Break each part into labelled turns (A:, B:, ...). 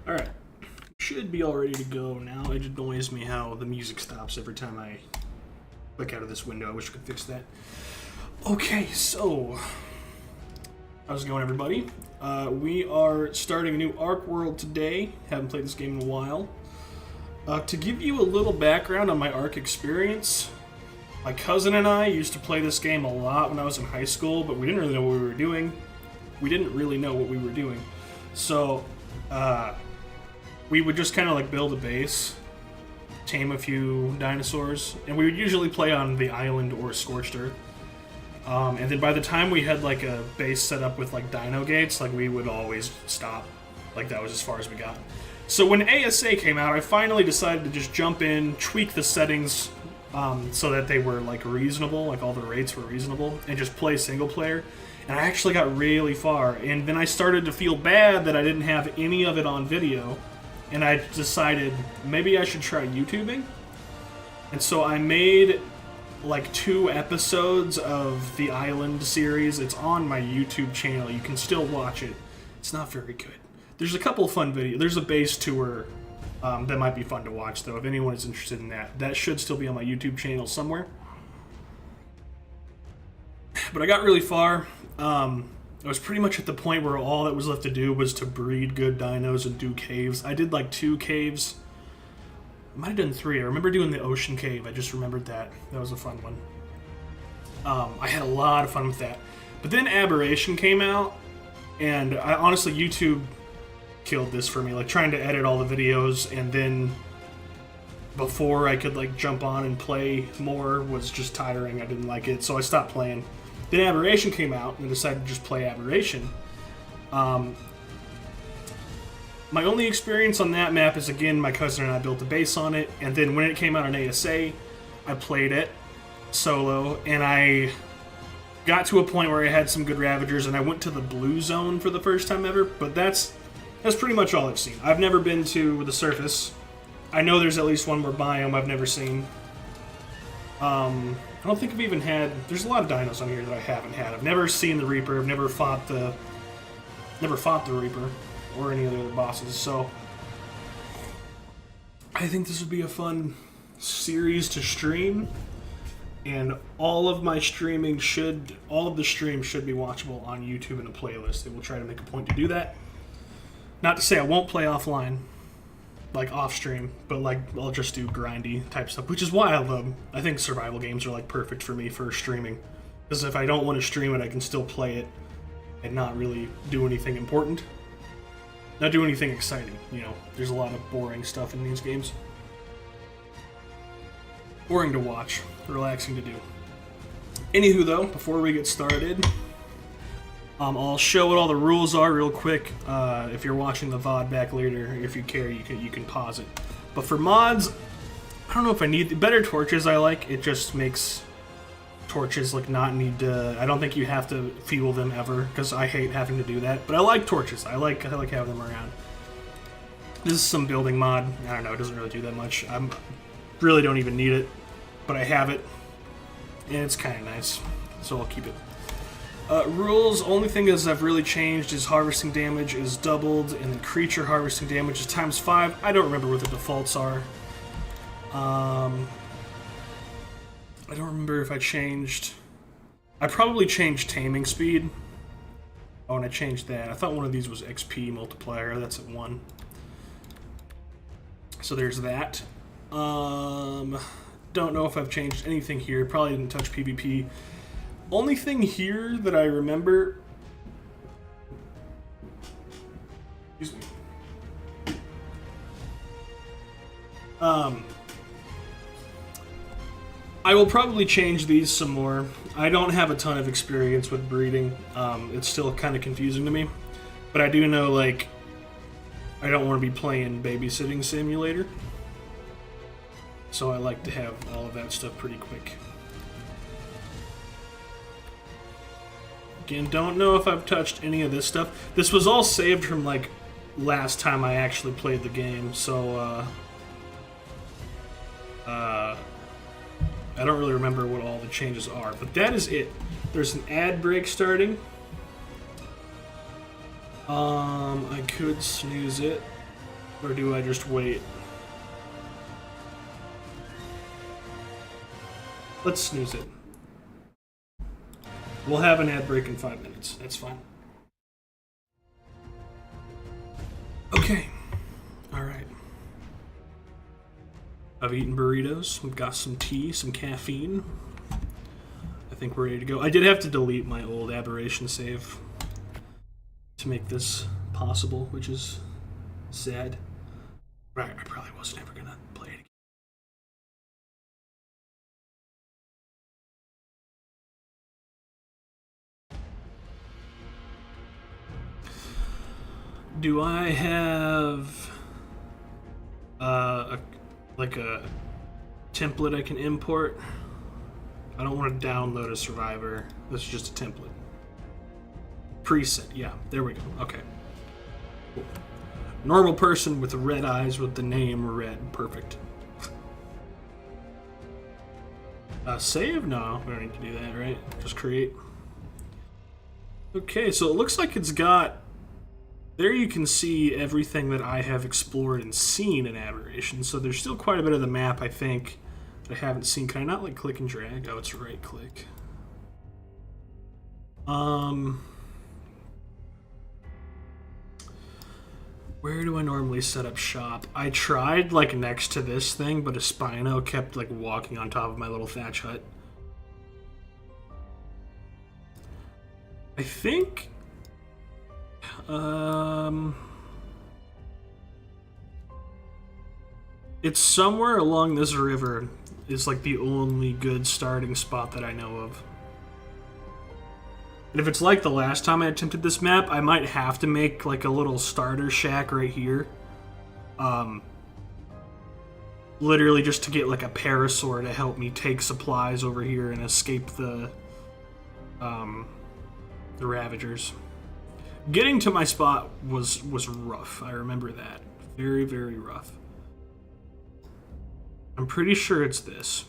A: Alright. Should be all ready to go now. It annoys me how the music stops every time I click out of this window. I wish I could fix that. Okay, so how's it going, everybody? We are starting a new Ark world today. Haven't played this game in a while. To give you a little background on my Ark experience, my cousin and I used to play this game a lot when I was in high school, but we didn't really know what we were doing. So, we would just kind of like build a base, tame a few dinosaurs, and we would usually play on the island or Scorched Earth. And then by the time we had like a base set up with like dino gates, like we would always stop. Like that was as far as we got. So when ASA came out, I finally decided to just jump in, tweak the settings so that they were like reasonable, like all the rates were reasonable, and just play single player. And I actually got really far. And then I started to feel bad that I didn't have any of it on video. And I decided maybe I should try YouTubing. And so I made like 2 episodes of the Island series. It's on my YouTube channel. You can still watch it. It's not very good. There's a couple of fun videos. There's a base tour that might be fun to watch, though, if anyone is interested in that. That should still be on my YouTube channel somewhere. But I got really far. I was pretty much at the point where all that was left to do was to breed good dinos and do caves. I did like 2 caves. I might have done 3. I remember doing the ocean cave. I just remembered that. That was a fun one. I had a lot of fun with that. But then Aberration came out, and I honestly, YouTube killed this for me. Like trying to edit all the videos, and then before I could like jump on and play more was just tiring. I didn't like it, so I stopped playing. Then Aberration came out, and I decided to just play Aberration. My only experience on that map is, again, my cousin and I built a base on it, and then when it came out on ASA, I played it solo, and I got to a point where I had some good Ravagers, and I went to the blue zone for the first time ever, but that's pretty much all I've seen. I've never been to the surface. I know there's at least one more biome I've never seen. I don't think I've even had... There's a lot of dinos on here that I haven't had. I've never seen the Reaper. I've never fought the Reaper or any of the other bosses, so I think this would be a fun series to stream, and all of the streams should be watchable on YouTube in a playlist. They will try to make a point to do that. Not to say I won't play offline, like off stream, but like I'll just do grindy type stuff, which is why I think survival games are like perfect for me for streaming, because if I don't want to stream it, I can still play it and not really do anything important. Not do anything exciting, you know. There's a lot of boring stuff in these games. Boring to watch, relaxing to do. Anywho, though, before we get started, I'll show what all the rules are real quick. If you're watching the VOD back later, if you care, you can pause it. But for mods, I don't know if I need the better torches. I like it. Just makes torches like not need to. I don't think you have to fuel them ever, because I hate having to do that. But I like torches. I like having them around. This is some building mod. I don't know. It doesn't really do that much. I really don't even need it, but I have it, and it's kind of nice, so I'll keep it. Rules. Only thing is I've really changed is harvesting damage is doubled, and then creature harvesting damage is ×5. I don't remember what the defaults are. I don't remember if I changed... I probably changed taming speed. Oh, and I changed that. I thought one of these was XP multiplier. That's at 1. So there's that. Don't know if I've changed anything here. Probably didn't touch PvP. Only thing here that I remember... Excuse me. I will probably change these some more. I don't have a ton of experience with breeding. It's still kind of confusing to me. But I do know, like, I don't want to be playing Babysitting Simulator. So I like to have all of that stuff pretty quick. Again, don't know if I've touched any of this stuff. This was all saved from, like, last time I actually played the game, so, I don't really remember what all the changes are, but that is it. There's an ad break starting. I could snooze it. Or do I just wait? Let's snooze it. We'll have an ad break in 5 minutes. That's fine. Okay. Alright. I've eaten burritos. We've got some tea, some caffeine. I think we're ready to go. I did have to delete my old Aberration save to make this possible, which is sad. Right, I probably wasn't ever gonna play it again. Do I have like a template I can import? I don't want to download a survivor. That's just a template. Preset, yeah, there we go. Okay. Cool. Normal person with red eyes with the name red. Perfect. Save? No, we don't need to do that, right? Just create. Okay, so it looks like it's got... There you can see everything that I have explored and seen in Aberration. So there's still quite a bit of the map, I think, that I haven't seen. Can I not, like, click and drag? Oh, it's right click. Where do I normally set up shop? I tried, like, next to this thing, but a Spino kept, like, walking on top of my little thatch hut. I think... it's somewhere along this river is, like, the only good starting spot that I know of. And if it's like the last time I attempted this map, I might have to make, like, a little starter shack right here. Literally just to get, like, a parasaur to help me take supplies over here and escape the Ravagers. Getting to my spot was rough. I remember that. Very, very rough. I'm pretty sure it's this.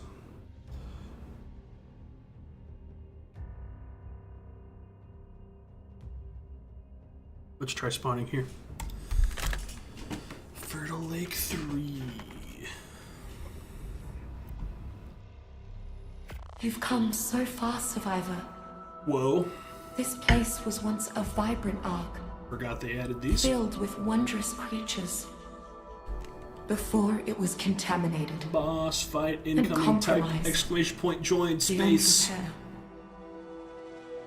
A: Let's try spawning here. Fertile Lake 3.
B: You've come so far, Survivor.
A: Whoa.
B: This place was once a vibrant ark.
A: Forgot they added these.
B: Filled with wondrous creatures. Before it was contaminated.
A: Boss fight incoming type exclamation point join space.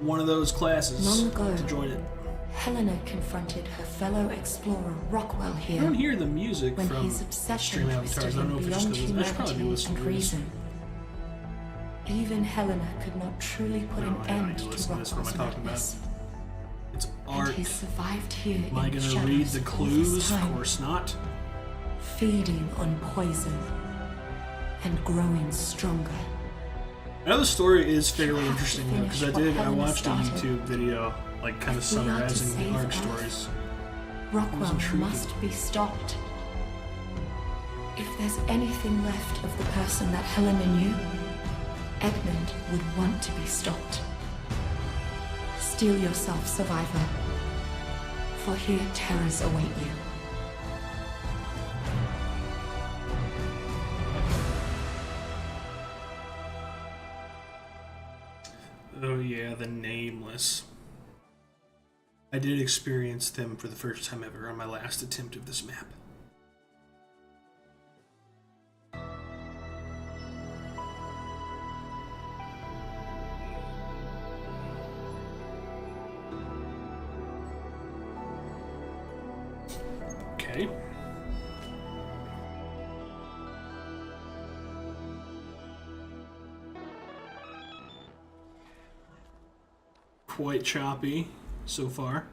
A: One of those classes.
B: Long ago,
A: to join it.
B: Helena confronted her fellow explorer Rockwell here.
A: I don't hear the music
B: when
A: from
B: his obsession
A: stream
B: twisted
A: avatars. I don't know
B: him
A: if it's
B: beyond
A: just because I should probably
B: humanity
A: listen
B: and
A: to this.
B: reason. Even Helena could not truly put an end to Rockwell's madness.
A: It's art.
B: And he survived here.
A: Am I
B: in
A: gonna read the
B: shadows all this
A: clues?
B: time,
A: Of course not.
B: feeding on poison and growing stronger.
A: I know the story is fairly interesting though, because I
B: Helena
A: watched a
B: started.
A: YouTube video, like kind of
B: If we are to
A: summarizing the
B: save
A: arc
B: Earth,
A: stories.
B: Rockwell
A: intriguing.
B: must be stopped. If there's anything left of the person that Helena knew, Edmund would want to be stopped. Steel yourself, Survivor, for here terrors await you.
A: Oh yeah, the Nameless. I did experience them for the first time ever on my last attempt of this map. Okay. Quite choppy so far.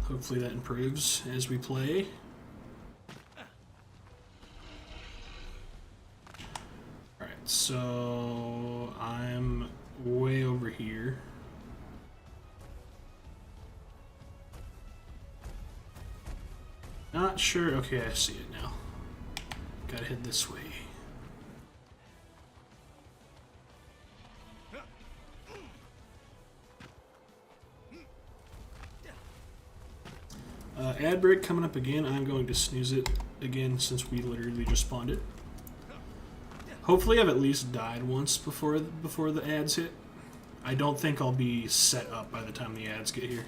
A: Hopefully that improves as we play. Alright, so I'm way over here. Not sure. Okay, I see it now. Gotta head this way. Ad break coming up again. I'm going to snooze it again since we literally just spawned it. Hopefully I've at least died once before the ads hit. I don't think I'll be set up by the time the ads get here.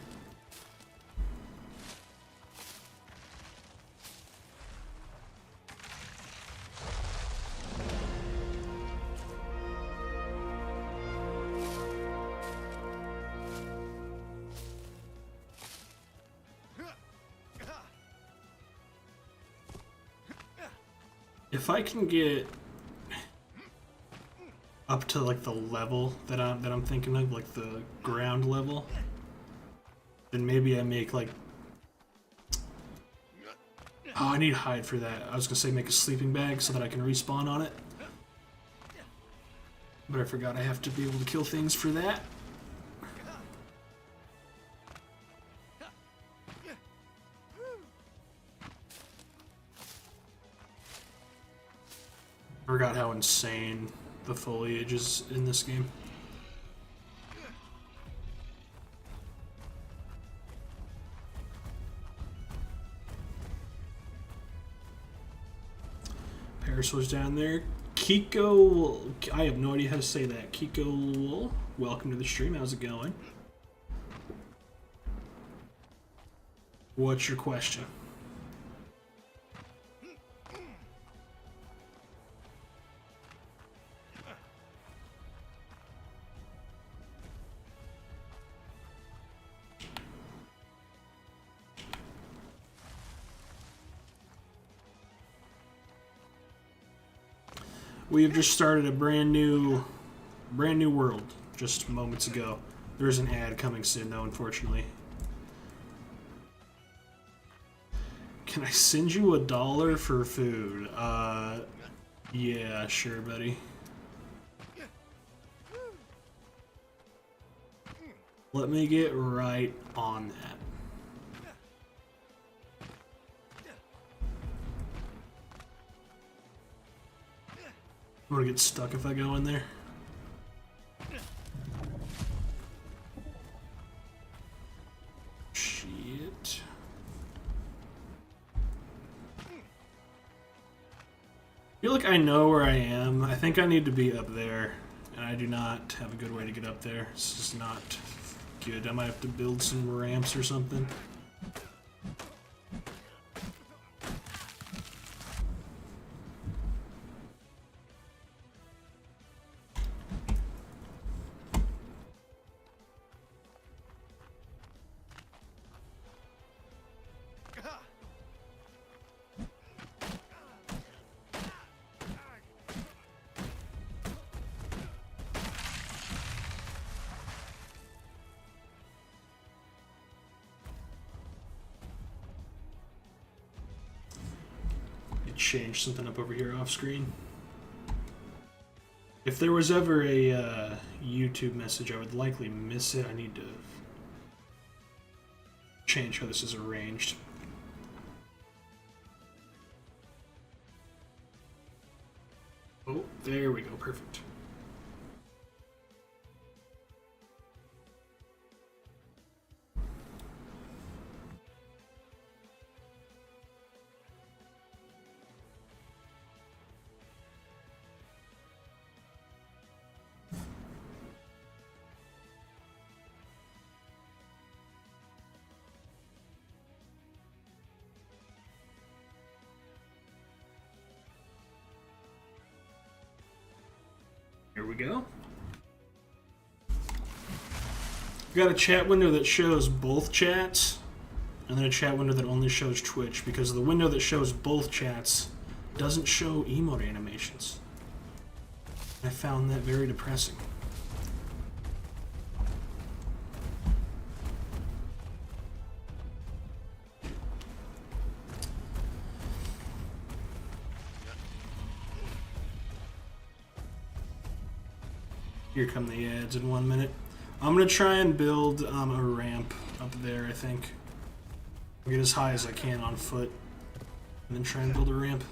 A: If I can get up to like the level that I'm thinking of, like the ground level, then maybe I make like, oh, I need hide for that. I was gonna say make a sleeping bag so that I can respawn on it, but I forgot I have to be able to kill things for that. I forgot how insane the foliage is in this game. Paris was down there. Kiko, I have no idea how to say that. Kiko, welcome to the stream. How's it going? What's your question? We have just started a brand new world just moments ago. There's an ad coming soon though, unfortunately. Can I send you $1 for food? Yeah, sure, buddy. Let me get right on that. I'm gonna get stuck if I go in there. Shit. I feel like I know where I am. I think I need to be up there, and I do not have a good way to get up there. It's just not good. I might have to build some ramps or something. Change something up over here off screen. If there was ever a YouTube message, I would likely miss it. I need to change how this is arranged. Oh, there we go. Perfect. Here we go. We've got a chat window that shows both chats, and then a chat window that only shows Twitch, because the window that shows both chats doesn't show emote animations. I found that very depressing. Here come the ads in 1 minute. I'm gonna try and build a ramp up there, I think. I'll get as high as I can on foot, and then try and build a ramp.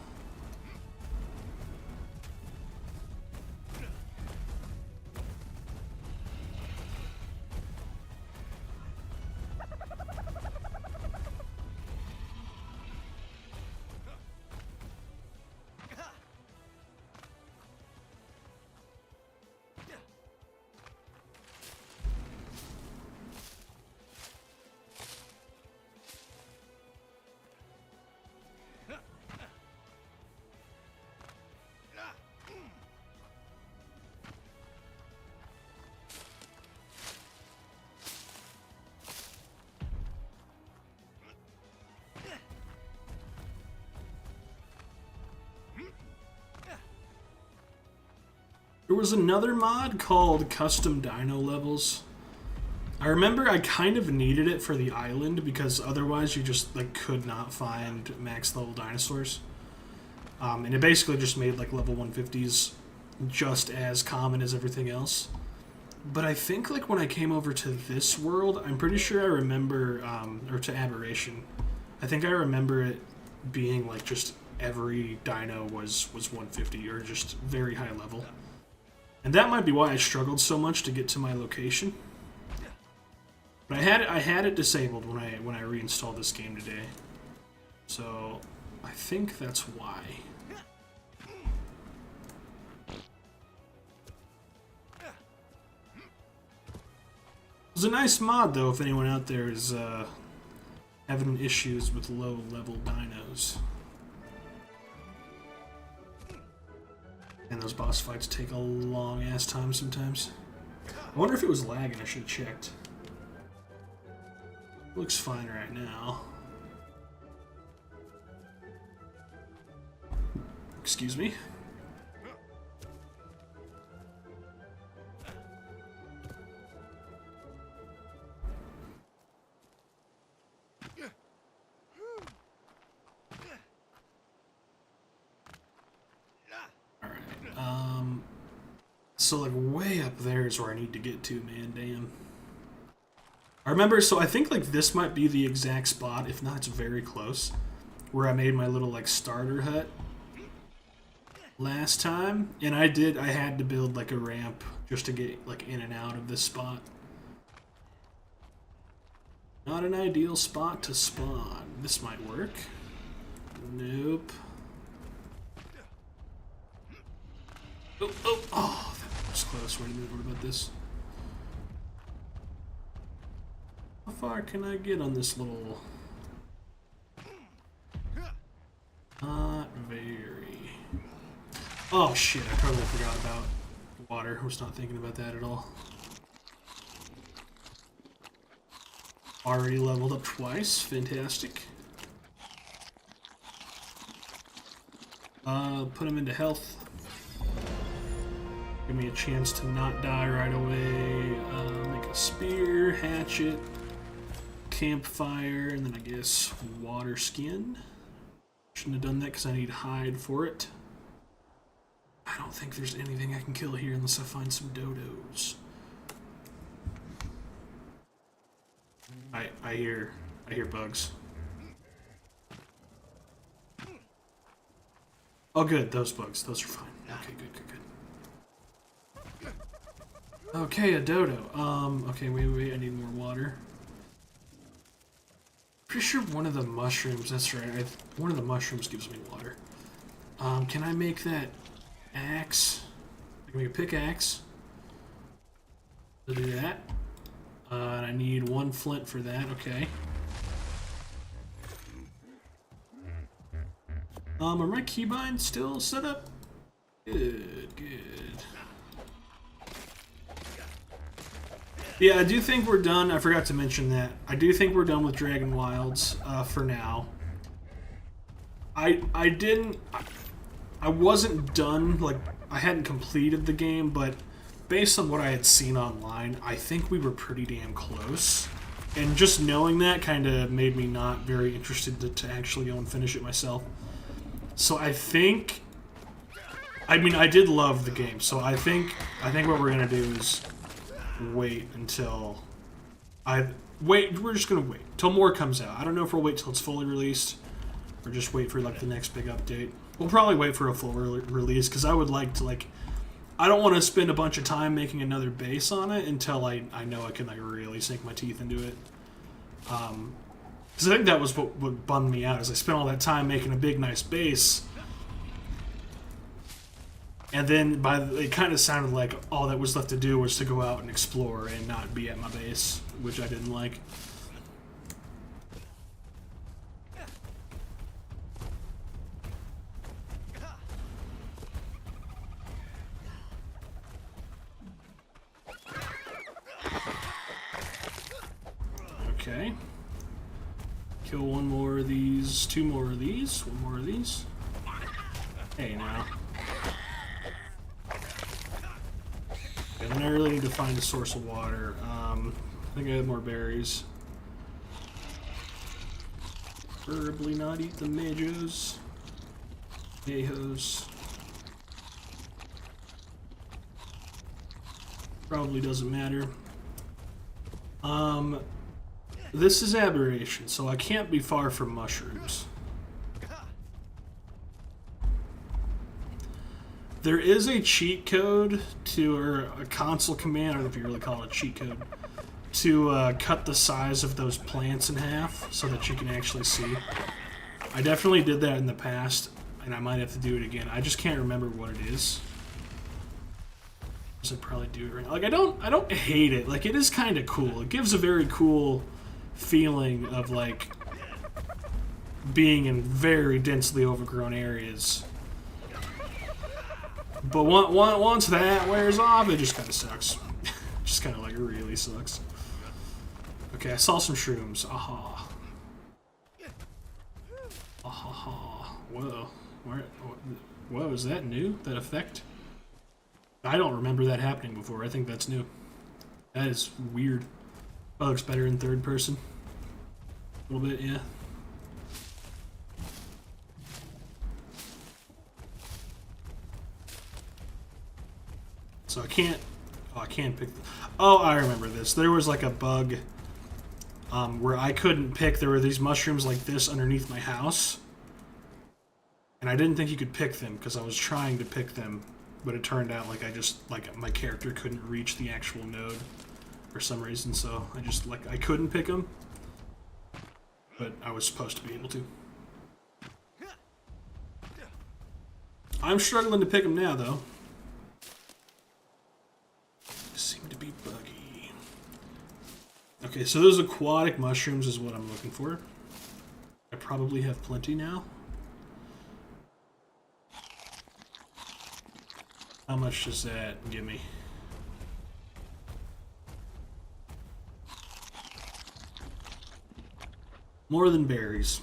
A: There was another mod called Custom Dino Levels. I remember I kind of needed it for the island because otherwise you just like could not find max level dinosaurs. And it basically just made like level 150s just as common as everything else. But I think like when I came over to this world, I'm pretty sure I remember, or to Aberration, I think I remember it being like just every dino was 150 or just very high level. And that might be why I struggled so much to get to my location. But I had it disabled when I reinstalled this game today. So I think that's why. It was a nice mod though if anyone out there is having issues with low level dinos. And those boss fights take a long ass time sometimes. I wonder if it was lagging, I should have checked. Looks fine right now. Excuse me. Alright, so like way up there is where I need to get to, man, damn. I remember, so I think like this might be the exact spot, if not it's very close, where I made my little like starter hut last time, and I had to build like a ramp just to get like in and out of this spot. Not an ideal spot to spawn. This might work. Nope. Oh, that was close. Wait a minute, what about this? How far can I get on this little... Not very... Oh shit, I totally forgot about water. I was not thinking about that at all. Already leveled up twice. Fantastic. Put him into health. Give me a chance to not die right away. Make a spear, hatchet, campfire, and then I guess water skin. Shouldn't have done that because I need hide for it. I don't think there's anything I can kill here unless I find some dodos. I hear bugs. Oh good, those bugs. Those are fine. Okay, good. Okay, a dodo. Okay, wait, I need more water. Pretty sure one of the mushrooms, that's right, one of the mushrooms gives me water. Can I make that axe? I can make a pickaxe. I'll do that. And I need one flint for that, okay. Are my keybinds still set up? Good. Yeah, I do think we're done. I forgot to mention that. I do think we're done with Dragon Wilds for now. I wasn't done, like, I hadn't completed the game, but based on what I had seen online, I think we were pretty damn close. And just knowing that kind of made me not very interested to actually go and finish it myself. So I think... I mean, I did love the game, so I think what we're going to do is wait until... we're just going to wait till more comes out. I don't know if we'll wait till it's fully released, or just wait for, like, the next big update. We'll probably wait for a full release, because I would like to, like... I don't want to spend a bunch of time making another base on it until I know I can, like, really sink my teeth into it. Because I think that was what bummed me out, is I spent all that time making a big, nice base, and then it kind of sounded like all that was left to do was to go out and explore and not be at my base, which I didn't like. Okay. Kill one more of these, two more of these, one more of these. Hey, now. and I really need to find a source of water. I think I have more berries. Preferably not eat the majos. Mayhos. Probably doesn't matter. This is Aberration, so I can't be far from mushrooms. There is a cheat code to, or a console command, I don't know if you really call it a cheat code, to cut the size of those plants in half so that you can actually see. I definitely did that in the past, and I might have to do it again. I just can't remember what it is. I probably do it right now. Like, I don't hate it. Like, it is kind of cool. It gives a very cool feeling of, like, being in very densely overgrown areas. But once that wears off, it just kind of sucks. Just kind of, like, really sucks. Okay, I saw some shrooms. Aha. Aha. Whoa. Whoa, is that new? That effect? I don't remember that happening before. I think that's new. That is weird. Oh, looks better in third person. A little bit, yeah. So I can't... Oh, I can't pick... Oh, I remember this. There was like a bug where I couldn't pick. There were these mushrooms like this underneath my house. And I didn't think you could pick them because I was trying to pick them. But it turned out like my character couldn't reach the actual node for some reason. So I just, like, I couldn't pick them. But I was supposed to be able to. I'm struggling to pick them now, though. Seem to be buggy. Okay, so those aquatic mushrooms is what I'm looking for. I probably have plenty now. How much does that give me? More than berries.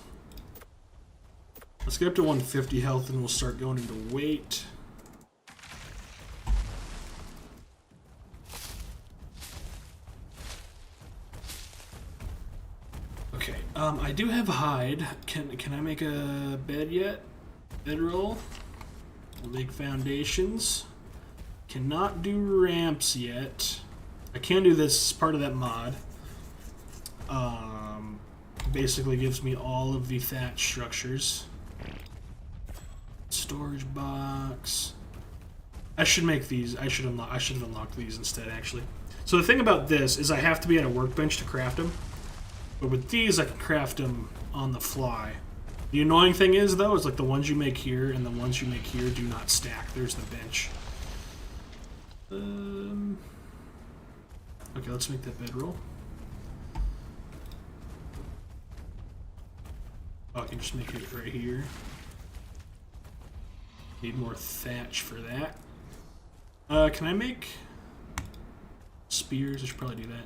A: Let's get up to 150 health and we'll start going into weight. Okay, I do have hide. Can I make a bed yet? Bedroll. We'll make foundations. Cannot do ramps yet. I can do this as part of that mod. Basically gives me all of the thatch structures. Storage box. I should make these. I should have unlocked these instead, actually. So the thing about this is I have to be at a workbench to craft them. But with these, I can craft them on the fly. The annoying thing is, though, is like the ones you make here and the ones you make here do not stack. There's the bench. Okay, let's make that bedroll. Oh, I can just make it right here. Need more thatch for that. Can I make spears? I should probably do that.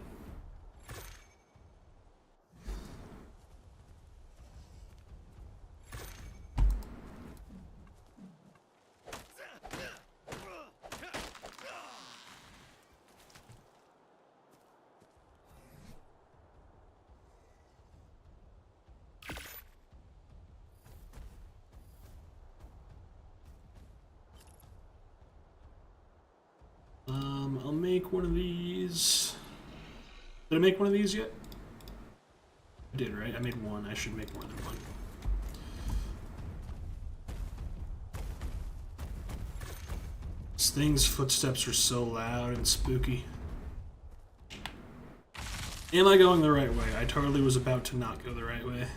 A: I'll make one of these. Did I make one of these yet? I did, right? I made one. I should make more than one. This thing's footsteps are so loud and spooky. Am I going the right way? I totally was about to not go the right way.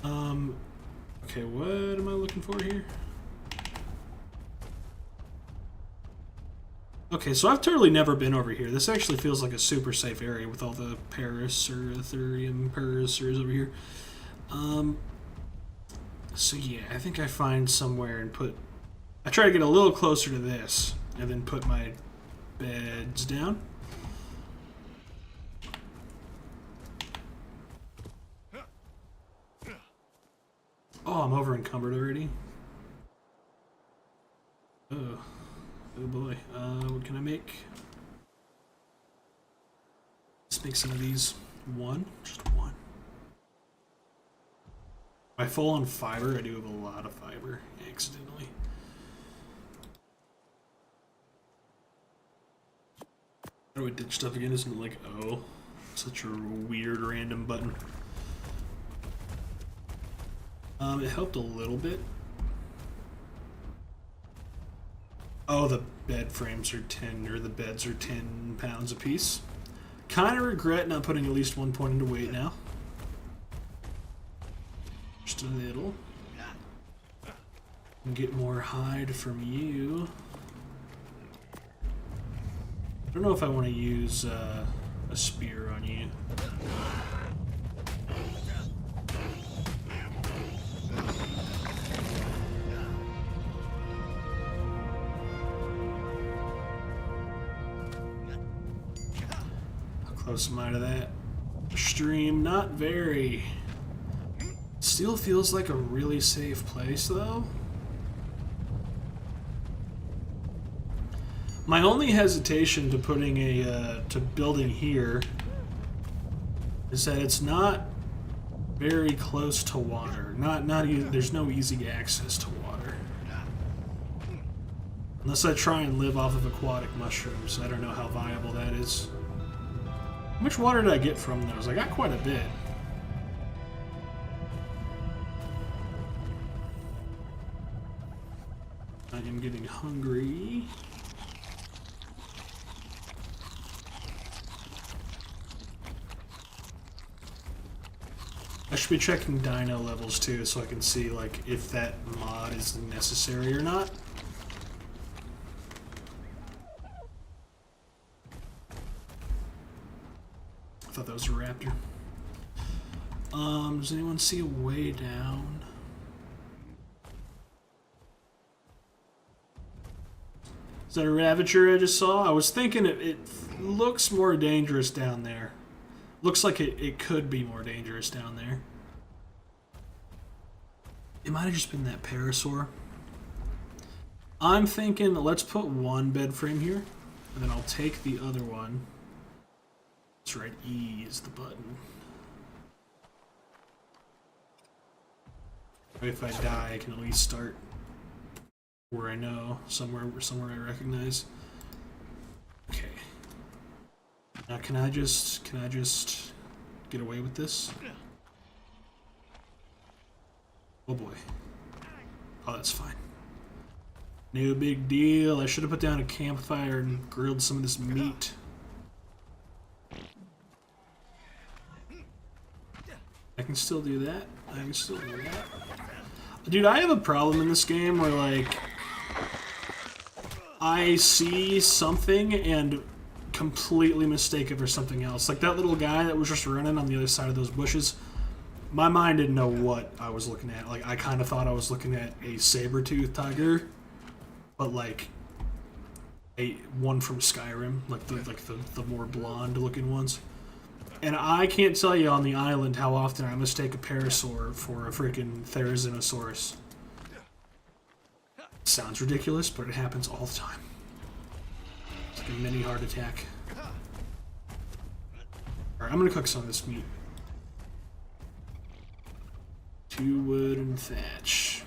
A: Okay, what am I looking for here? Okay, so I've totally never been over here. This actually feels like a super safe area with all the Paris or Ethereum Parisers over here. So yeah, I think I find somewhere and put... I try to get a little closer to this and then put my beds down. Oh, I'm over encumbered already. Oh. Oh boy. make. Let's make some of these. One, just one. Am I full on fiber? I do have a lot of fiber, accidentally. How do I ditch stuff again? Isn't it like, oh, such a weird random button? It helped a little bit. Oh, the bed frames are 10, or the beds are 10 pounds a piece. Kind of regret not putting at least 1 point into weight now. Just a little. And get more hide from you. I don't know if I want to use a spear on you. How close am I to that stream? Not very. Still feels like a really safe place, though. My only hesitation to putting to building here is that it's not very close to water. There's no easy access to water. Unless I try and live off of aquatic mushrooms, I don't know how viable that is. How much water did I get from those? I got quite a bit. I am getting hungry. I should be checking dino levels too, so I can see like if that mod is necessary or not. I thought that was a raptor. Does anyone see a way down? Is that a Ravager I just saw? I was thinking it looks more dangerous down there. Looks like it could be more dangerous down there. It might have just been that parasaur. I'm thinking let's put one bed frame here, and then I'll take the other one. That's right, E is the button. If I die, I can at least start where I know, somewhere I recognize. Okay. Now can I just get away with this? Oh boy. Oh, that's fine. No big deal. I should have put down a campfire and grilled some of this meat. I can still do that. I can still do that. Dude, I have a problem in this game where, like, I see something and completely mistake it for something else. Like that little guy that was just running on the other side of those bushes. My mind didn't know what I was looking at. Like, I kind of thought I was looking at a saber-toothed tiger, but like one from Skyrim, like the more blonde-looking ones. And I can't tell you on the island how often I mistake a parasaur for a freaking Therizinosaurus. Sounds ridiculous, but it happens all the time. It's like a mini heart attack. Alright, I'm gonna cook some of this meat. 2 wood and thatch.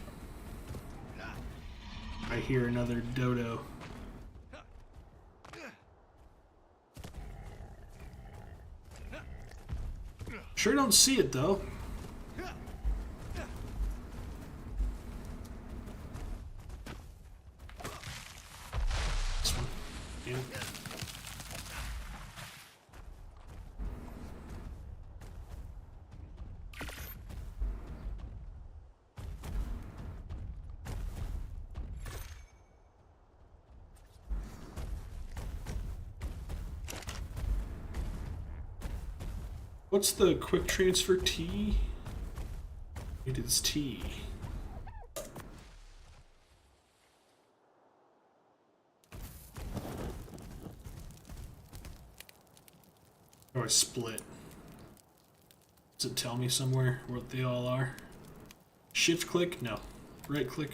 A: I hear another dodo. Sure don't see it though. This one. Yeah. What's the quick transfer T? It is T. Or I split. Does it tell me somewhere what they all are? Shift click? No. Right click.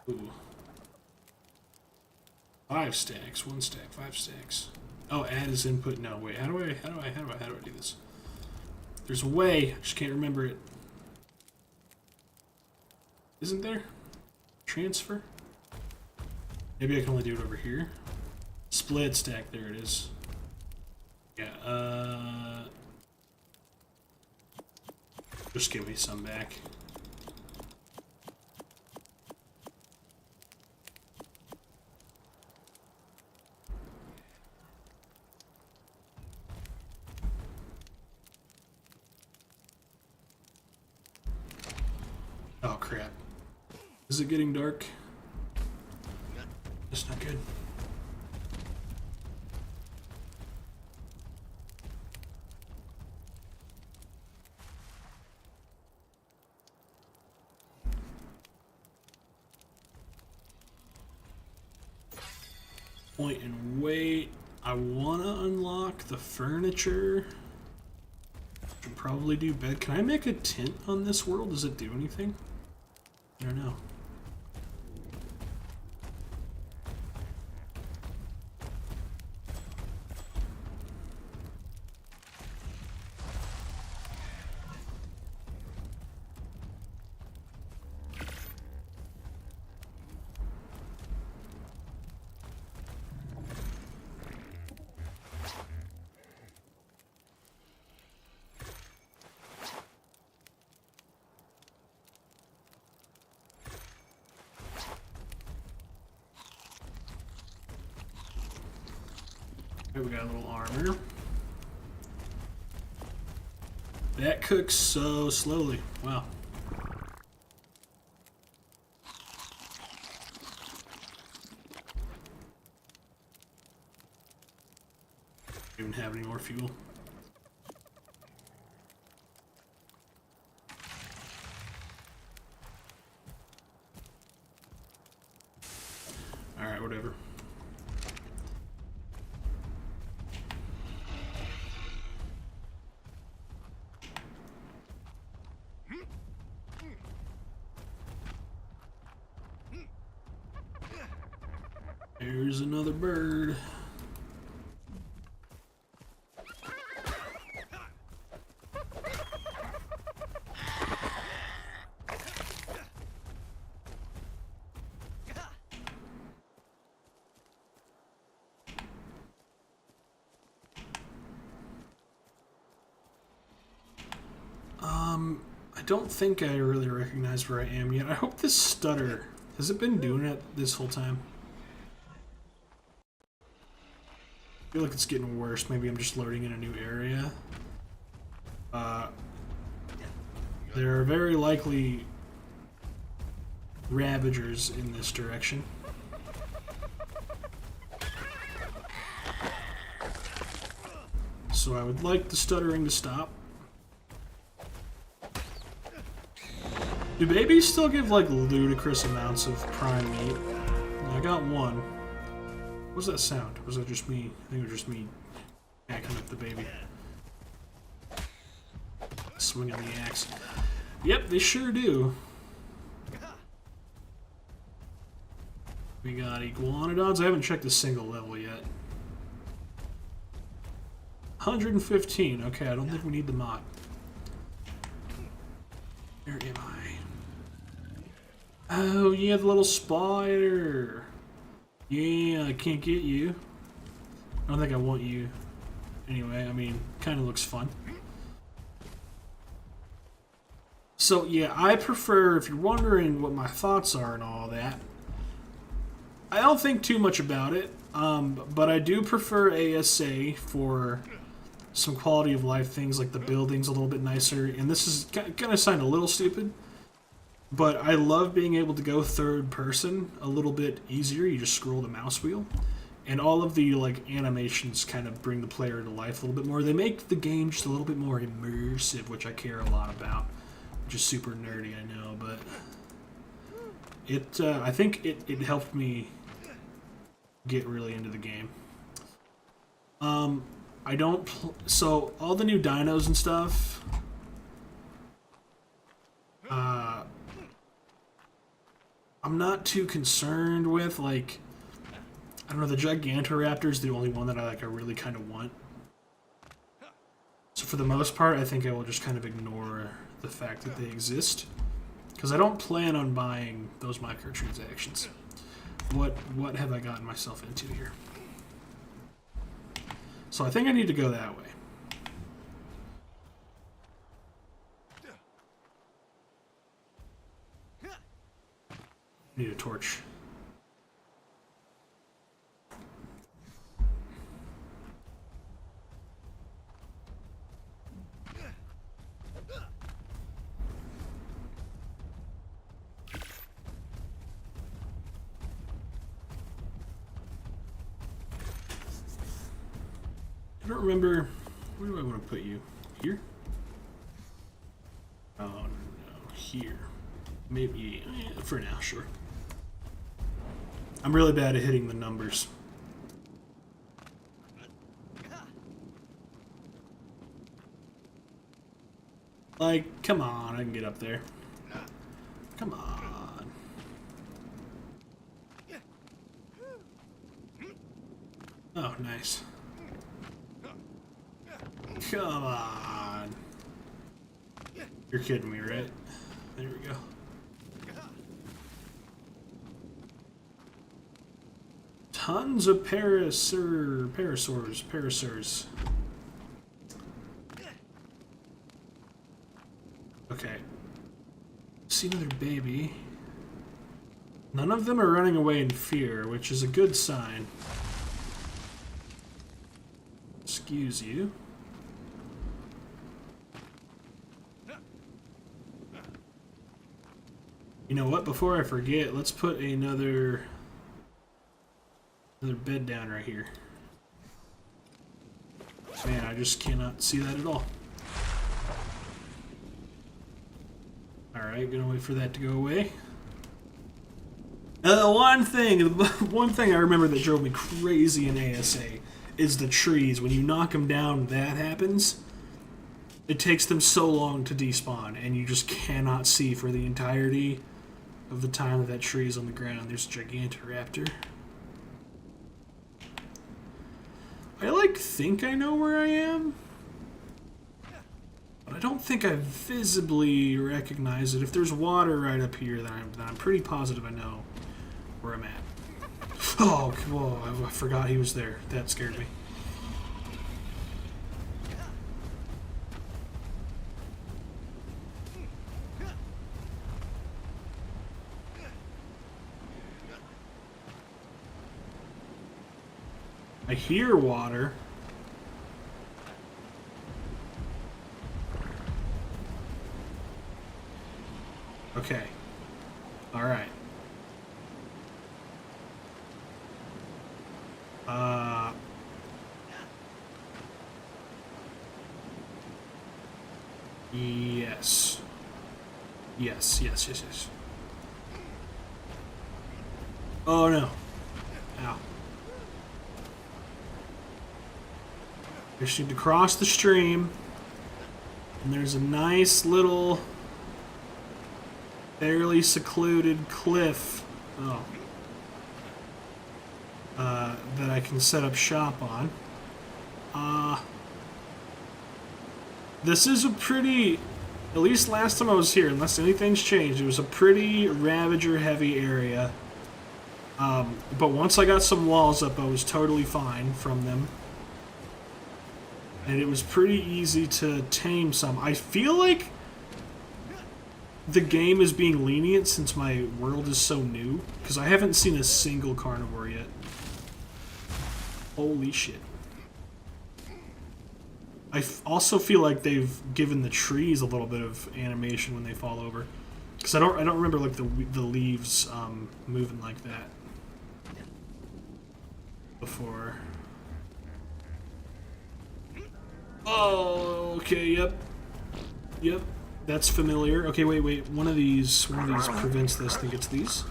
A: Ooh. 5 stacks, 1 stack, 5 stacks. Oh, add as input. No, wait. How do I do this? There's a way. I just can't remember it. Isn't there? Transfer? Maybe I can only do it over here. Split stack. There it is. Yeah. Just give me some back. Oh crap. Is it getting dark? That's not good. Point and wait. I want to unlock the furniture. Should probably do bed. Can I make a tent on this world? Does it do anything? I don't know. Okay, we got a little armor. That cooks so slowly. Wow. Don't even have any more fuel. Alright, whatever. There's another bird. I don't think I really recognize where I am yet. I hope this stutter, has it been doing it this whole time? I feel like it's getting worse. Maybe I'm just loading in a new area. There are very likely Ravagers in this direction. So I would like the stuttering to stop. Do babies still give like ludicrous amounts of prime meat? I got one. What was that sound? Was that just me? I think it was just me hacking up the baby. Swinging the axe. Yep, they sure do. We got iguanodons. I haven't checked a single level yet. 115. Okay, I don't think we need the mod. Where am I? Oh, yeah, the little spider. Yeah, I can't get you. I don't think I want you. Anyway, I mean, kind of looks fun. So, yeah, I prefer, if you're wondering what my thoughts are and all that, I don't think too much about it, but I do prefer ASA for some quality of life things, like the building's a little bit nicer, and this is gonna sound a little stupid, but I love being able to go third person a little bit easier. You just scroll the mouse wheel, and all of the like animations kind of bring the player to life a little bit more. They make the game just a little bit more immersive, which I care a lot about, which is super nerdy, I know, but I think it helped me get really into the game. I don't so all the new dinos and stuff, I'm not too concerned with. Like, I don't know, the Gigantoraptor is the only one that I really kind of want. So for the most part, I think I will just kind of ignore the fact that they exist. Because I don't plan on buying those microtransactions. What have I gotten myself into here? So I think I need to go that way. Need a torch. I don't remember. Where do I want to put you? Here? Oh, no. Here. Maybe. For now, sure. I'm really bad at hitting the numbers. Like, come on, I can get up there. Come on. Oh, nice. Come on. You're kidding me, right? There we go. Tons of parasaurs. Okay. See another baby. None of them are running away in fear, which is a good sign. Excuse you. You know what? Before I forget, let's put another bed down right here. Man, I just cannot see that at all. Alright, gonna wait for that to go away. One thing I remember that drove me crazy in ASA is the trees. When you knock them down, that happens. It takes them so long to despawn, and you just cannot see for the entirety of the time that tree is on the ground. There's a Gigantoraptor. I think I know where I am, but I don't think I visibly recognize it. If there's water right up here, then I'm pretty positive I know where I'm at. Oh, whoa, I forgot he was there. That scared me. I hear water. Okay. All right. Yes. Yes. Oh no. Ow. I just need to cross the stream, and there's a nice little, fairly secluded cliff that I can set up shop on. This is a pretty, at least last time I was here, unless anything's changed, it was a pretty Ravager-heavy area. But once I got some walls up, I was totally fine from them. And it was pretty easy to tame some. I feel like the game is being lenient since my world is so new, because I haven't seen a single carnivore yet. Holy shit. I also feel like they've given the trees a little bit of animation when they fall over, because I don't remember like the leaves moving like that before. Oh, okay, yep, that's familiar. Okay, wait, one of these prevents this. I think it's these.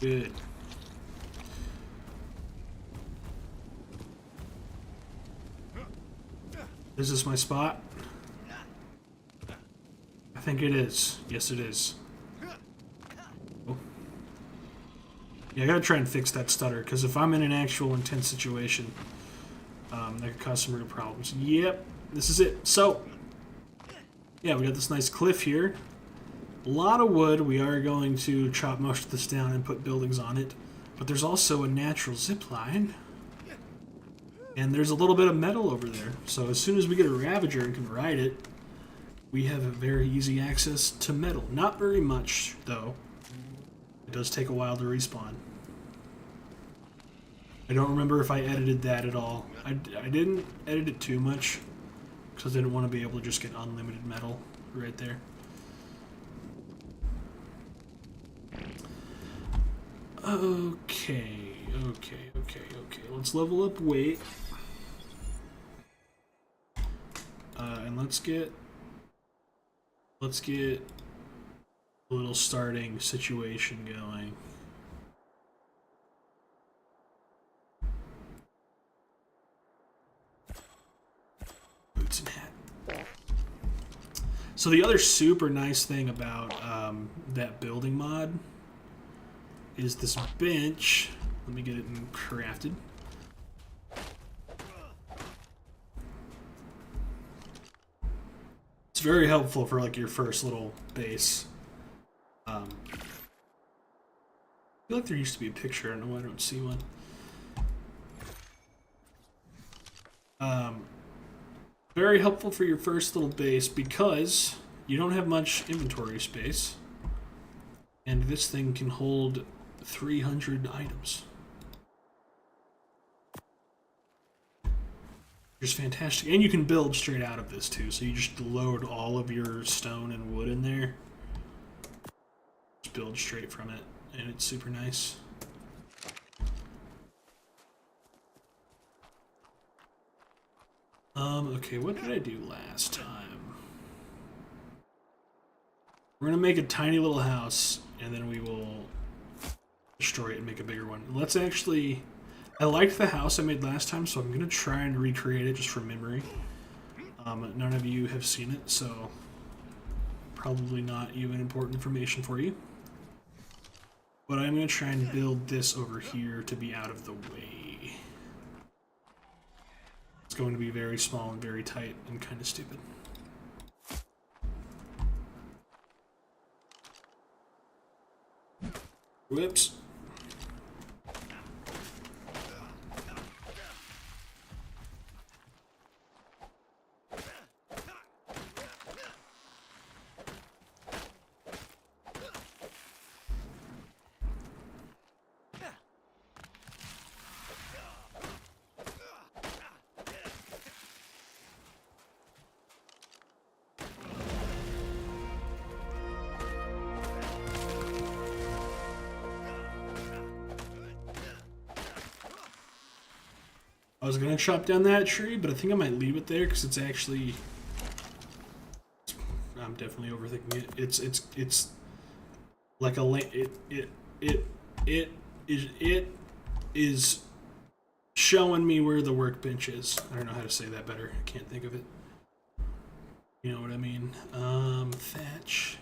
A: Good. Is this my spot? I think it is. Yes, it is. Oh. Yeah, I gotta try and fix that stutter, because if I'm in an actual intense situation, that could cause some real problems. Yep, this is it. So, yeah, we got this nice cliff here. A lot of wood. We are going to chop most of this down and put buildings on it. But there's also a natural zip line. And there's a little bit of metal over there. So as soon as we get a Ravager and can ride it, we have a very easy access to metal. Not very much, though. It does take a while to respawn. I don't remember if I edited that at all. I didn't edit it too much, because I didn't want to be able to just get unlimited metal right there. Okay. Let's level up weight. And let's get a little starting situation going. Boots and hat. So the other super nice thing about that building mod is this bench. Let me get it crafted. It's very helpful for like your first little base. I feel like there used to be a picture. I don't know why I don't see one. Very helpful for your first little base because you don't have much inventory space, and this thing can hold 300 items. Which is fantastic. And you can build straight out of this too, so you just load all of your stone and wood in there. Just build straight from it, and it's super nice. Okay, what did I do last time? We're gonna make a tiny little house, and then we will destroy it and make a bigger one. Let's actually... I liked the house I made last time, so I'm going to try and recreate it just from memory. None of you have seen it, so probably not even important information for you. But I'm going to try and build this over here to be out of the way. It's going to be very small and very tight and kind of stupid. Whoops. I was gonna chop down that tree, but I think I might leave it there because it's actually... I'm definitely overthinking it. It's like a it is showing me where the workbench is. I don't know how to say that better. I can't think of it. You know what I mean? Thatch.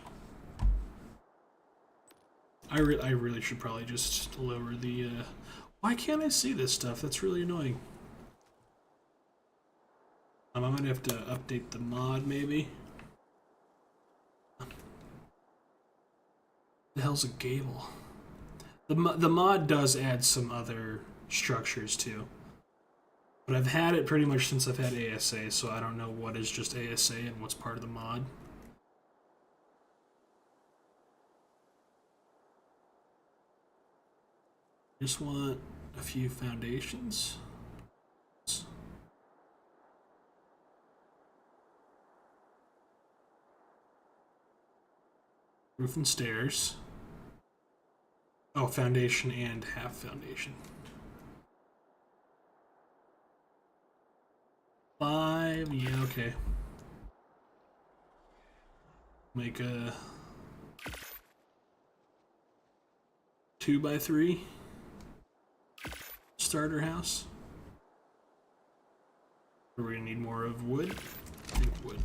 A: I really should probably just lower the. Why can't I see this stuff? That's really annoying. I might have to update the mod, maybe. The hell's a gable? The mod does add some other structures too, but I've had it pretty much since I've had ASA, so I don't know what is just ASA and what's part of the mod. Just want a few foundations. Roof and stairs. Oh, foundation and half foundation. 5, yeah, okay. Make a 2x3 starter house. Are we gonna need more of wood? I think wood.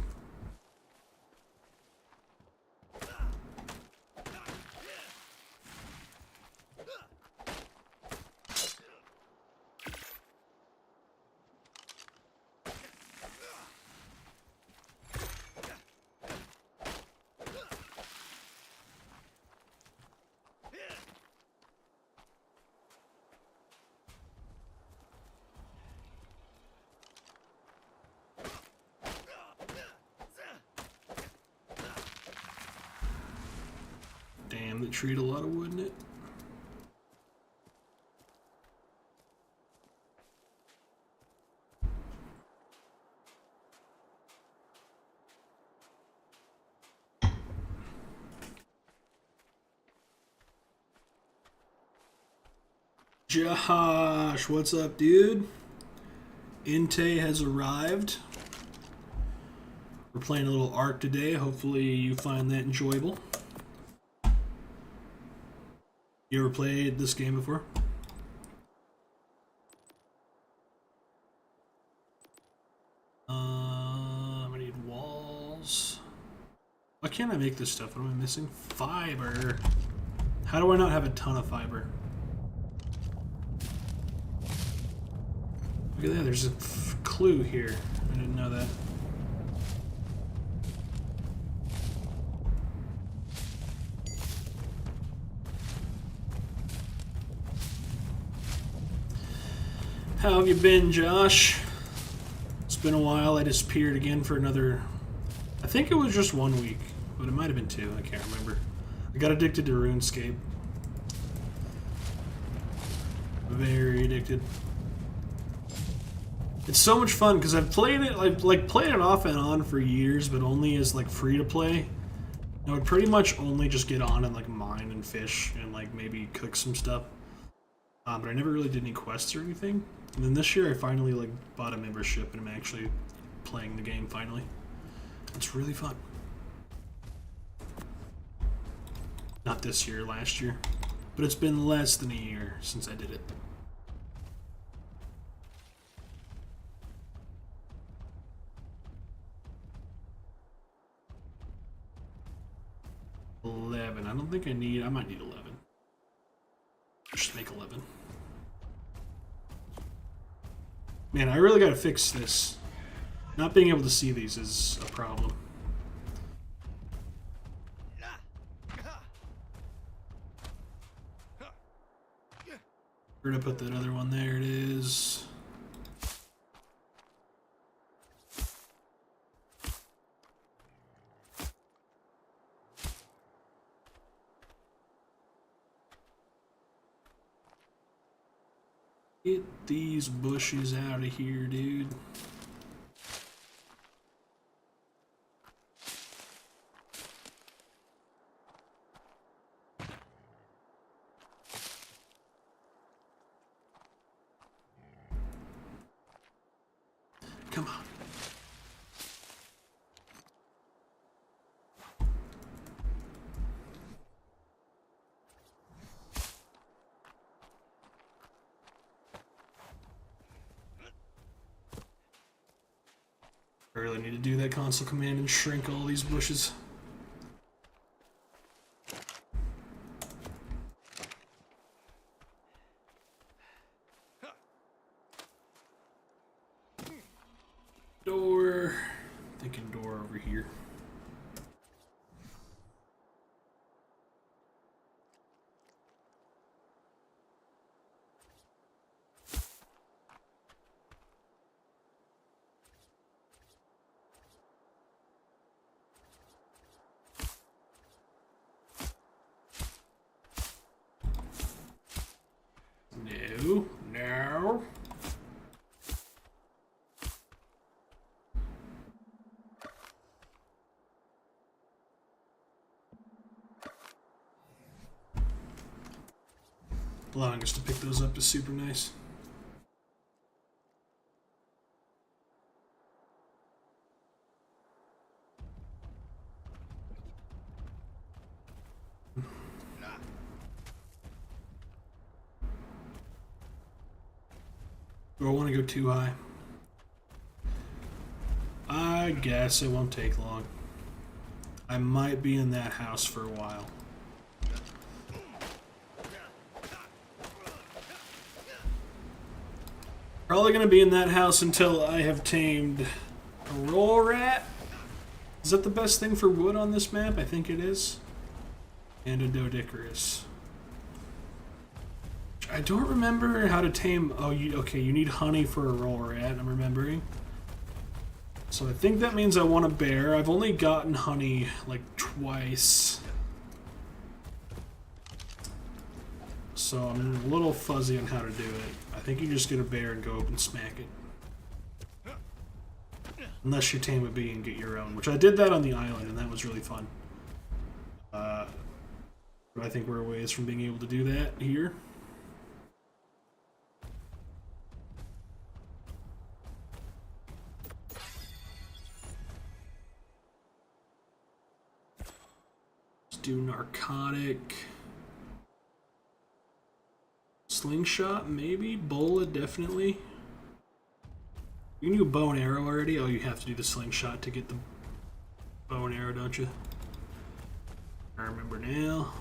A: trade a lot of wood in it. Josh, what's up, dude? Inte has arrived. We're playing a little Ark today. Hopefully you find that enjoyable. You ever played this game before? I need walls. Why can't I make this stuff? What am I missing? Fiber. How do I not have a ton of fiber? Look at that, there's a clue here. I didn't know that. How have you been, Josh? It's been a while. I disappeared again for another... I think it was just 1 week, but it might have been 2. I can't remember. I got addicted to RuneScape. Very addicted. It's so much fun because I've played it, like played it off and on for years, but only as like free to play. I would pretty much only just get on and like mine and fish and like maybe cook some stuff. But I never really did any quests or anything. And then this year I finally like bought a membership and I'm actually playing the game finally. It's really fun. Not this year, last year. But it's been less than a year since I did it. I don't think I need... I might need 11. Just make 11. Man, I really gotta fix this. Not being able to see these is a problem. Where'd I put that other one? There it is. Get these bushes out of here, dude. Come on. I really need to do that console command and shrink all these bushes. Door. Thinking door over here. No. Allowing us to pick those up is super nice. Do I want to go too high? I guess it won't take long. I might be in that house for a while. Probably going to be in that house until I have tamed a roll rat. Is that the best thing for wood on this map? I think it is. And a Doedicurus. I don't remember how to tame... Oh, okay, you need honey for a roll rat, I'm remembering. So I think that means I want a bear. I've only gotten honey, like, twice. so I'm a little fuzzy on how to do it. I think you just get a bear and go up and smack it. Unless you tame a bee and get your own, which I did that on the island, and that was really fun. But I think we're a ways from being able to do that here. Let's do narcotic. Slingshot, maybe? Bola, definitely. You can do bow and arrow already? Oh, you have to do the slingshot to get the bow and arrow, don't you? I remember now.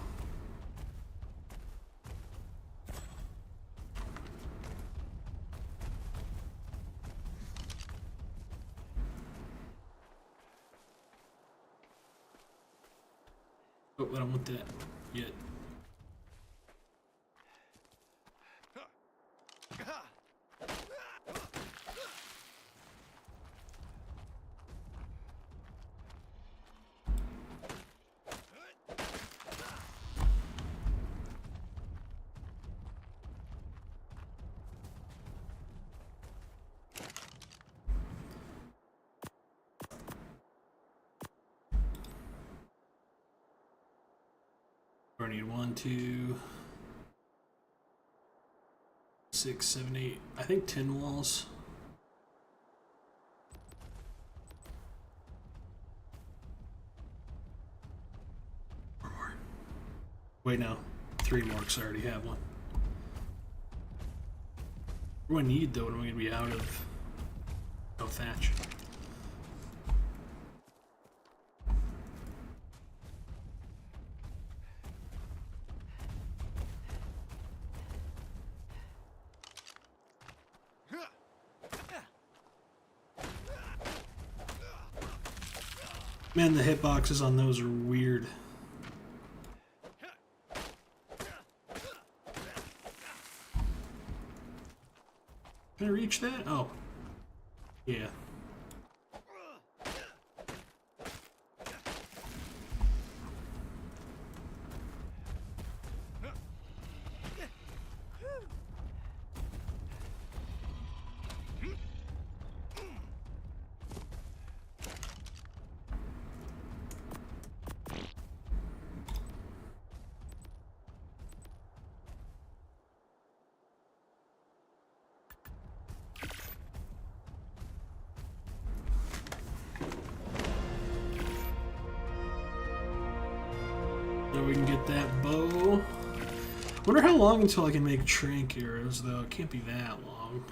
A: Oh, I don't want that yet. I need 1, 2, 6, 7, 8. I think 10 walls. Or more. Wait, no. 3 more because I already have one. What do I need though when I'm going to be out of no thatch? Man, the hitboxes on those are weird. Can I reach that? Oh. Yeah. So we can get that bow. Wonder how long until I can make trank arrows, though. It can't be that long.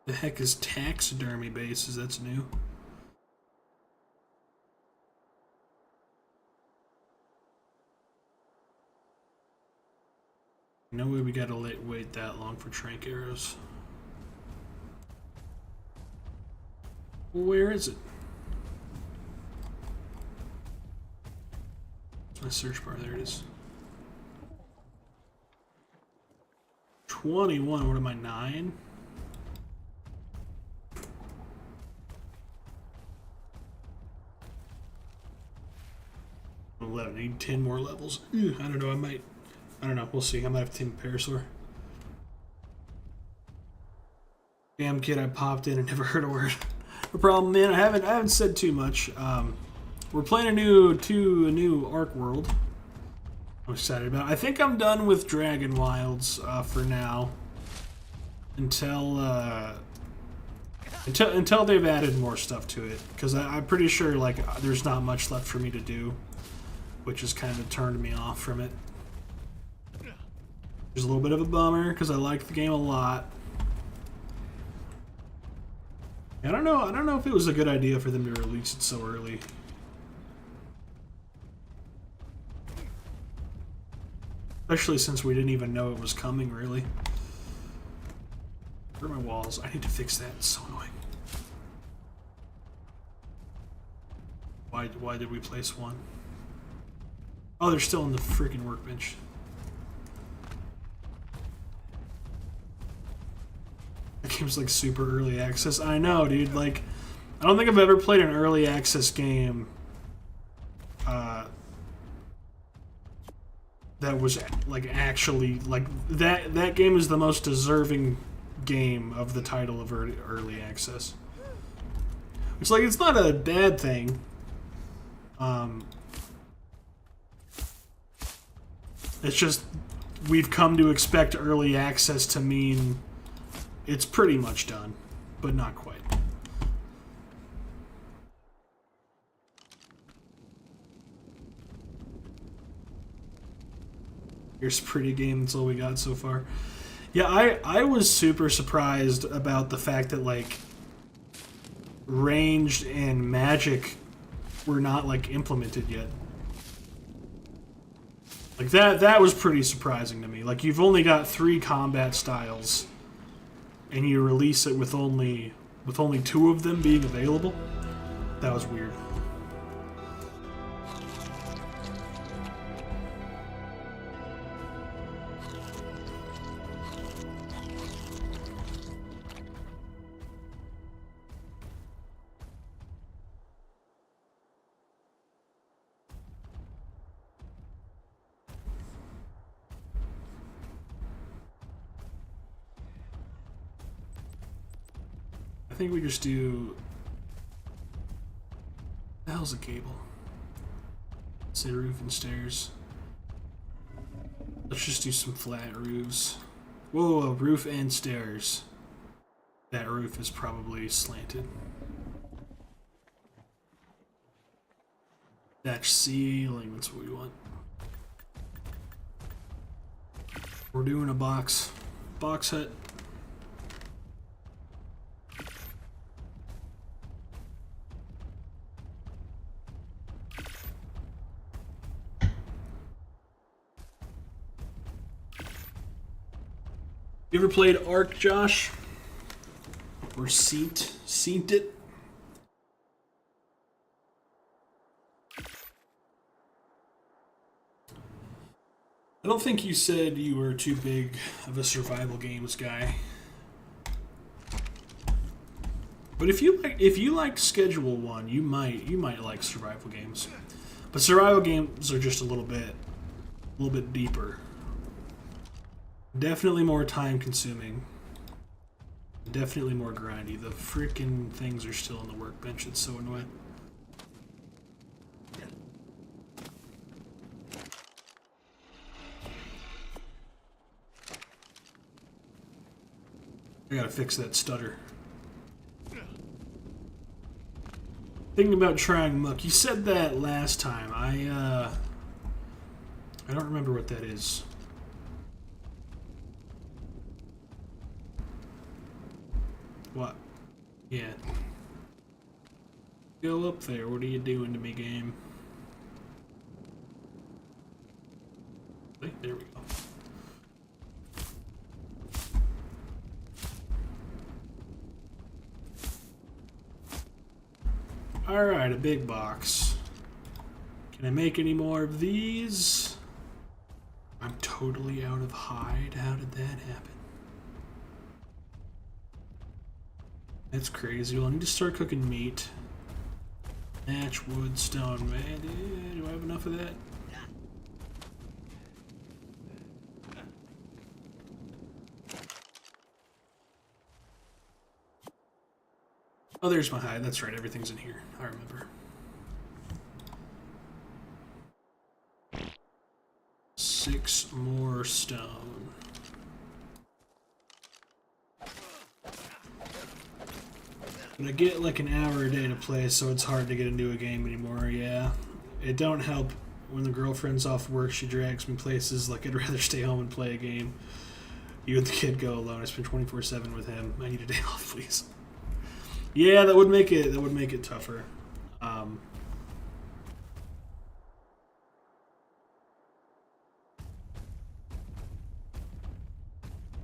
A: The heck is taxidermy bases? That's new. No way we gotta wait that long for trank arrows. Where is it? It's my search bar. There it is. 21. What am I, 9? I need 10 more levels. I don't know. I don't know. We'll see. I might have to tame a parasaur. Damn kid, I popped in and never heard a word. No problem, man. I haven't said too much. We're playing a new Ark world. I'm excited about it. I think I'm done with Dragon Wilds for now. Until they've added more stuff to it. Because I'm pretty sure like there's not much left for me to do, which has kind of turned me off from it. There's a little bit of a bummer because I liked the game a lot. I don't know if it was a good idea for them to release it so early. Especially since we didn't even know it was coming, really. Where are my walls? I need to fix that. It's so annoying. Why did we place one? Oh, they're still in the freaking workbench. game's like super early access. I know, dude. Like, I don't think I've ever played an early access game that was like actually like that. That game is the most deserving game of the title of early access. It's like it's not a bad thing. It's just we've come to expect early access to mean it's pretty much done, but not quite. Here's a pretty game. That's all we got so far. Yeah, I was super surprised about the fact that like ranged and magic were not like implemented yet. Like that was pretty surprising to me. Like you've only got 3 combat styles and you release it with only 2 of them being available. That was weird. I think we just do... The hell's a cable? Say roof and stairs. Let's just do some flat roofs. Whoa, a roof and stairs. That roof is probably slanted. Thatch ceiling, that's what we want. We're doing a box hut. You ever played Ark, Josh? Or Seent it? I don't think you said you were too big of a survival games guy. But if you like Schedule 1, you might like survival games. But survival games are just a little bit deeper. Definitely more time consuming. Definitely more grindy. The freaking things are still on the workbench. It's so annoying. I gotta fix that stutter. Thinking about trying muck. You said that last time. I don't remember what that is. What? Yeah. Go up there. What are you doing to me, game? There we go. Alright, a big box. Can I make any more of these? I'm totally out of hide. How did that happen? That's crazy. Well, I need to start cooking meat. Thatch, wood, stone. Man, do I have enough of that? Oh, there's my hide. That's right. Everything's in here. I remember. 6 more stone. But I get like an hour a day to play, so it's hard to get into a game anymore, yeah. It don't help when the girlfriend's off work, she drags me places like I'd rather stay home and play a game. You and the kid go alone. I spend 24/7 with him. I need a day off, please. Yeah, that would make it tougher.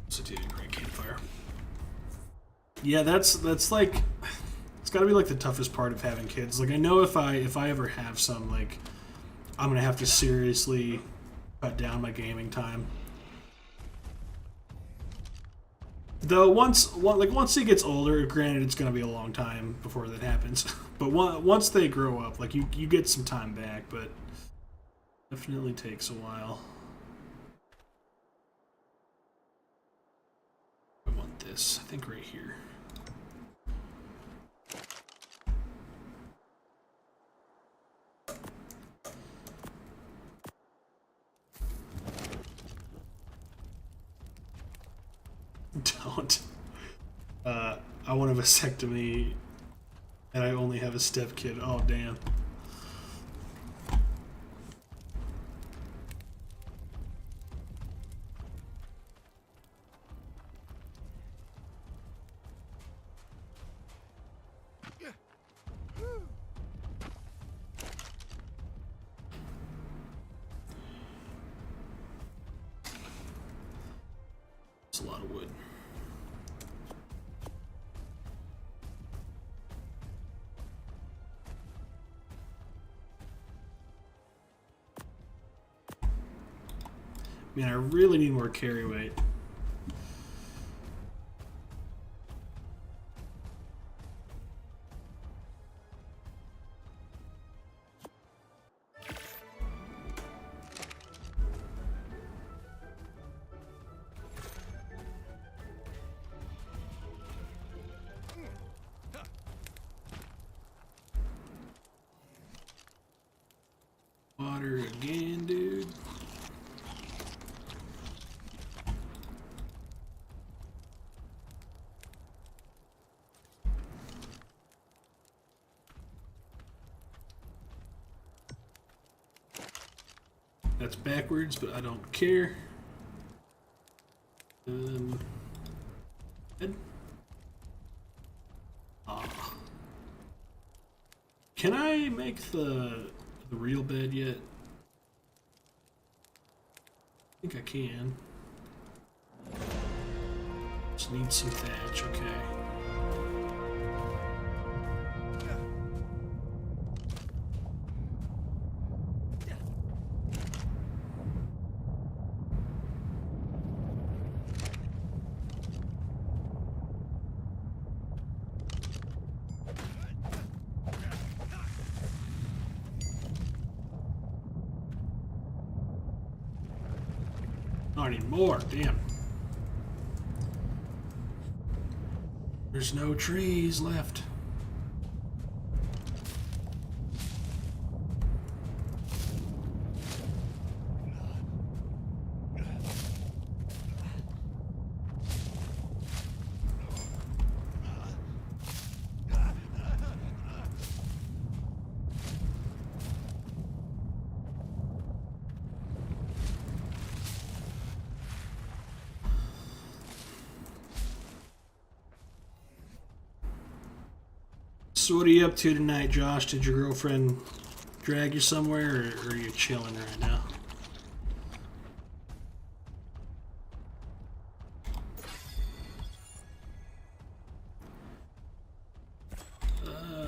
A: Substituting great campfire. Yeah, that's like, it's got to be like the toughest part of having kids. Like I know if I ever have some, like I'm gonna have to seriously cut down my gaming time. Though once he gets older, granted it's gonna be a long time before that happens. But once they grow up, like you get some time back, but definitely takes a while. I want this. I think right here. Don't. I want a vasectomy, and I only have a step kid. Oh, damn. It's a lot of wood. Man, I really need more carry weight. Water again, dude. That's backwards, but I don't care. Bed. Ah. Can I make the real bed yet? I think I can. Just need some thatch, okay. I need more, damn. There's no trees left. So what are you up to tonight, Josh? Did your girlfriend drag you somewhere, or are you chilling right now?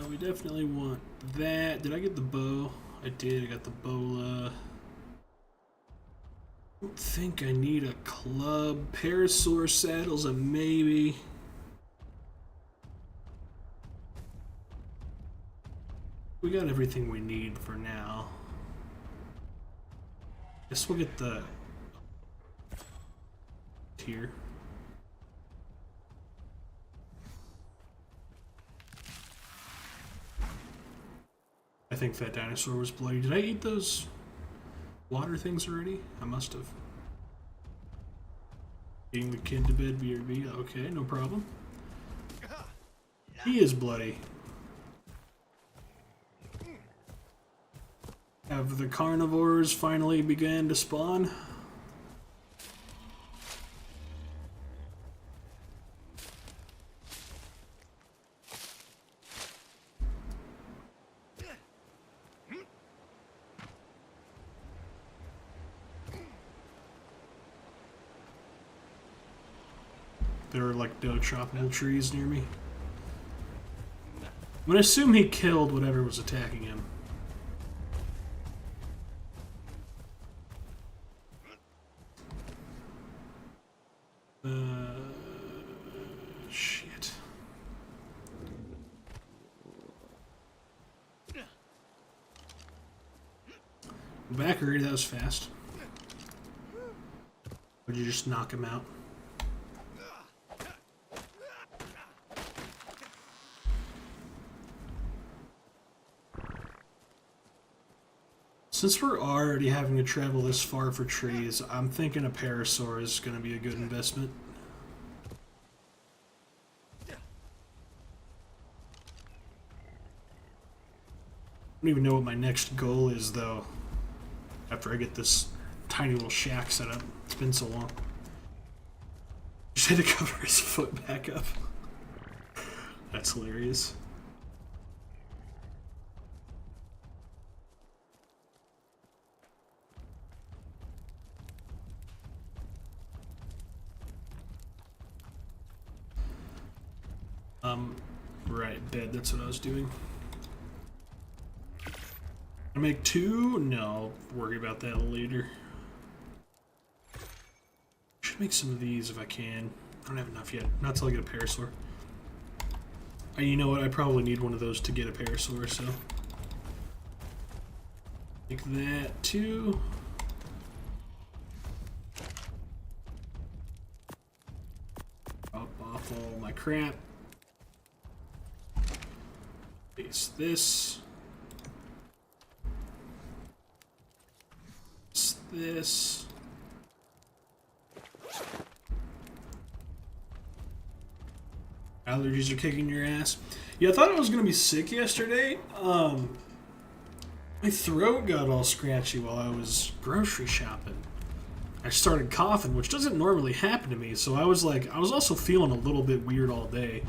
A: We definitely want that. Did I get the bow? I did. I got the bola. I don't think I need a club. Parasaur saddles, a maybe. We got everything we need for now. Guess we'll get the here. I think that dinosaur was bloody. Did I eat those water things already? I must have. Eating the kid to bed, BRB. Okay, no problem. He is bloody. Have the carnivores finally began to spawn? There are like no tropical trees near me. I'm gonna assume he killed whatever was attacking him. Backery, that was fast. Or did you just knock him out? Since we're already having to travel this far for trees, I'm thinking a parasaur is going to be a good investment. I don't even know what my next goal is, though, after I get this tiny little shack set up. It's been so long. Just had to cover his foot back up. That's hilarious. Right, bed, that's what I was doing. I make 2? No, I'll worry about that later. Should make some of these if I can. I don't have enough yet. Not till I get a parasaur. You know what? I probably need one of those to get a parasaur, so. Make that too. Drop off all my crap. Base this. This. Allergies are kicking your ass. Yeah, I thought I was gonna be sick yesterday. My throat got all scratchy while I was grocery shopping. I started coughing, which doesn't normally happen to me, so I was also feeling a little bit weird all day.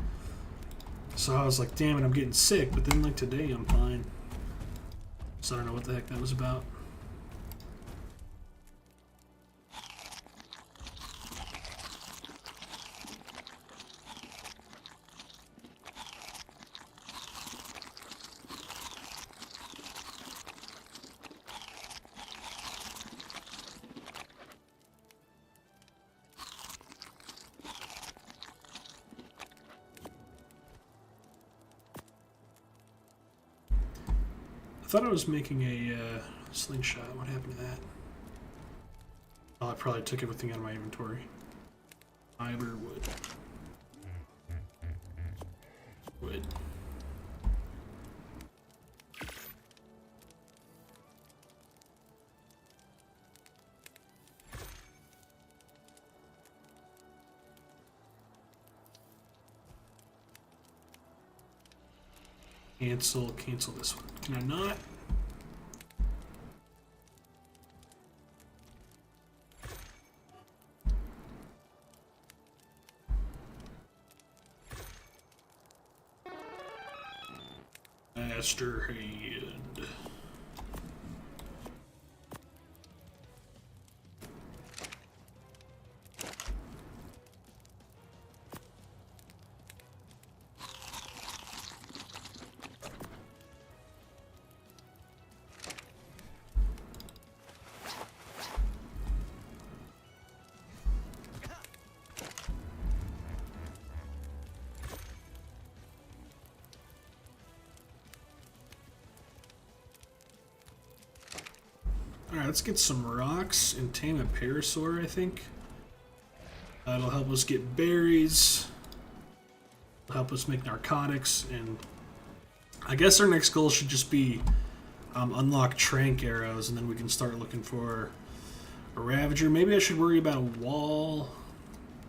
A: So I was like, damn it, I'm getting sick, but then like today I'm fine. So I don't know what the heck that was about. I thought I was making a slingshot. What happened to that? Oh, I probably took everything out of my inventory. Fiber, wood. Wood. Cancel this one. Can I not? Master Hand. Alright, let's get some rocks and tame a parasaur, I think. That'll help us get berries. It'll help us make narcotics, and I guess our next goal should just be unlock trank arrows, and then we can start looking for a ravager. Maybe I should worry about a wall.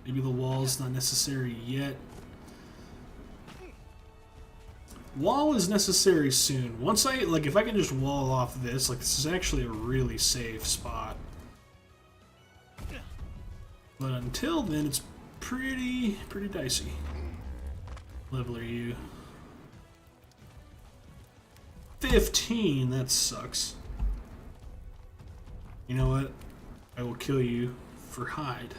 A: Maybe the wall's not necessary yet. Wall is necessary soon. Once if I can just wall off this, this is actually a really safe spot. But until then, it's pretty dicey. Level are you? 15, that sucks. You know what? I will kill you for hide.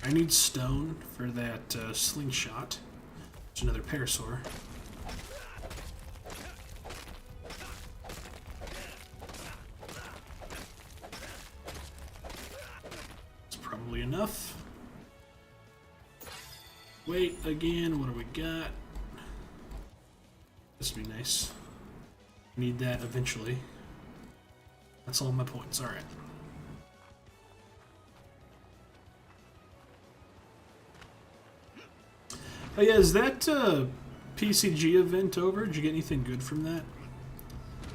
A: I need stone for that slingshot. There's another parasaur. It's probably enough. Wait, again, what do we got? This would be nice. Need that eventually. That's all my points, alright. Oh yeah, is that PCG event over? Did you get anything good from that?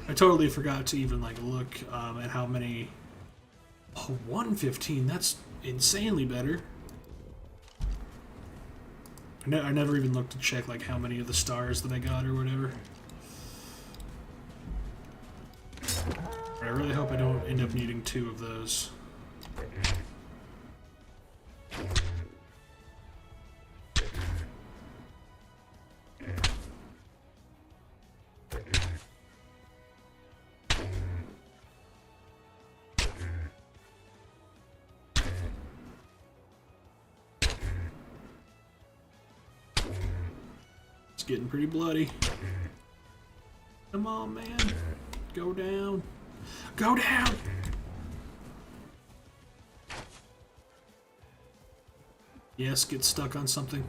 A: I totally forgot to even like look at how many... Oh, 115, that's insanely better. I never even looked to check like how many of the stars that I got or whatever. I really hope I don't end up needing 2 of those. It's getting pretty bloody. Come on, man. Go down. Go down! Yes, get stuck on something.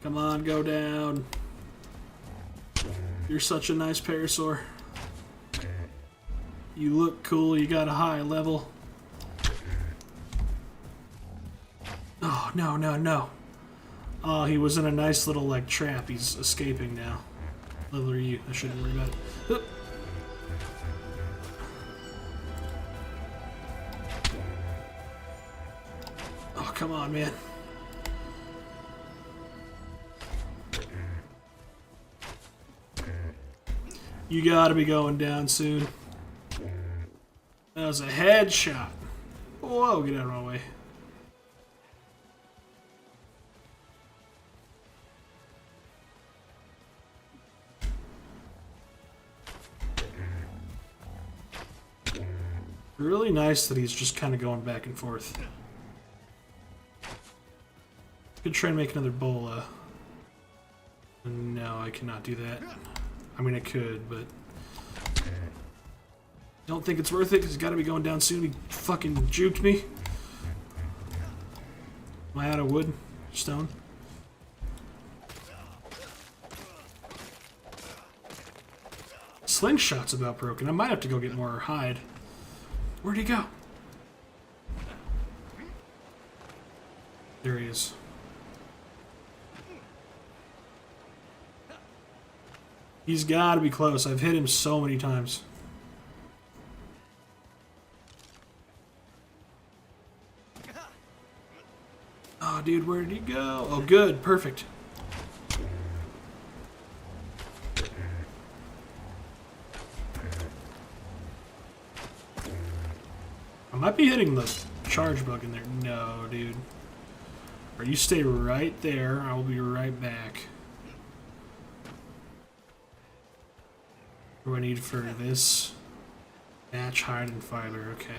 A: Come on, go down. You're such a nice parasaur. You look cool, you got a high level. Oh, no, no, no. Oh, he was in a nice little, like, trap. He's escaping now. Level are you? I shouldn't worry about it. Hup. Oh, come on, man. You gotta be going down soon. That was a headshot. Whoa, get out of my way. Really nice that he's just kind of going back and forth. Could try and make another bola. No, I cannot do that. I mean, I could, but... Don't think it's worth it, because he's got to be going down soon. He fucking juked me. Am I out of wood? Stone? Slingshot's about broken. I might have to go get more hide. Where'd he go? There he is. He's got to be close. I've hit him so many times. Oh, dude, where did he go? Oh, good. Perfect. I might be hitting the charge bug in there. No, dude. Or you stay right there. I will be right back. What do I need for this? Match, hide, and fiber. Okay.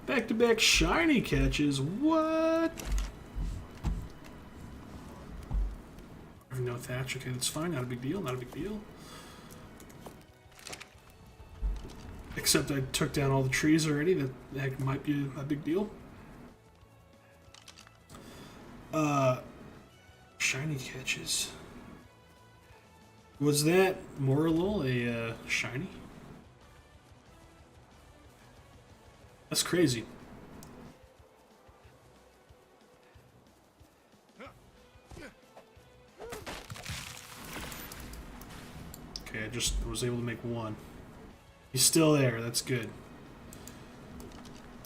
A: Back-to-back shiny catches. What? No thatch. Okay, that's fine. Not a big deal. Not a big deal. Except I took down all the trees already. That might be a big deal. Shiny catches. Was that Morlul a shiny? That's crazy. Okay, I just was able to make one. He's still there, that's good.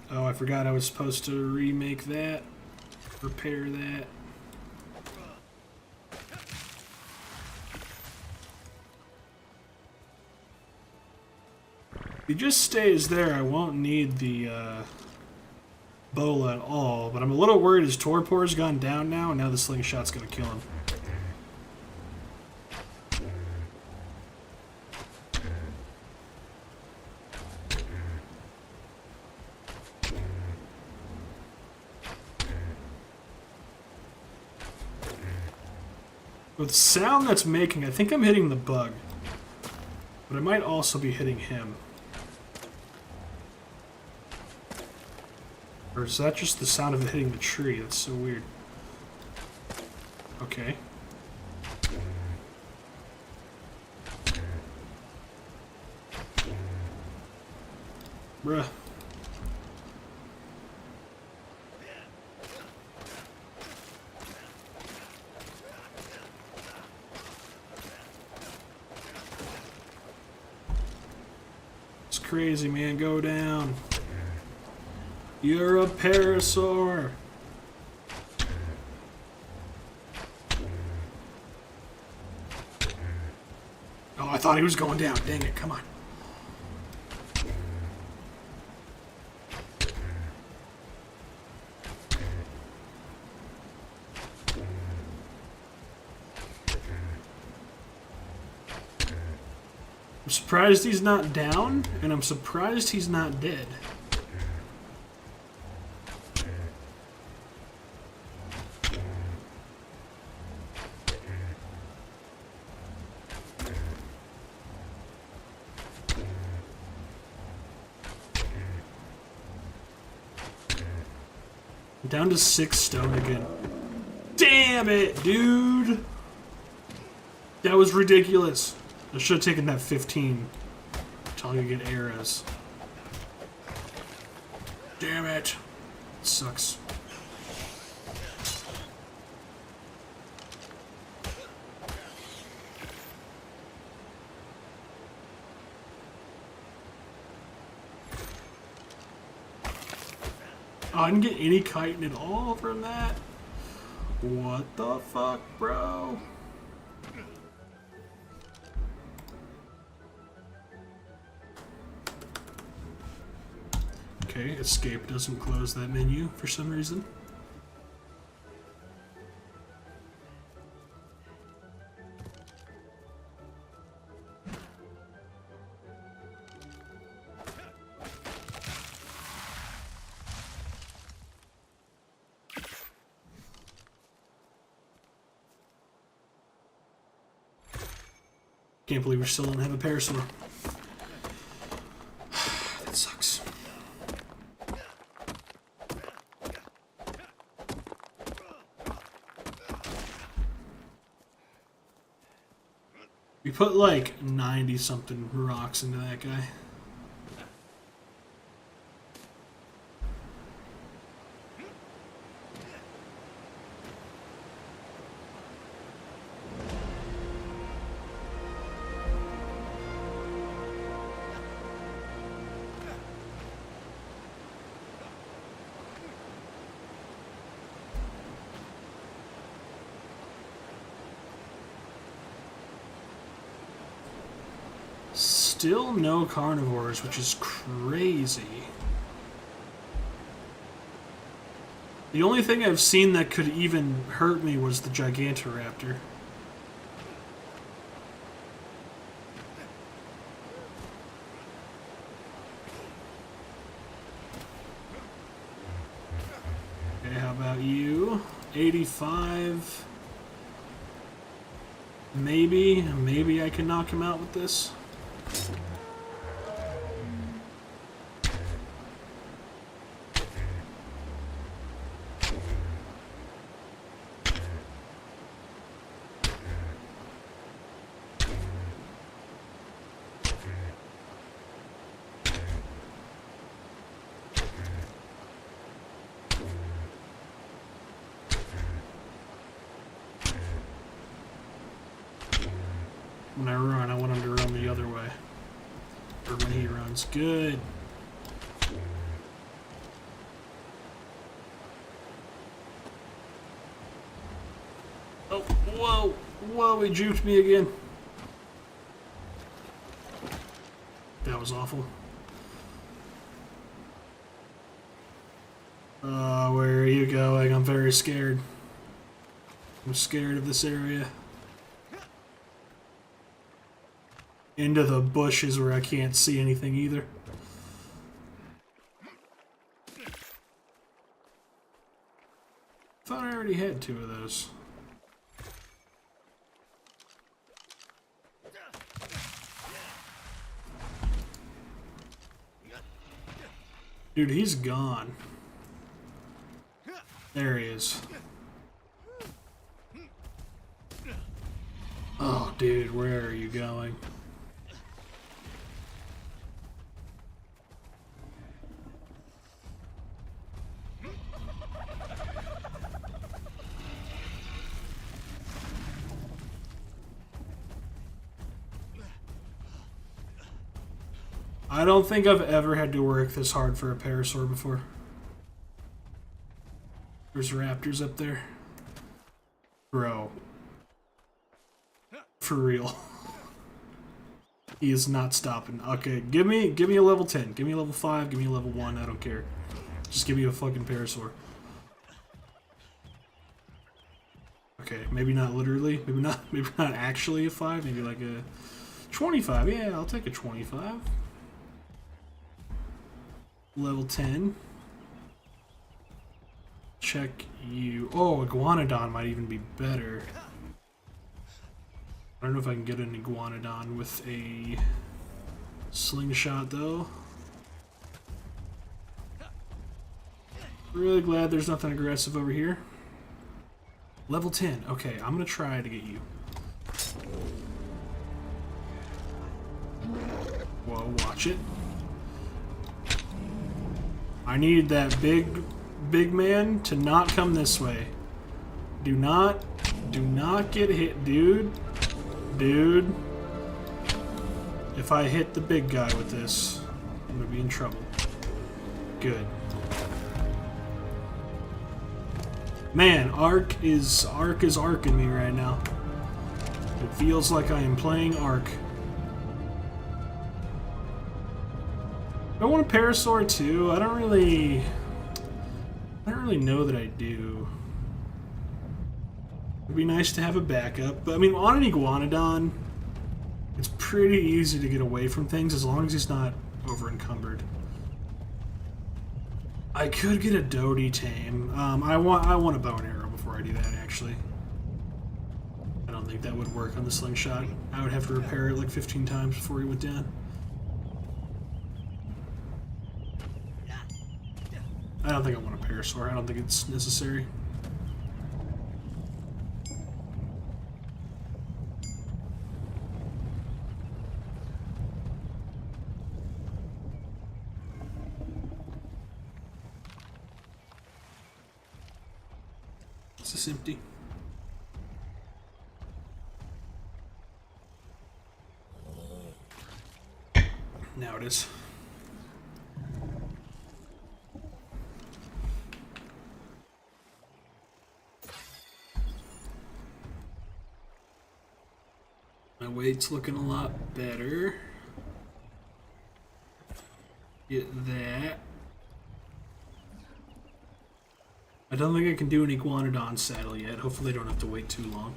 A: Oh, I forgot I was supposed to remake that. Repair that. If he just stays there, I won't need the Bola at all, but I'm a little worried his Torpor's gone down now, and now the slingshot's gonna kill him. With the sound that's making, I think I'm hitting the bug. But I might also be hitting him. Or is that just the sound of it hitting the tree? That's so weird. Okay. Bruh. It's crazy, man. Go down. You're a parasaur. Oh, I thought he was going down. Dang it, come on. I'm surprised he's not down, and I'm surprised he's not dead. Down to 6 stone again. Damn it, dude! That was ridiculous. I should have taken that 15 until you get arrows. Damn it. It sucks. Oh, I didn't get any chitin at all from that. What the fuck, bro? Okay, escape doesn't close that menu for some reason. Can't believe we still don't have a parasaur. That sucks. We put like 90 something rocks into that guy. Still no carnivores, which is crazy. The only thing I've seen that could even hurt me was the Gigantoraptor. Okay, how about you? 85. Maybe I can knock him out with this. When I run, I want him to run the other way. Or when he runs. Good. Oh, whoa. Whoa, he juked me again. That was awful. Where are you going? I'm very scared. I'm scared of this area. Into the bushes where I can't see anything either. Thought I already had 2 of those. Dude, he's gone. There he is. Oh, dude, where are you going? I don't think I've ever had to work this hard for a parasaur before. There's raptors up there. Bro. For real. He is not stopping. Okay, give me a level 10. Give me a level 5. Give me a level 1. I don't care. Just give me a fucking parasaur. Okay, maybe not literally. Maybe not actually a 5. Maybe like a 25. Yeah, I'll take a 25. Level 10. Check you. Oh, Iguanodon might even be better. I don't know if I can get an Iguanodon with a slingshot, though. Really glad there's nothing aggressive over here. Level 10. Okay, I'm gonna try to get you. Whoa, watch it. I need that big man to not come this way. Do not get hit, dude. Dude. If I hit the big guy with this, I'm gonna be in trouble. Good. Man, Ark is arcing me right now. It feels like I am playing Ark. I want a parasaur too. I don't really know that I do. It'd be nice to have a backup, but I mean, on an Iguanodon, it's pretty easy to get away from things as long as he's not over encumbered. I could get a Doty tame. I want a bow and arrow before I do that. Actually, I don't think that would work on the slingshot. I would have to repair it like 15 times before he went down. I don't think I want a parasaur. I don't think it's necessary. Is this empty? Now it is. My weight's looking a lot better. Get that. I don't think I can do an Iguanodon saddle yet. Hopefully I don't have to wait too long.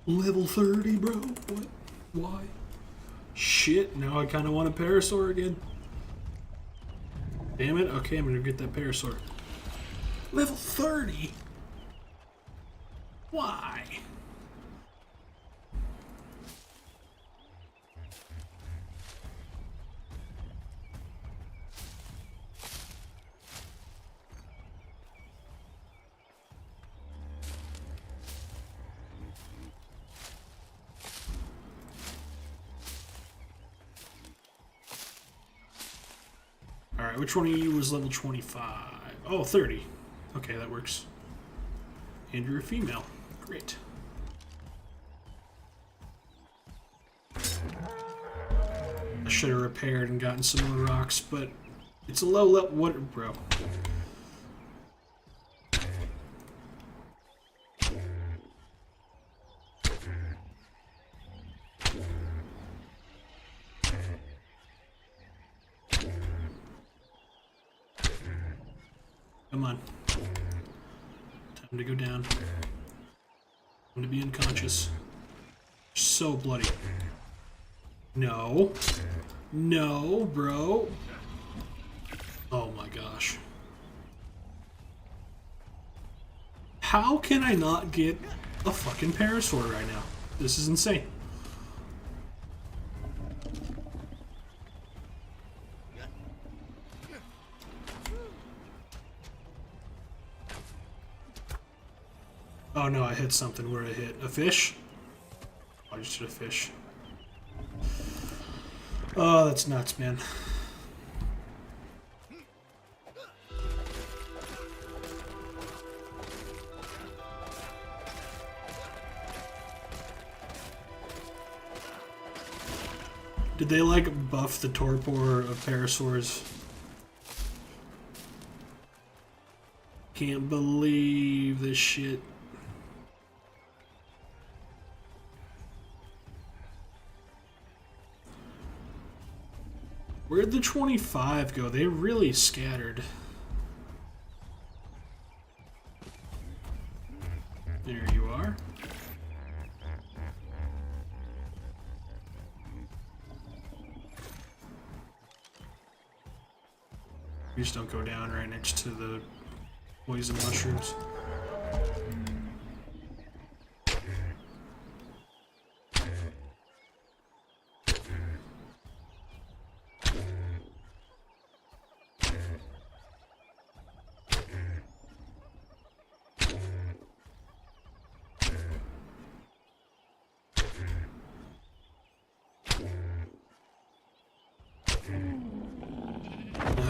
A: Level 30, bro? What? Why? Shit, now I kind of want a parasaur again. Damn it. Okay, I'm gonna get that parasaur. Level 30? Why? Alright, which one of you was level 25? Oh, 30. Okay, that works. And you're a female. Great. I should have repaired and gotten some more rocks, but it's a low level. What, bro? Come on. Time to go down. Time to be unconscious. So bloody. No. No, bro. Oh my gosh. How can I not get a fucking parasaur right now? This is insane. Oh no, I hit something. Where did I hit? A fish? Oh, I just hit a fish. Oh, that's nuts, man. Did they like buff the torpor of parasaurs? Can't believe this shit. Where'd the 25 go? They really scattered. There you are. Please don't go down right next to the poison mushrooms.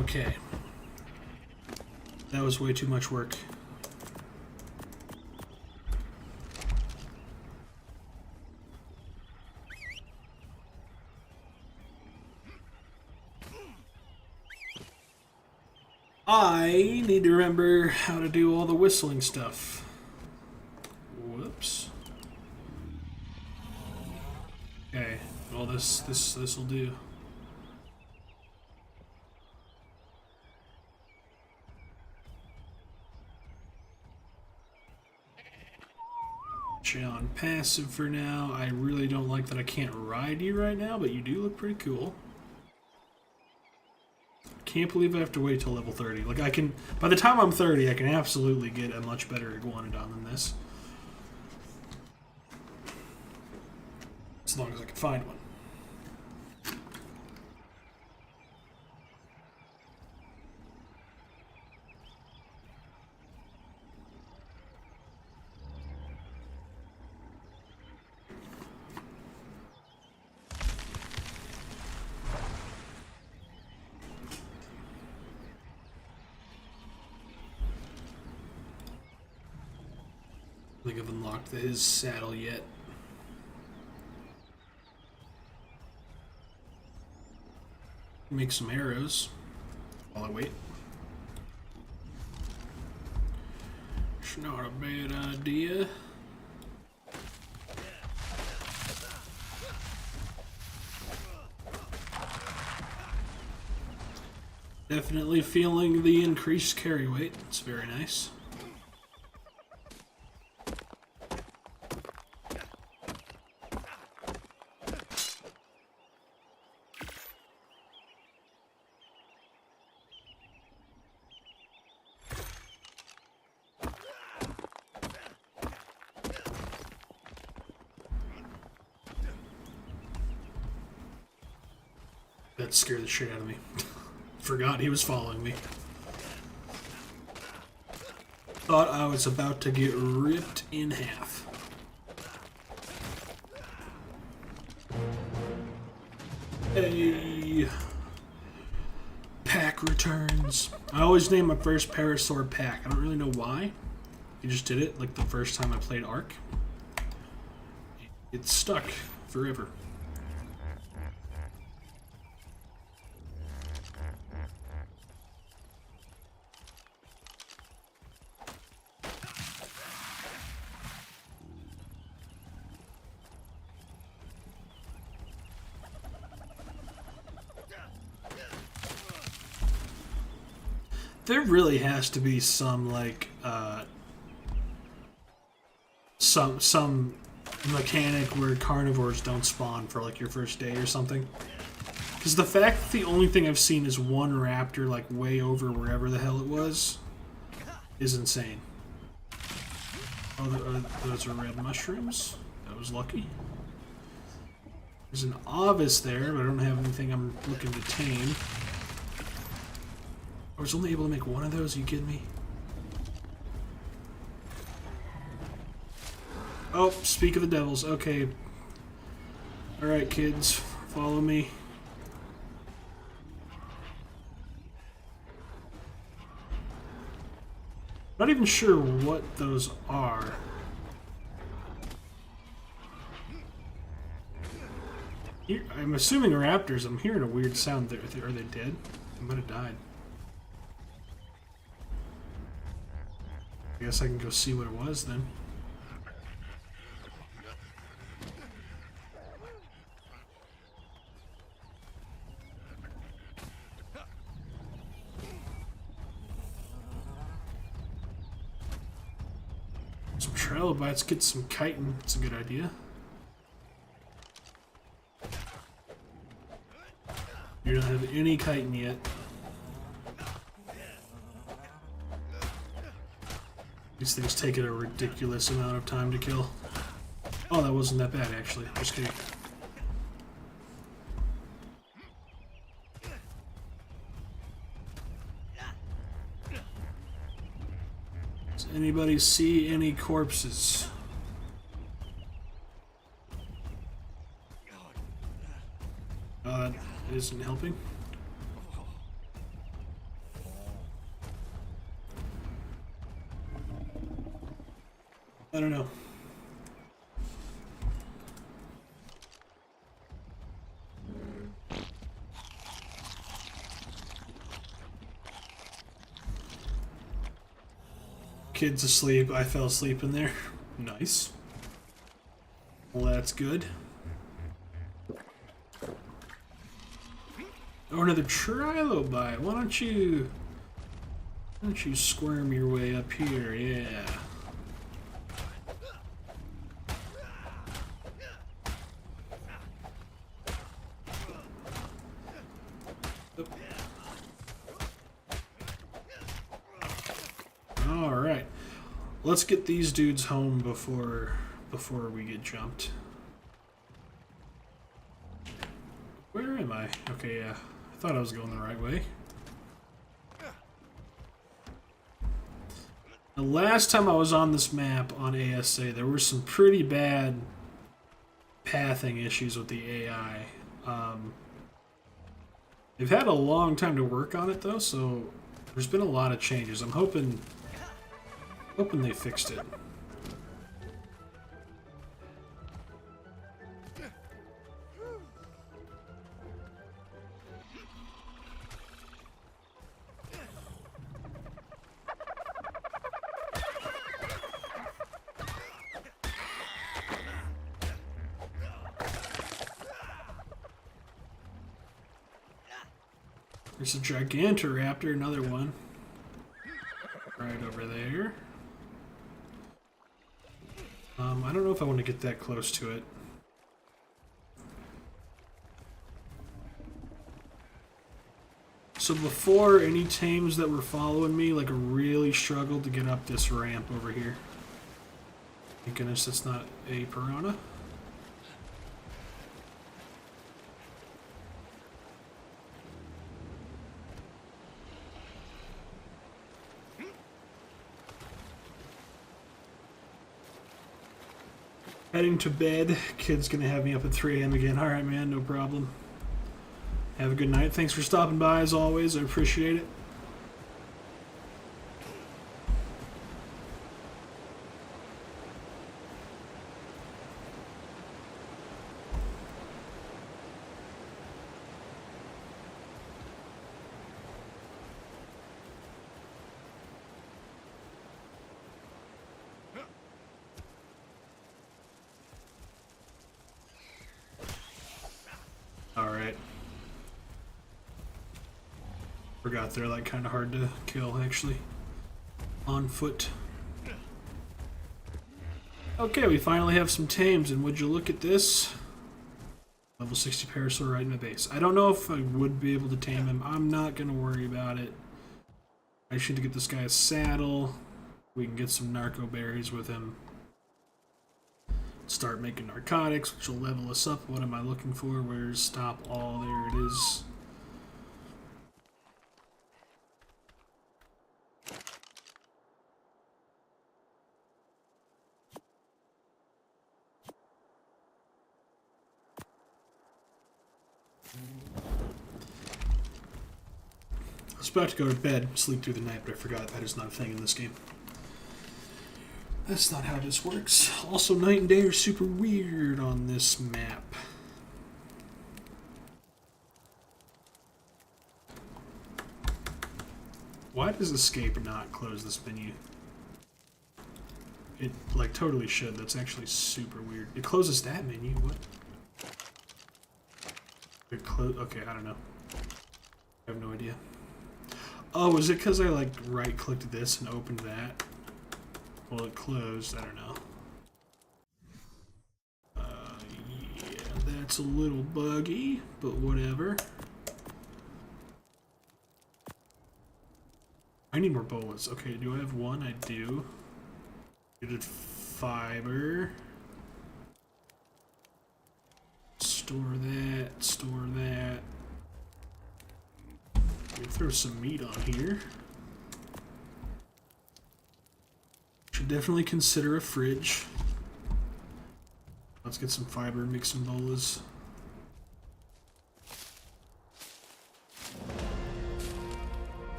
A: Okay. That was way too much work. I need to remember how to do all the whistling stuff. Whoops. Okay, well this will do. On passive for now. I really don't like that I can't ride you right now, but you do look pretty cool. Can't believe I have to wait till level 30. Like I can, by the time I'm 30, I can absolutely get a much better iguanodon than this. As long as I can find one. I think I've unlocked his saddle yet. Make some arrows while I wait. It's not a bad idea. Definitely feeling the increased carry weight. It's very nice. That scared the shit out of me. Forgot he was following me. Thought I was about to get ripped in half. Hey. Pack returns. I always name my first parasaur Pack. I don't really know why. I just did it like the first time I played Ark. It's stuck forever. There really has to be some like some mechanic where carnivores don't spawn for like your first day or something. Because the fact that the only thing I've seen is one raptor like way over wherever the hell it was is insane. Oh, those are red mushrooms. That was lucky. There's an Ovis there, but I don't have anything I'm looking to tame. I was only able to make one of those, are you kidding me? Oh, speak of the devils. Okay. Alright, kids. Follow me. Not even sure what those are. I'm assuming raptors. I'm hearing a weird sound there. Are they dead? They might have died. I guess I can go see what it was then. Some trilobites, get some chitin. That's a good idea. You don't have any chitin yet. These things take a ridiculous amount of time to kill. Oh, that wasn't that bad actually. Just kidding. Does anybody see any corpses? That isn't helping. I don't know. Kid's asleep. I fell asleep in there. Nice. Well, that's good. Oh, another trilobite. Why don't you squirm your way up here? Yeah. All right. Let's get these dudes home before we get jumped. Where am I? Okay, yeah. I thought I was going the right way. The last time I was on this map on ASA, there were some pretty bad pathing issues with the AI. They've had a long time to work on it though, so there's been a lot of changes. I'm hoping they fixed it. There's a Gigantoraptor, another one. Right over there. I don't know if I want to get that close to it. So before, any tames that were following me like really struggled to get up this ramp over here. Thank goodness that's not a piranha. Heading to bed. Kid's gonna have me up at 3 a.m. again. Alright, man, no problem. Have a good night. Thanks for stopping by as always. I appreciate it. Forgot they're like kind of hard to kill actually. On foot. Okay, we finally have some tames, and would you look at this? Level 60 Parasaur right in my base. I don't know if I would be able to tame him. I'm not going to worry about it. I just need to get this guy a saddle. We can get some narco berries with him. Start making narcotics, which will level us up. What am I looking for? Where's stop all? There it is. I was about to go to bed, sleep through the night, but I forgot that is not a thing in this game. That's not how this works. Also, night and day are super weird on this map. Why does escape not close this menu? It, like, totally should. That's actually super weird. It closes that menu? What? It okay, I don't know. I have no idea. Oh, is it because I, like, right-clicked this and opened that? Well, it closed. I don't know. Yeah, that's a little buggy, but whatever. I need more bullets. Okay, do I have one? I do. Needed fiber. Store that. Store that. We'll throw some meat on here. Should definitely consider a fridge. Let's get some fiber and make some bolas.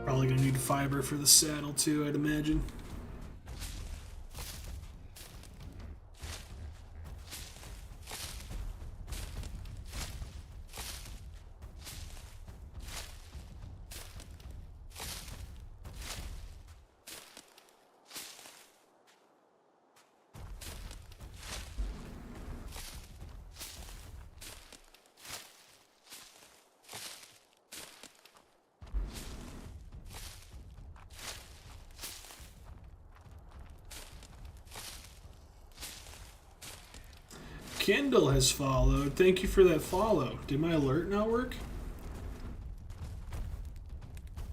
A: Probably gonna need fiber for the saddle too, I'd imagine. Kendall has followed. Thank you for that follow. Did my alert not work?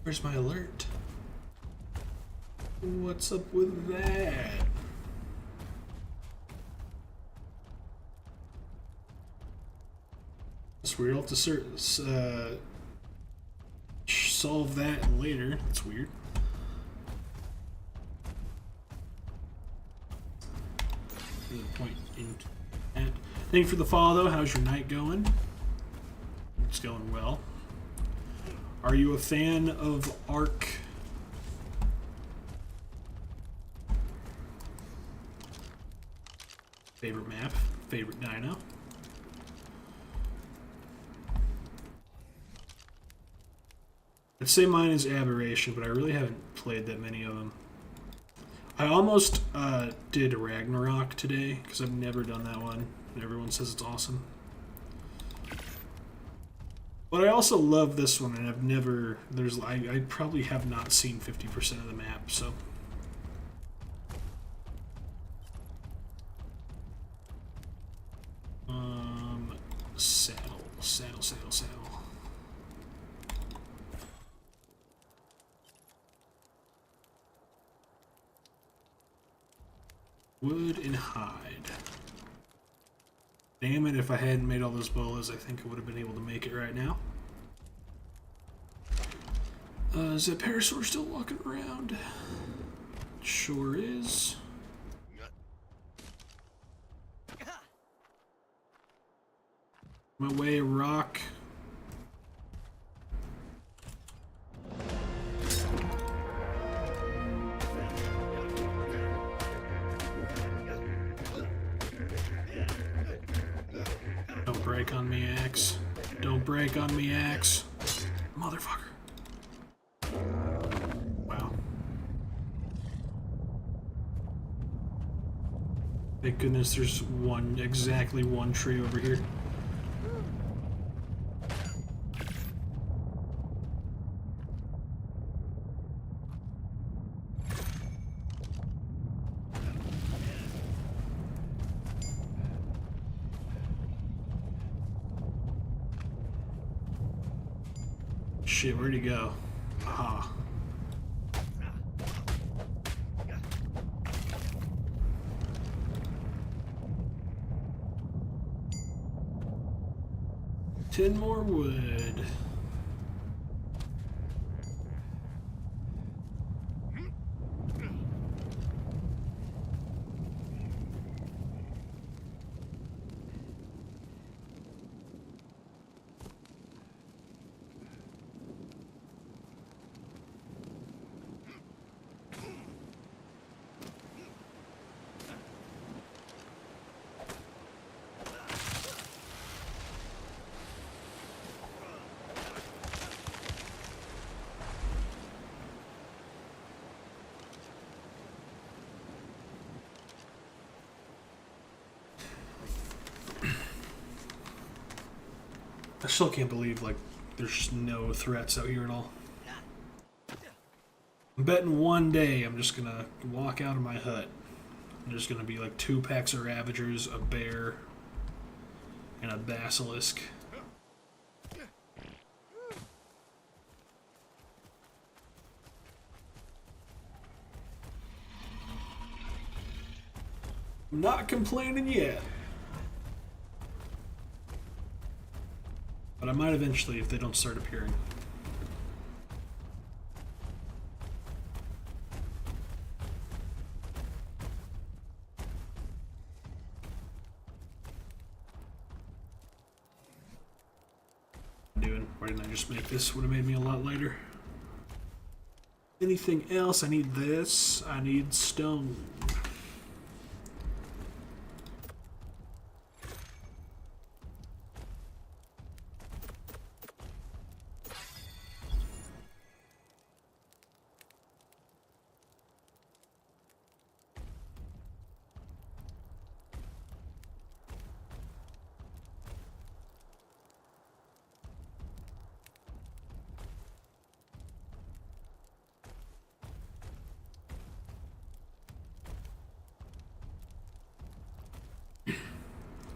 A: Where's my alert? What's up with that? That's weird. I'll have to solve that later. That's weird. There's a point in that. Thank you for the follow though. How's your night going? It's going well. Are you a fan of Ark? Favorite map? Favorite dino? I'd say mine is Aberration, but I really haven't played that many of them. I almost did Ragnarok today, because I've never done that one. Everyone says it's awesome. But I also love this one, and I've never... I probably have not seen 50% of the map, so... Saddle. Wood and hide. Damn it, if I hadn't made all those bolas, I think I would have been able to make it right now. Is that Parasaur still walking around? Sure is. My way, rock. Don't break on me, axe. Don't break on me, axe. Motherfucker. Wow. Thank goodness there's exactly one tree over here. shit, where'd he go? Aha. Ten more wood. I still can't believe, like, there's no threats out here at all. I'm betting one day I'm just gonna walk out of my hut. There's gonna be like 2 packs of Ravagers, a bear, and a basilisk. I'm not complaining yet. But I might eventually if they don't start appearing. Why didn't I just make this? Would have made me a lot lighter. Anything else? I need this. I need stone.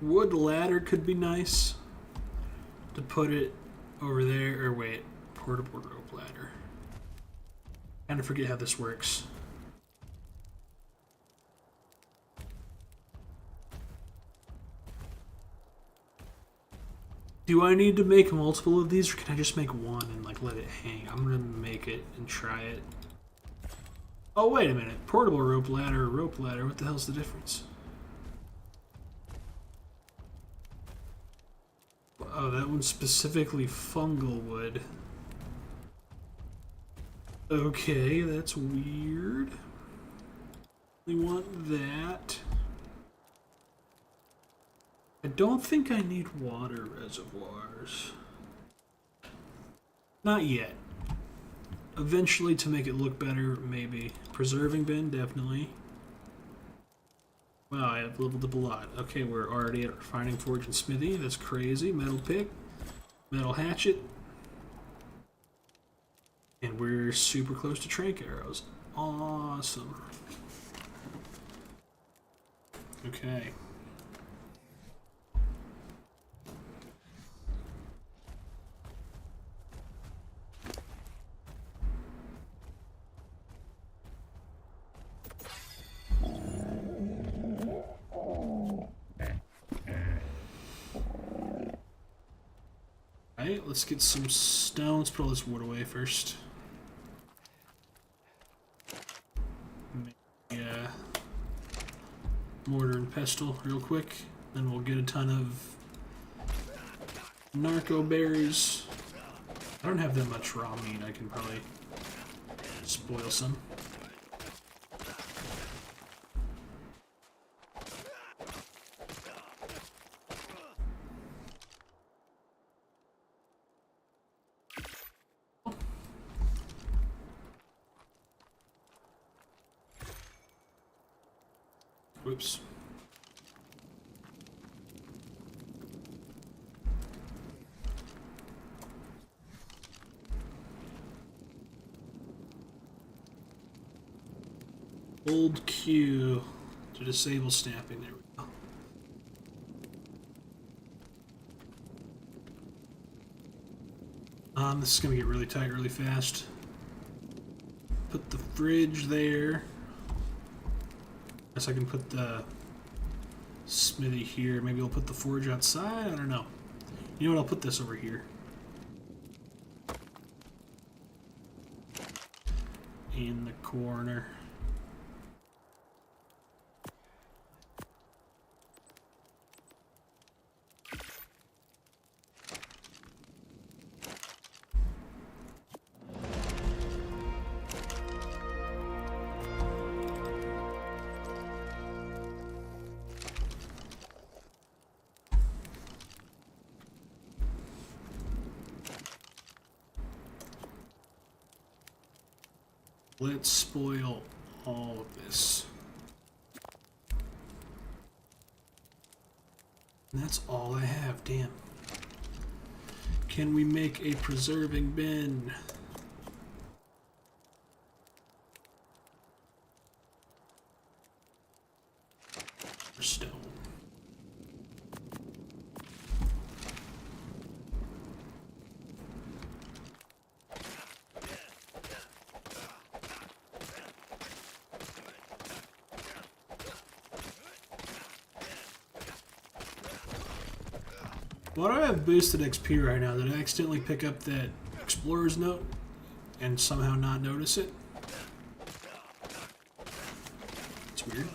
A: Wood ladder could be nice to put it over there, or wait, portable rope ladder. Kind of forget how this works. Do I need to make multiple of these, or can I just make one and like let it hang? I'm gonna make it and try it. Oh wait a minute, portable rope ladder, what the hell's the difference? Oh, that one's specifically fungal wood. Okay, that's weird. We want that. I don't think I need water reservoirs. Not yet. Eventually, to make it look better, maybe. Preserving bin, definitely. Wow, I have leveled up a lot. Okay, we're already at refining forge and smithy. That's crazy. Metal pick, metal hatchet, and we're super close to trank arrows. Awesome. Okay. Alright, let's get some stone. Let's put all this wood away first. Yeah. Mortar and pestle real quick. Then we'll get a ton of narco berries. I don't have that much raw meat. I can probably spoil some. Whoops. Hold Q to disable snapping. There we go. on. This is going to get really tight really fast. Put the fridge there. Guess I can put the smithy here. Maybe I'll put the forge outside. I don't know. You know what? I'll put this over here. In the corner. Let's spoil all of this. And that's all I have, damn. Can we make a preserving bin? For stone. Why do I have boosted XP right now? Did I accidentally pick up that explorer's note and somehow not notice it? It's weird.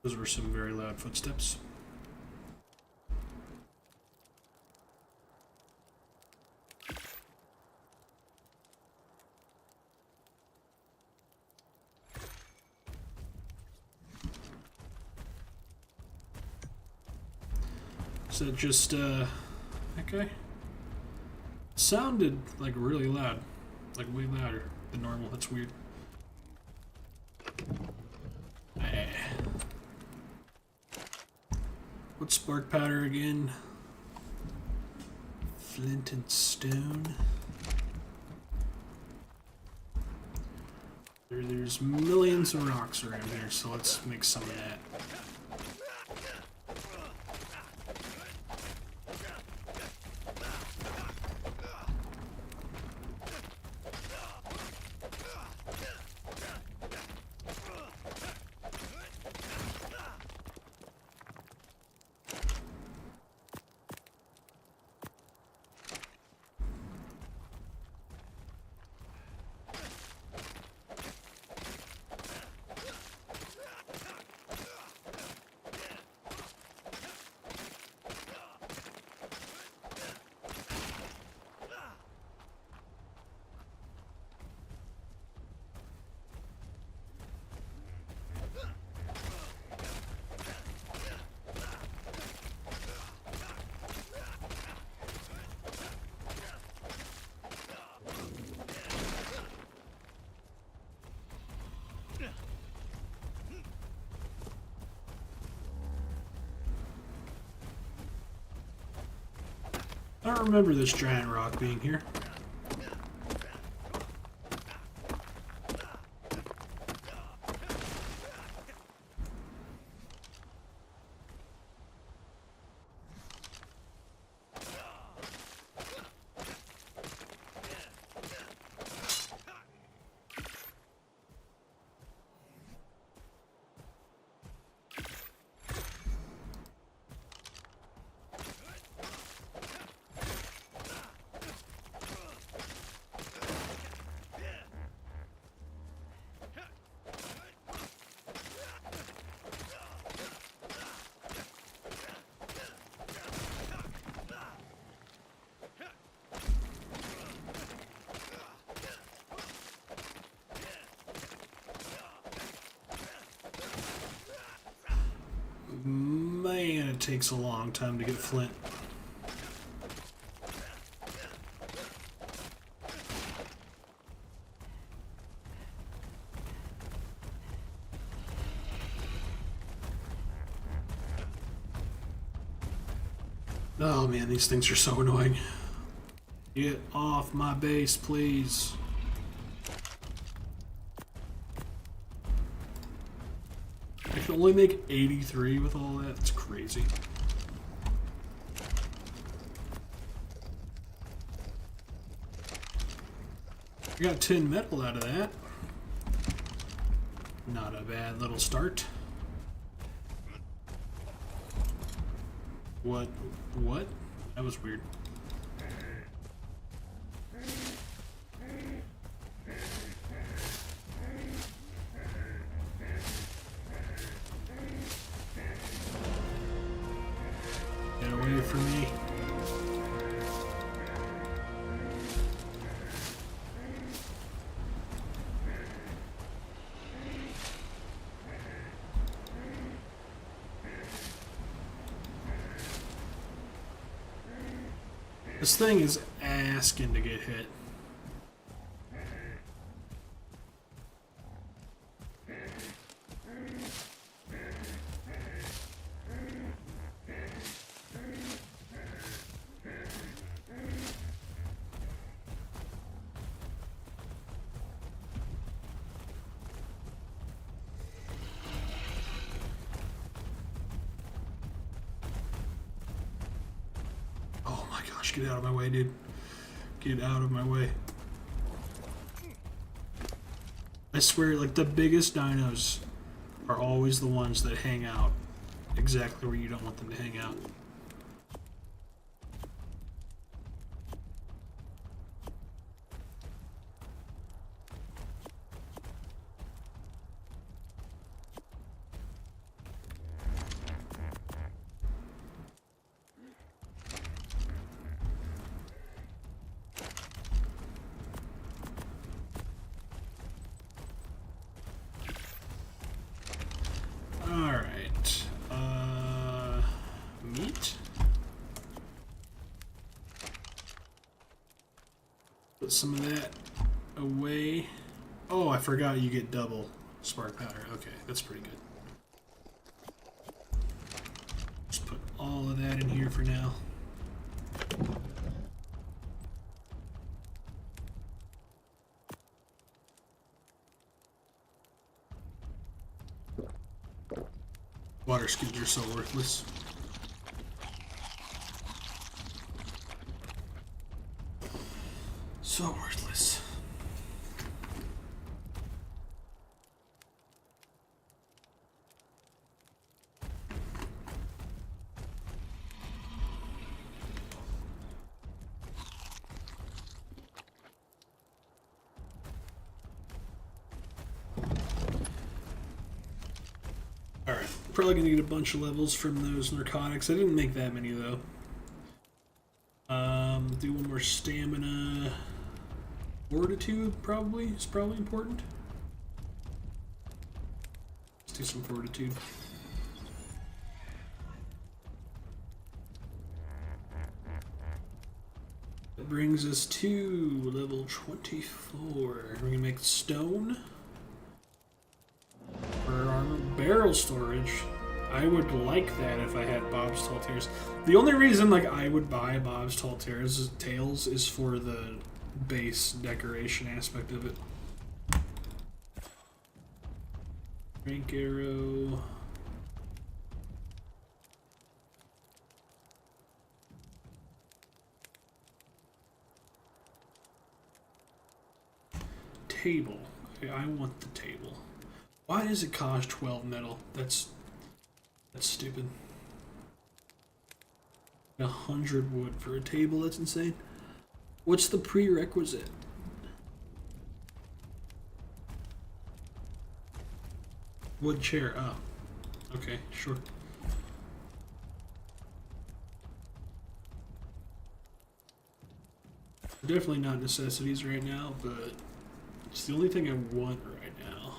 A: Those were some very loud footsteps. Is that just, that guy? Sounded like really loud. Like way louder than normal. That's weird. What's spark powder again? Flint and stone. There's millions of rocks around here, so let's make some of that. I don't remember this giant rock being here. Man, it takes a long time to get flint. Oh man, these things are so annoying. Get off my base, please. I can only make 83 with all that. That's crazy. I got 10 metal out of that. Not a bad little start. What? What? That was weird. Get away from me. This thing is asking to get hit. Get out of my way, dude. Get out of my way. I swear, like, the biggest dinos are always the ones that hang out exactly where you don't want them to hang out. Put some of that away. Oh, I forgot you get double spark powder. Okay, that's pretty good. Just put all of that in here for now. Water skins are so worthless. So worthless. Alright, probably gonna get a bunch of levels from those narcotics. I didn't make that many though. Do one more stamina. Fortitude probably is probably important. Let's do some fortitude. That brings us to level 24. We're gonna make stone for our barrel storage. I would like that if I had Bob's Tall Tales. The only reason like I would buy Bob's Tall Tales is for the base decoration aspect of it. Rank arrow. Table. Okay, I want the table. Why does it cost 12 metal? That's stupid. 100 wood for a table, that's insane. What's the prerequisite? Wood chair. Oh. Okay, sure. Definitely not necessities right now, but it's the only thing I want right now.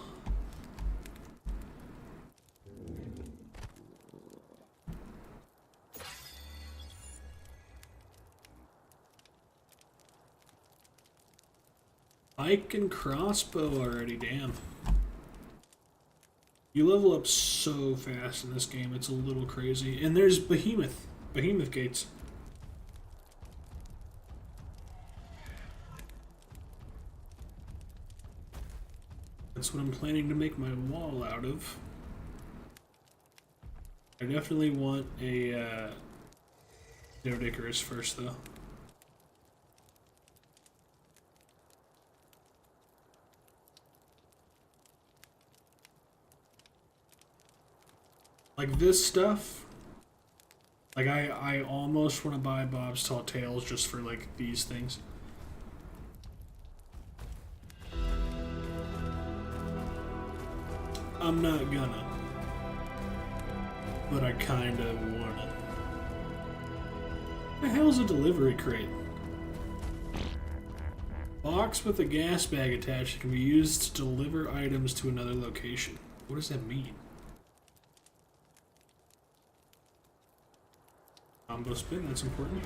A: Pike and crossbow already, damn. You level up so fast in this game, it's a little crazy. And there's Behemoth gates. That's what I'm planning to make my wall out of. I definitely want a Icarus first, though. Like this stuff, like I almost want to buy Bob's Tall Tales just for like these things. I'm not gonna, but I kinda wanna. What the hell's a delivery crate? Box with a gas bag attached that can be used to deliver items to another location. What does that mean? Combo spin, that's important.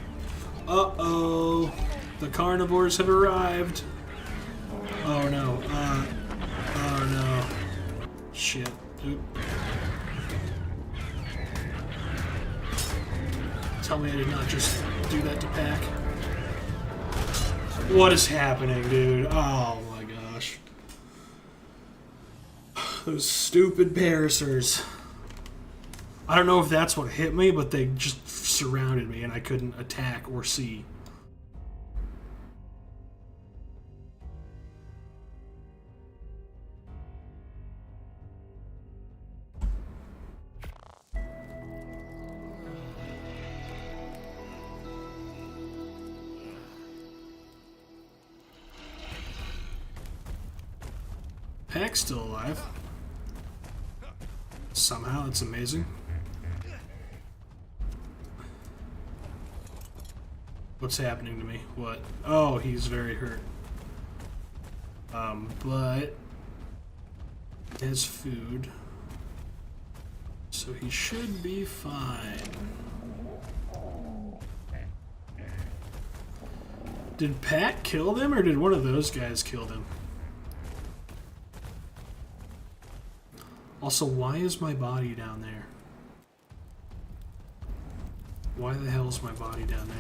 A: Uh-oh! The carnivores have arrived! Oh no, oh no. Shit. Oop. Tell me I did not just do that to Pack. What is happening, dude? Oh my gosh. Those stupid Paracers. I don't know if that's what hit me, but they just surrounded me and I couldn't attack or see. Pack's still alive. Somehow, it's amazing. What's happening to me? What? Oh, he's very hurt. But his food, so he should be fine. Did Pat kill them, or did one of those guys kill them? Also, why is my body down there? Why the hell is my body down there?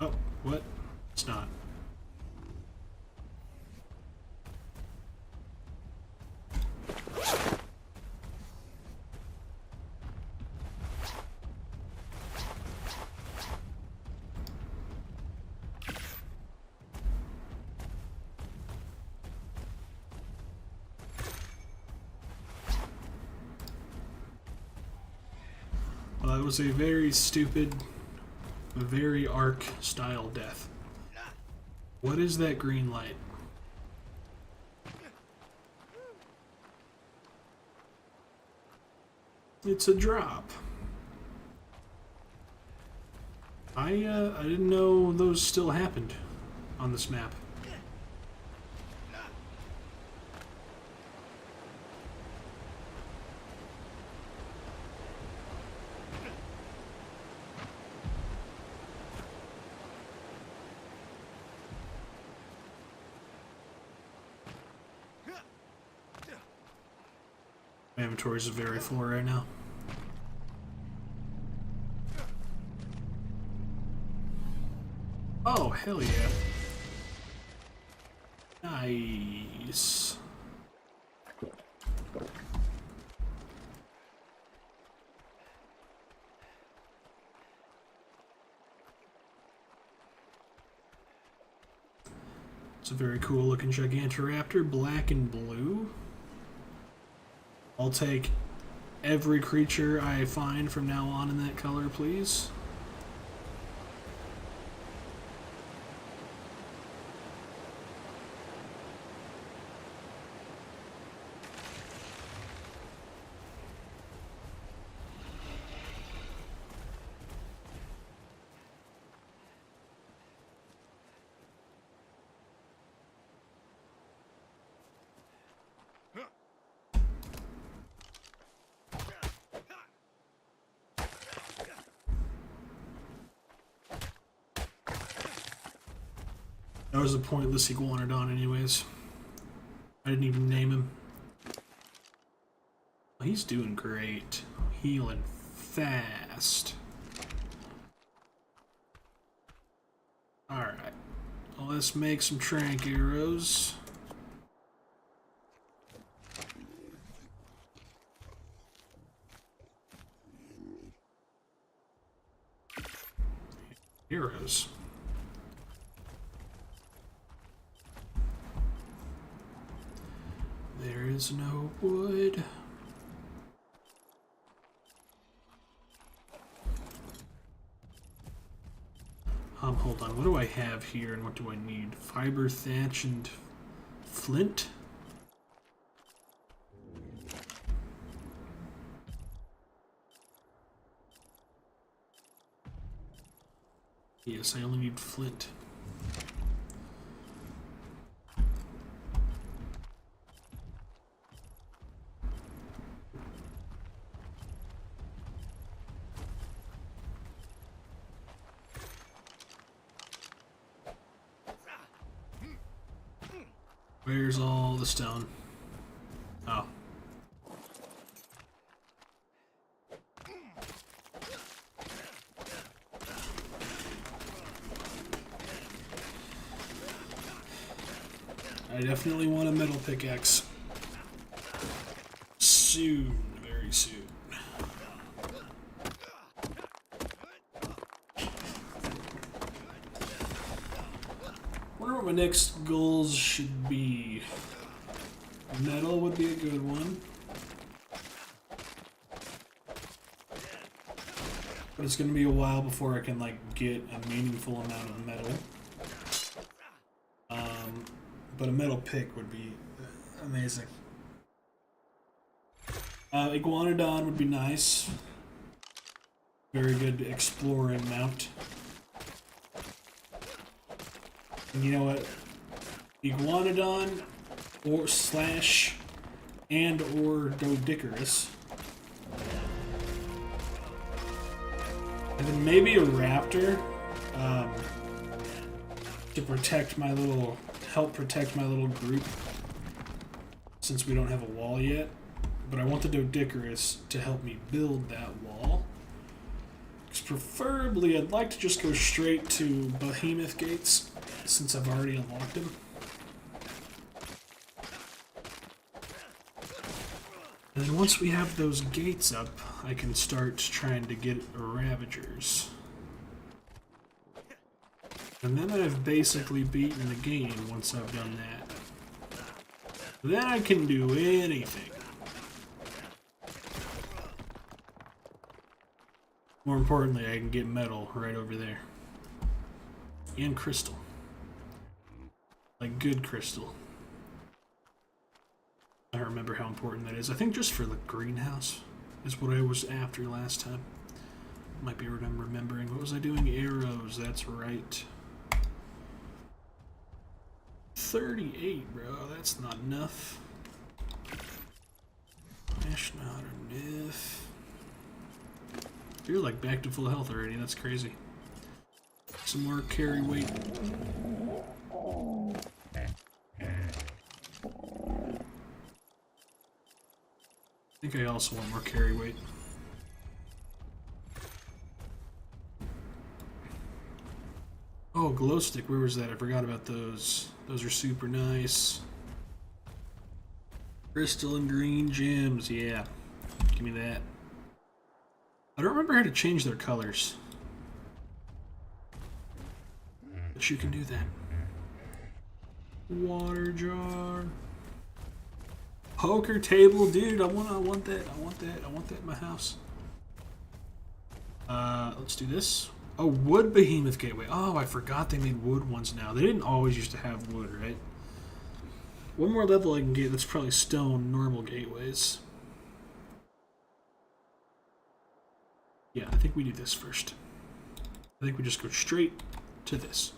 A: Oh, what? It's not. Well, that was a very stupid, very Ark style death. What is that green light? It's a drop. I didn't know those still happened on this map. My inventory is very full right now. Oh, hell yeah. Nice. It's a very cool looking Gigantoraptor, black and blue. I'll take every creature I find from now on in that color, please. That was a pointless Iguanodon anyways. I didn't even name him. He's doing great. Healing fast. Alright. let's make some trank arrows. Arrows. There is no wood. Hold on. What do I have here and what do I need? Fiber, thatch, and flint? Yes, I only need flint. Where's all the stone? Oh. I definitely want a metal pickaxe. Soon, very soon. Wonder what my next goals should be. Metal would be a good one. But it's gonna be a while before I can like get a meaningful amount of metal. But a metal pick would be amazing. Iguanodon would be nice. Very good exploring mount. And you know what? Iguanodon or slash and or Doedicurus. And then maybe a raptor to protect my little, help protect my little group since we don't have a wall yet. But I want the Doedicurus to help me build that wall. Because preferably I'd like to just go straight to Behemoth Gates since I've already unlocked them. And then once we have those gates up, I can start trying to get Ravagers. And then I've basically beaten the game once I've done that. Then I can do anything. More importantly, I can get metal right over there. And crystal. Like good crystal. I don't remember how important that is. I think just for the greenhouse is what I was after last time. Might be what I'm remembering. What was I doing? Arrows, that's right. 38, bro. That's not enough. That's not enough. You're like back to full health already. That's crazy. Some more carry weight. I think I also want more carry weight. Oh, glow stick. Where was that? I forgot about those. Those are super nice. Crystal and green gems. Yeah. Give me that. I don't remember how to change their colors. But you can do that. Water jar. Poker table, dude. I want that. I want that in my house. Let's do this. Oh, wood behemoth gateway. Oh, I forgot they made wood ones now. They didn't always used to have wood, right? One more level I can get. That's probably stone normal gateways. Yeah, I think we do this first. I think we just go straight to this.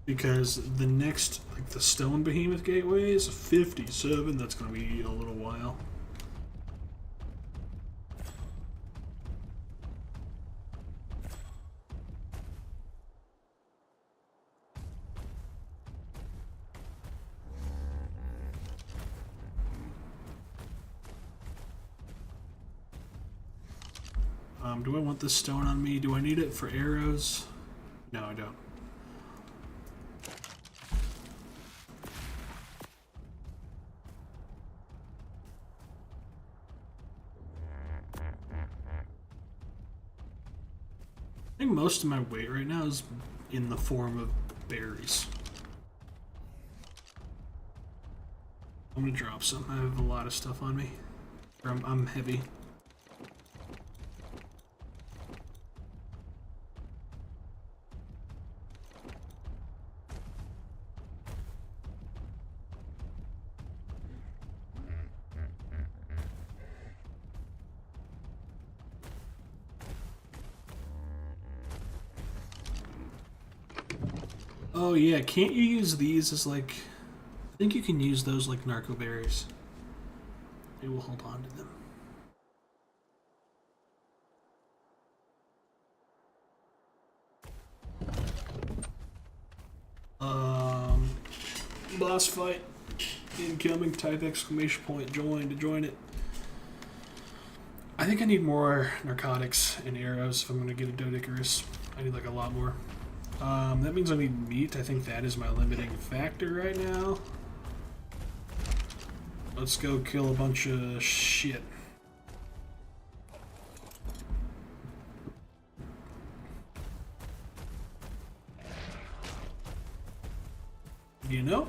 A: Because the next, like the stone behemoth gateway is 57. That's going to be a little while. Do I want this stone on me? Do I need it for arrows? No, I don't. I think most of my weight right now is in the form of berries. I'm gonna drop some. I have a lot of stuff on me. Or I'm heavy. Oh yeah, can't you use these as like... I think you can use those like narco berries. Maybe we'll hold on to them. Boss fight. Incoming, type exclamation point, join to join it. I think I need more narcotics and arrows if I'm going to get a Dodicarus. I need like a lot more. That means I need meat. I think that is my limiting factor right now. Let's go kill a bunch of shit. You know,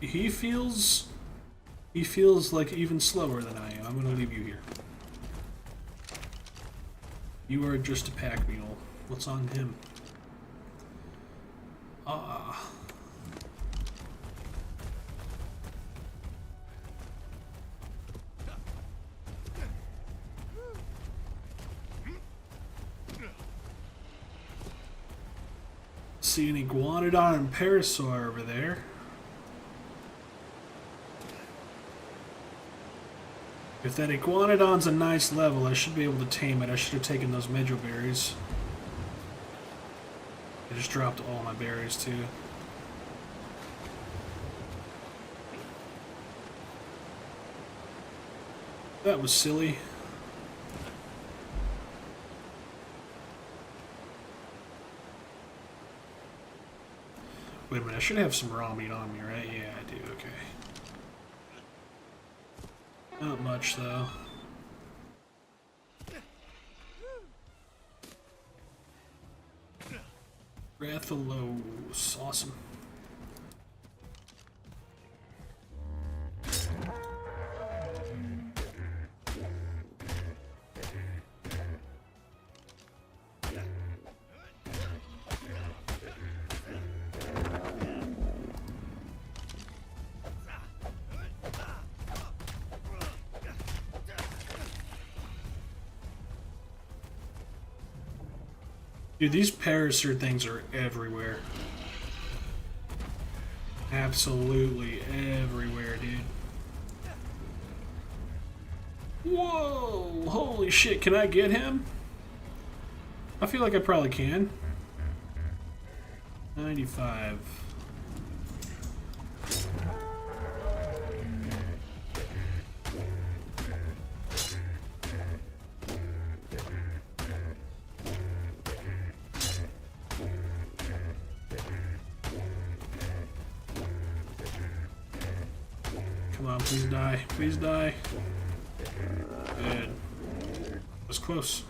A: he feels like even slower than I am. I'm gonna leave you here. You are just a pack mule. What's on him? See an iguanodon and parasaur over there. If that iguanodon's a nice level, I should be able to tame it. I should have taken those medjo berries. I just dropped all my berries too. That was silly. Wait a minute, I should have some raw meat on me, right? Yeah, I do, okay. Not much, though. Rathalos, awesome. Dude, these parasaur things are everywhere. Absolutely everywhere, dude. Whoa! Holy shit, can I get him? I feel like I probably can. 95. Please die. Please die. Good. That was close.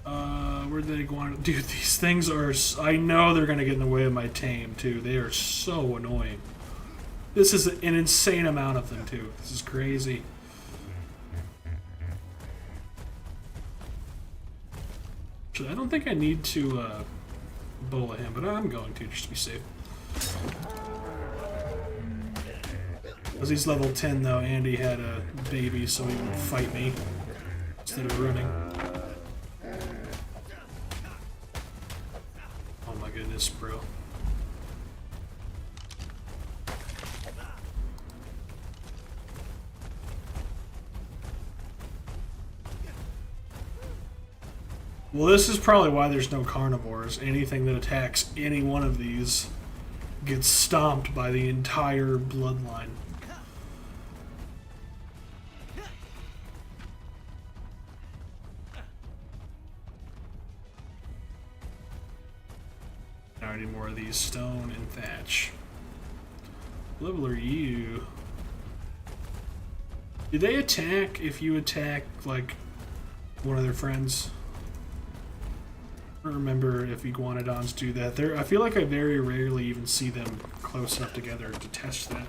A: Where'd they go on? Dude, these things are... I know they're going to get in the way of my tame, too. They are so annoying. This is an insane amount of them, too. This is crazy. Actually, I don't think I need to... bola him, but I'm going to just to be safe. Because he's level 10 though, and he had a baby, so he would fight me instead of running. Oh my goodness, bro. Well, this is probably why there's no carnivores. Anything that attacks any one of these gets stomped by the entire bloodline. I need more of these. Stone and thatch. What level are you? Do they attack if you attack, like, one of their friends? I don't remember if iguanodons do that. I feel like I very rarely even see them close enough together to test that.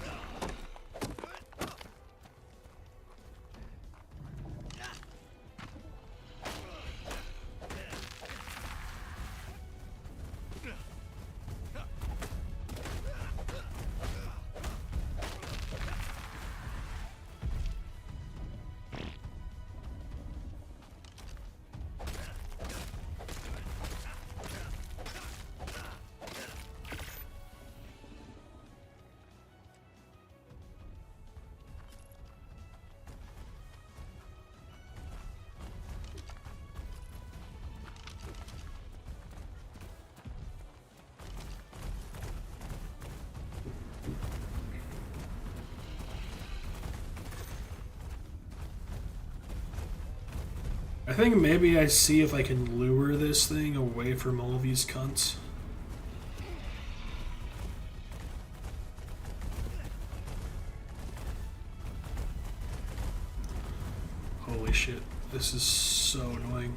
A: I think maybe I see if I can lure this thing away from all these cunts. Holy shit, this is so annoying.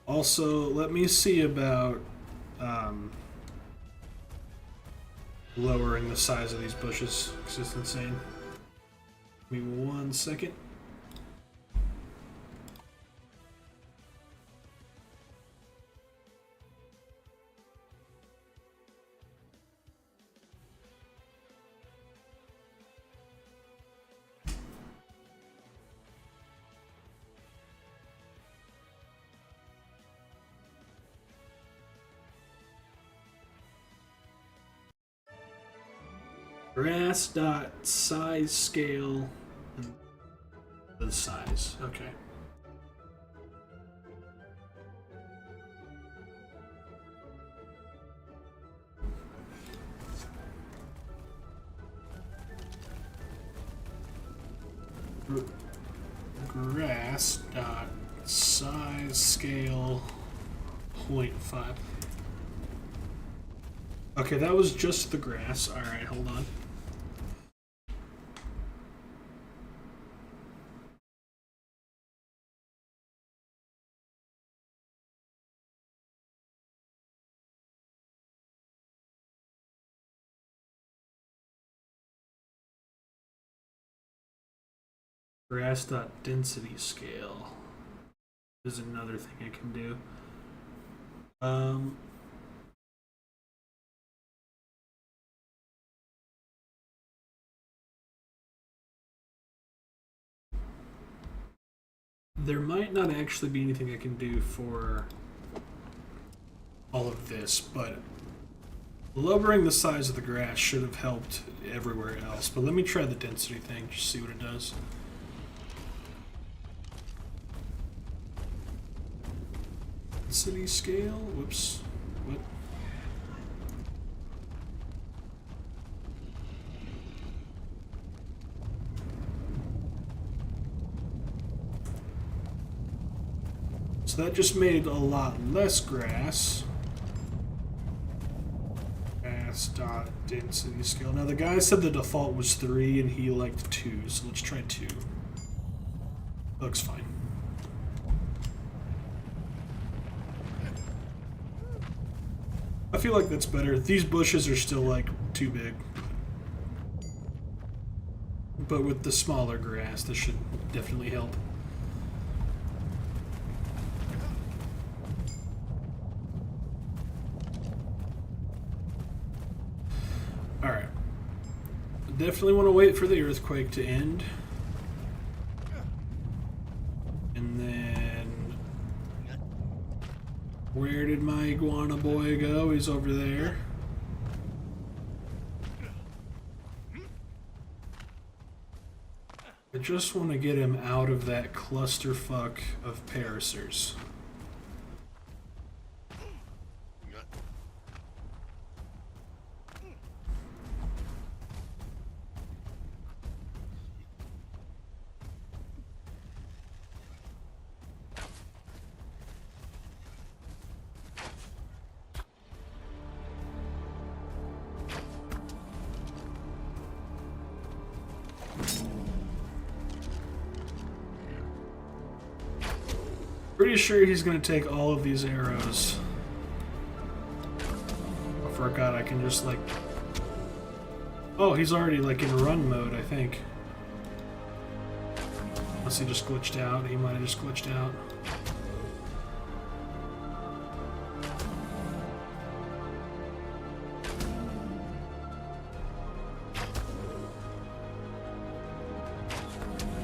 A: Also, let me see about lowering the size of these bushes, because it's insane. Give me 1 second. Grass dot size scale. The size. Okay. Grass dot size scale 0.5. Okay, that was just the grass. All right, hold on. Grass dot density scale is another thing I can do. There might not actually be anything I can do for all of this, but lowering the size of the grass should have helped everywhere else. But let me try the density thing, just see what it does. Density scale? Whoops. What? So that just made a lot less grass. Grass dot density scale. Now the guy said the default was 3 and he liked 2, so let's try 2. Looks fine. I feel like that's better. These bushes are still like too big. But with the smaller grass, this should definitely help. Alright. Definitely want to wait for the earthquake to end. And then... where did my iguana boy go? He's over there. I just want to get him out of that clusterfuck of parasers. Pretty sure he's gonna take all of these arrows. I forgot I can just like... Oh, he's already like in run mode, I think. Unless he just glitched out. He might have just glitched out.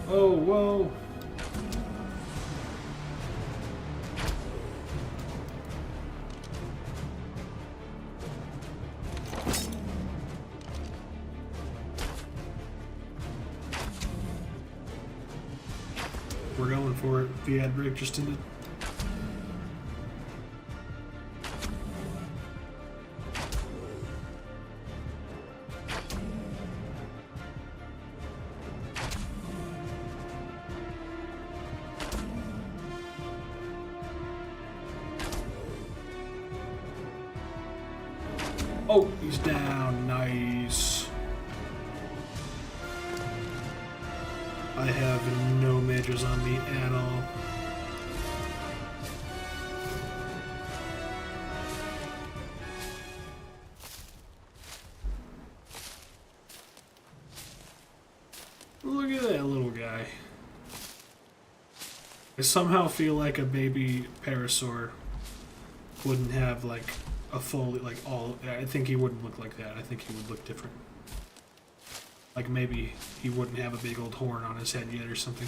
A: Oh, whoa. We're going for it. The ad break just ended. Oh, he's down. Nice. I have no mages on me at all. Look at that little guy. I somehow feel like a baby parasaur wouldn't have like a full, like all, I think he wouldn't look like that. I think he would look different. Like maybe he wouldn't have a big old horn on his head yet or something.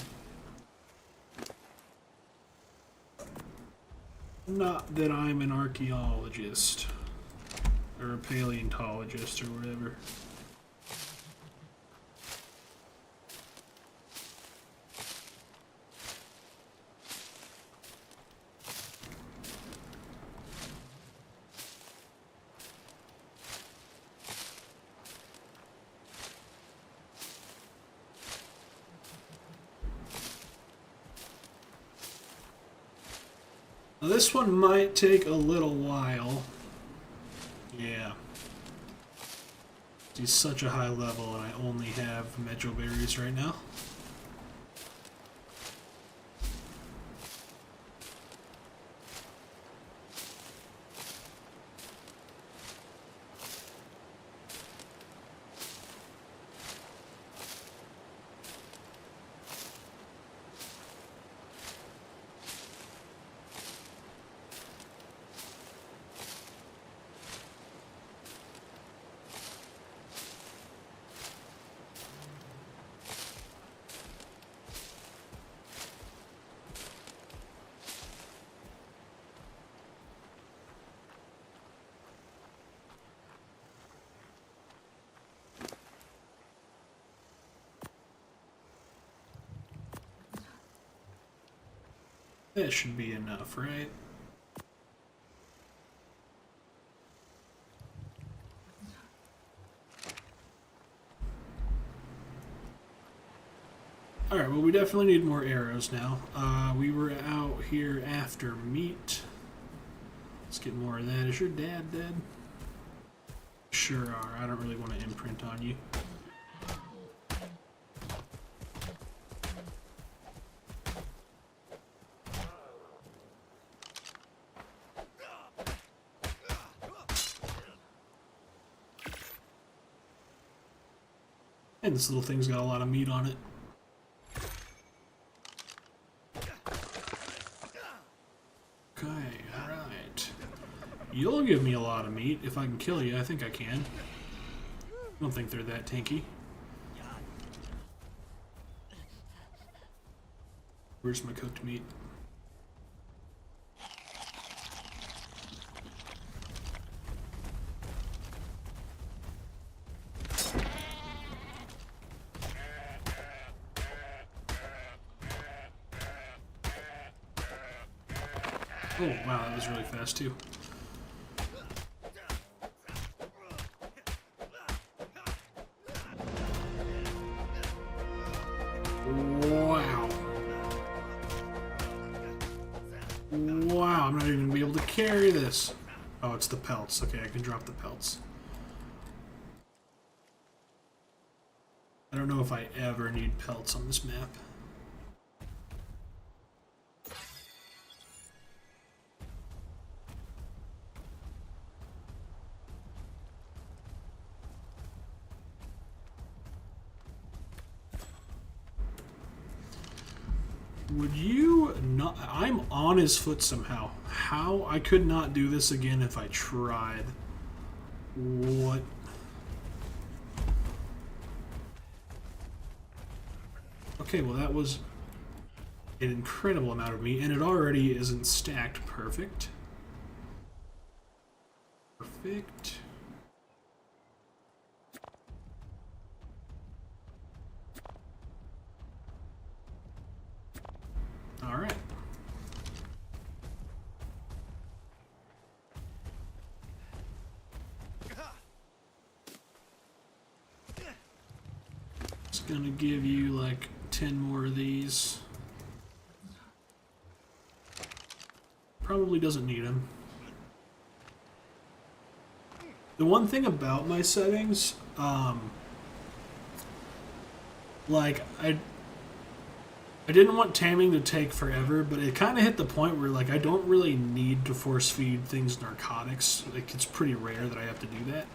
A: Not that I'm an archaeologist or a paleontologist or whatever. Now this one might take a little while. Yeah. He's such a high level and I only have Metro Berries right now. That should be enough, right? Alright, well we definitely need more arrows now. We were out here after meat. Let's get more of that. Is your dad dead? Sure are. I don't really want to imprint on you. And this little thing's got a lot of meat on it. Okay, alright. You'll give me a lot of meat if I can kill you. I think I can. I don't think they're that tanky. Where's my cooked meat? Oh, wow, that was really fast, too. Wow. Wow, I'm not even going to be able to carry this. Oh, it's the pelts. Okay, I can drop the pelts. I don't know if I ever need pelts on this map. Would you not... I'm on his foot somehow. How? I could not do this again if I tried. What? Okay, well that was an incredible amount of meat, and it already isn't stacked perfect. Perfect. All right. It's gonna give you like 10 more of these. Probably doesn't need them. The one thing about my settings, like I didn't want taming to take forever, but it kind of hit the point where like I don't really need to force feed things narcotics. Like it's pretty rare that I have to do that.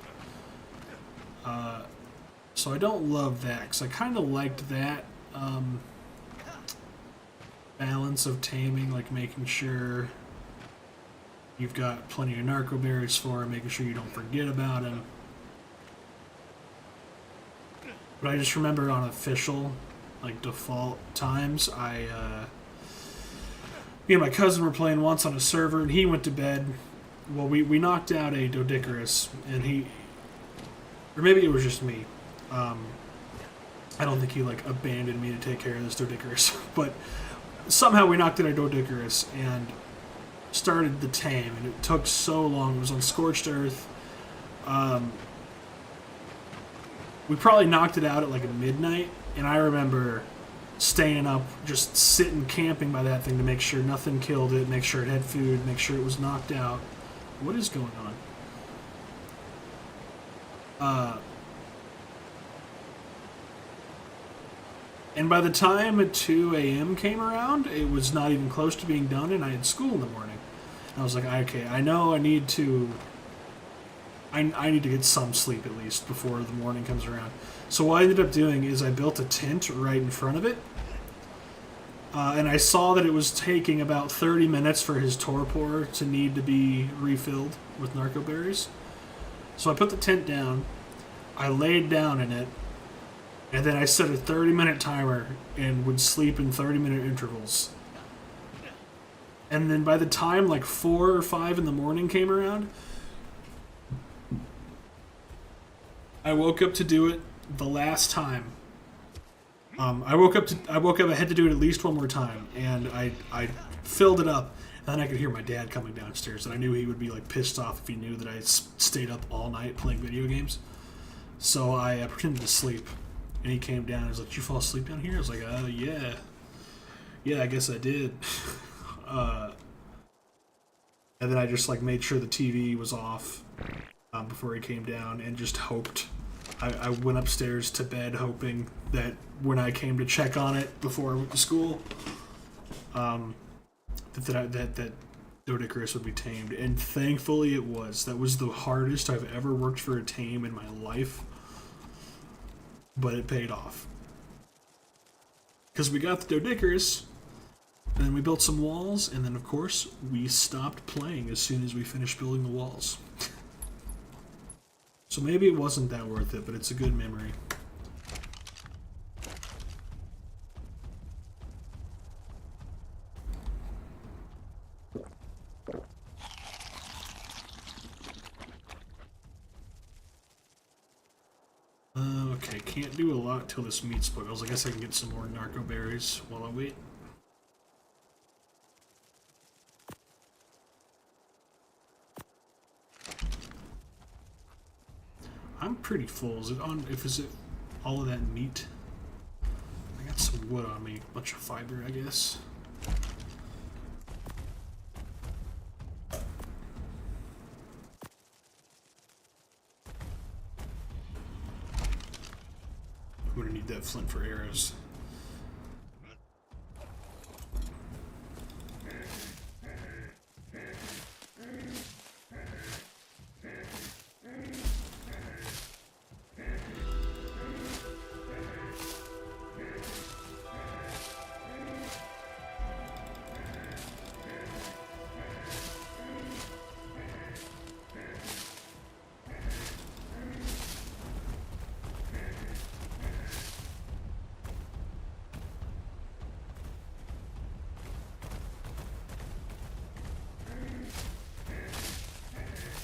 A: So I don't love that because I kind of liked that balance of taming, like making sure you've got plenty of narco berries for him, making sure you don't forget about him. But I just remember on official, like default times, me and my cousin were playing once on a server, and he went to bed. Well, we knocked out a Doedicurus, and he, or maybe it was just me. I don't think he like abandoned me to take care of this Doedicurus, but somehow we knocked out a Doedicurus and started the tame, and it took so long. It was on Scorched Earth. We probably knocked it out at like midnight, and I remember staying up, just sitting camping by that thing to make sure nothing killed it, make sure it had food, make sure it was knocked out. What is going on? And by the time 2 a.m. came around, it was not even close to being done, and I had school in the morning. And I was like, okay, I know I need to... I need to get some sleep at least before the morning comes around. So what I ended up doing is I built a tent right in front of it. And I saw that it was taking about 30 minutes for his torpor to need to be refilled with narco berries. So I put the tent down, I laid down in it, and then I set a 30-minute timer and would sleep in 30-minute intervals. And then by the time like 4 or 5 in the morning came around, I woke up to do it the last time. I woke up. I had to do it at least one more time, and I filled it up, and then I could hear my dad coming downstairs, and I knew he would be like pissed off if he knew that I stayed up all night playing video games. So I pretended to sleep, and he came down. He was like, "Did you fall asleep down here?" I was like, yeah, I guess I did." And then I just like made sure the TV was off before he came down, and just hoped. I went upstairs to bed hoping that when I came to check on it before I went to school, that Doedicurus would be tamed, and thankfully it was. That was the hardest I've ever worked for a tame in my life, but it paid off. Because we got the Doedicurus, and then we built some walls, and then of course we stopped playing as soon as we finished building the walls. So maybe it wasn't that worth it, but it's a good memory. Okay, can't do a lot till this meat spoils. I guess I can get some more narco berries while I wait. I'm pretty full. Is it all of that meat? I got some wood on me, a bunch of fiber, I guess. I'm gonna need that flint for arrows.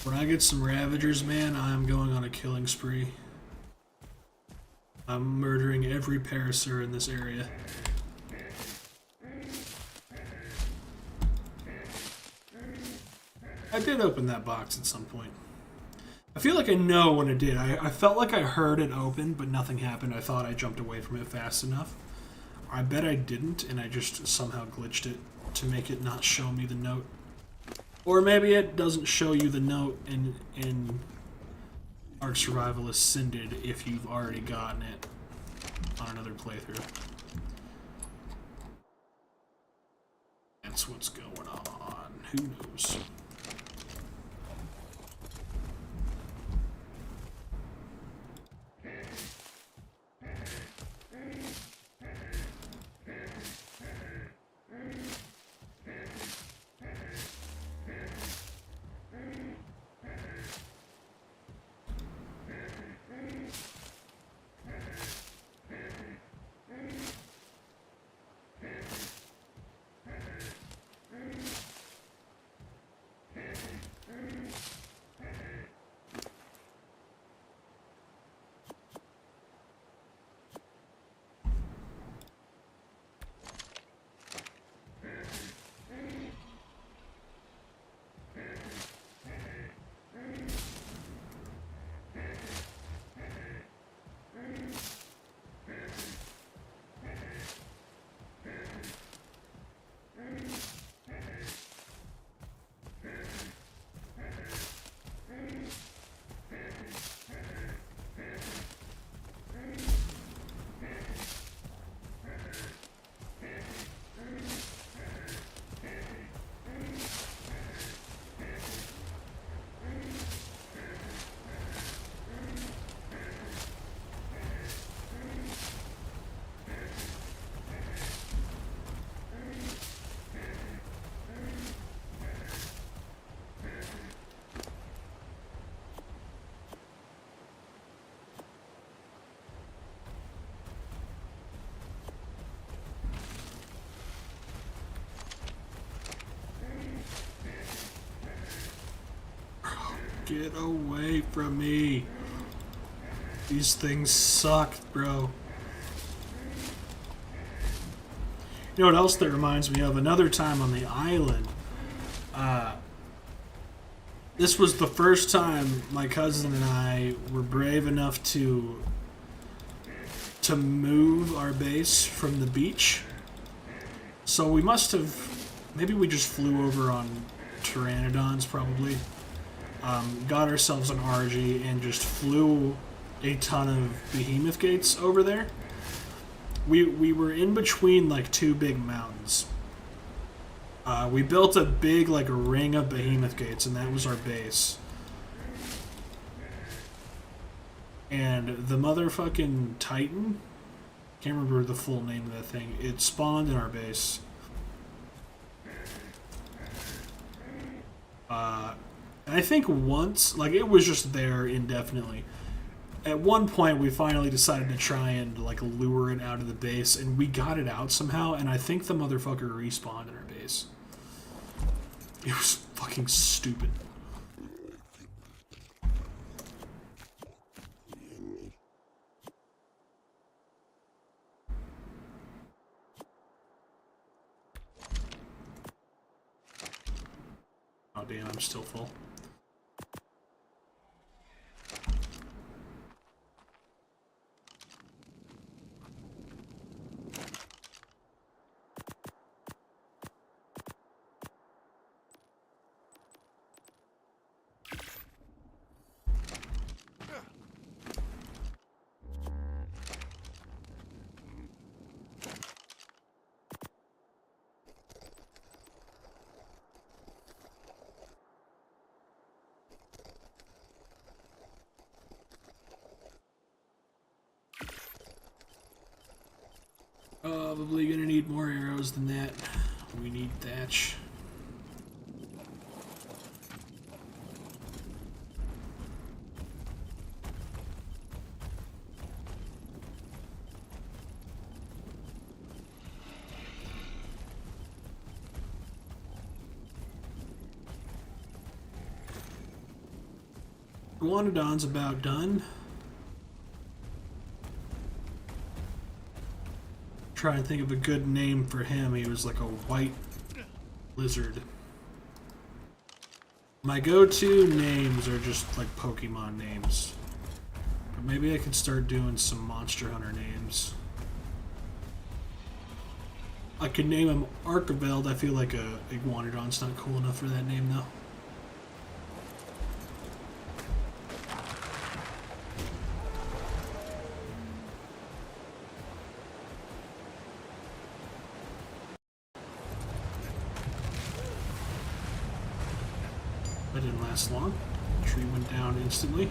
A: When I get some Ravagers, man, I'm going on a killing spree. I'm murdering every Parasaur in this area. I did open that box at some point. I feel like I know when it did. I felt like I heard it open, but nothing happened. I thought I jumped away from it fast enough. I bet I didn't, and I just somehow glitched it to make it not show me the note. Or maybe it doesn't show you the note in Ark Survival Ascended if you've already gotten it on another playthrough. That's what's going on. Who knows? Get away from me. These things suck, bro. You know what else that reminds me of? Another time on the island. This was the first time my cousin and I were brave enough to move our base from the beach. So we must have... Maybe we just flew over on Pteranodons, probably. Got ourselves an RG and just flew a ton of behemoth gates over there. We were in between like two big mountains. We built a big like ring of behemoth gates, and that was our base. And the motherfucking Titan, can't remember the full name of that thing, it spawned in our base. I think once, like, it was just there indefinitely. At one point, we finally decided to try and, like, lure it out of the base, and we got it out somehow, and I think the motherfucker respawned in our base. It was fucking stupid. Oh, damn, I'm still full. Probably gonna need more arrows than that. We need thatch. Iguanodon's about done. Try and think of a good name for him. He was like a white lizard. My go-to names are just like Pokemon names. But maybe I could start doing some Monster Hunter names. I could name him Archiveld. I feel like a Iguanodon's not cool enough for that name though. That didn't last long. The tree went down instantly.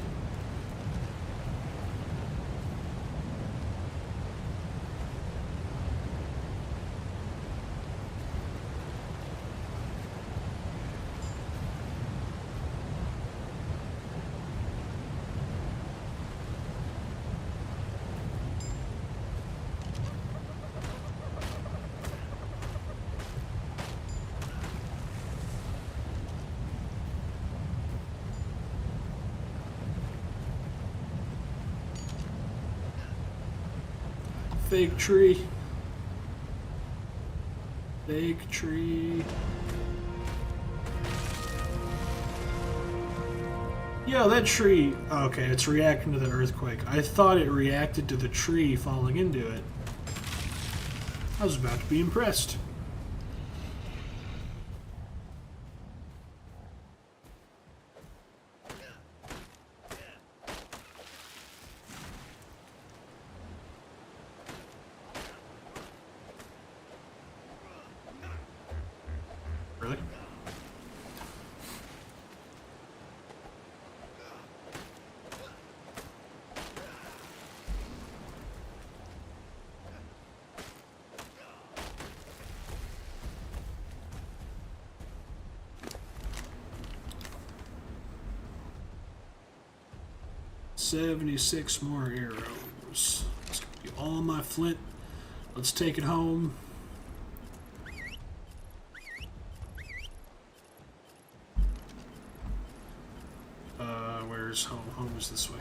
A: Fake tree. Fake tree. Yo, that tree. Okay, it's reacting to the earthquake. I thought it reacted to the tree falling into it. I was about to be impressed. Really? $76 more arrows. That's gonna be all my flint. Let's take it home. Where's home? Home is this way.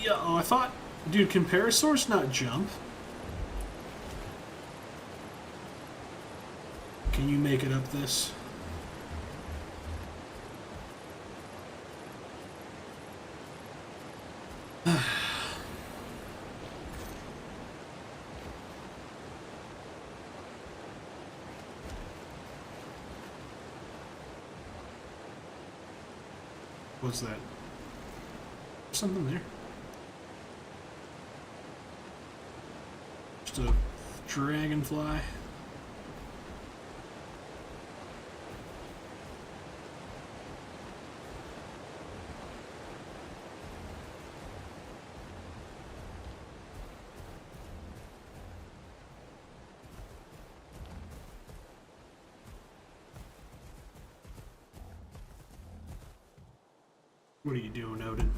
A: Yeah, oh, I thought... Dude, can Parasaurs not jump? Can you make it up this? What's that? Something there. Just a dragonfly. What are you doing, Odin?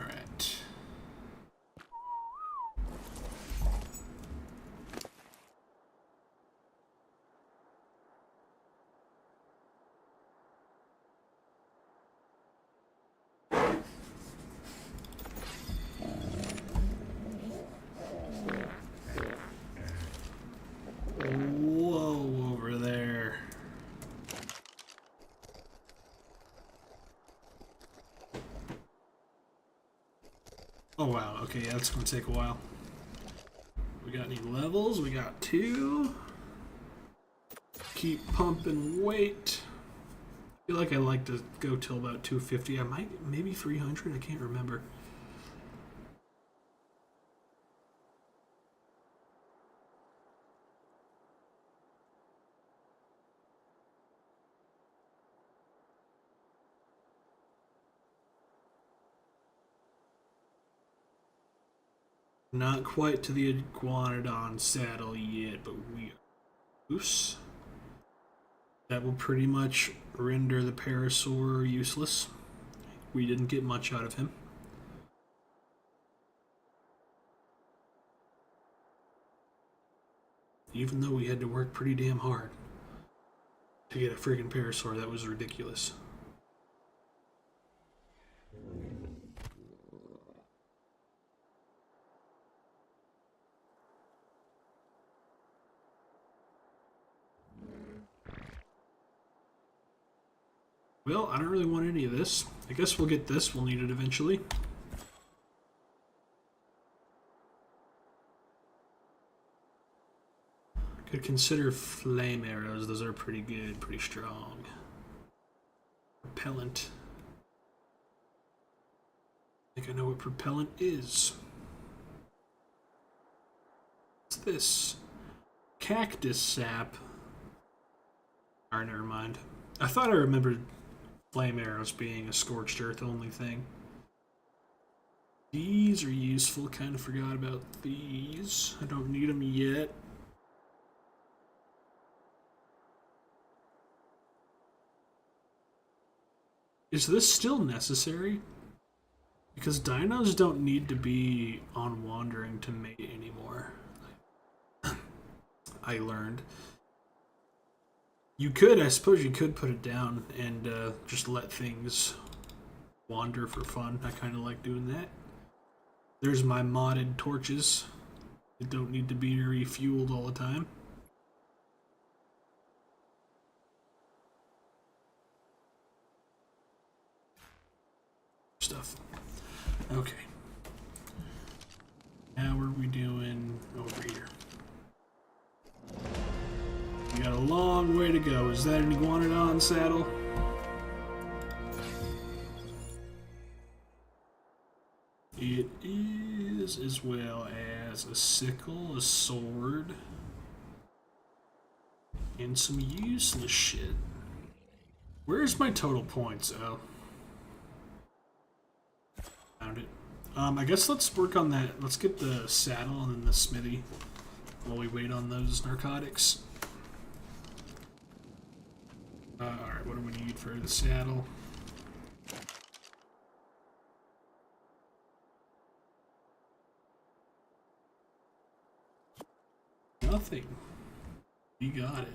A: All right. Whoa, over there. Oh wow, okay, yeah, that's gonna take a while. We got any levels? We got 2. Keep pumping weight. I feel like I like to go till about 250. I might, maybe 300, I can't remember. Not quite to the Iguanodon saddle yet, but we are close. That will pretty much render the Parasaur useless. We didn't get much out of him. Even though we had to work pretty damn hard to get a friggin' Parasaur, that was ridiculous. Well, I don't really want any of this. I guess we'll get this. We'll need it eventually. Could consider flame arrows. Those are pretty good, pretty strong. Propellant. I think I know what propellant is. What's this? Cactus sap. Alright, never mind. I thought I remembered flame arrows being a scorched earth only thing. These are useful. Kind of forgot about these. I don't need them yet. Is this still necessary? Because dinos don't need to be on wandering to mate anymore. I learned. You could, I suppose you could put it down and just let things wander for fun. I kind of like doing that. There's my modded torches. They don't need to be refueled all the time. Stuff. Okay. How are we doing over here? We got a long way to go. Is that an iguanodon saddle? It is, as well as a sickle, a sword, and some useless shit. Where's my total points? Oh. Found it. I guess let's work on that. Let's get the saddle and then the smithy while we wait on those narcotics. Alright, what do we need for the saddle? Nothing. You got it.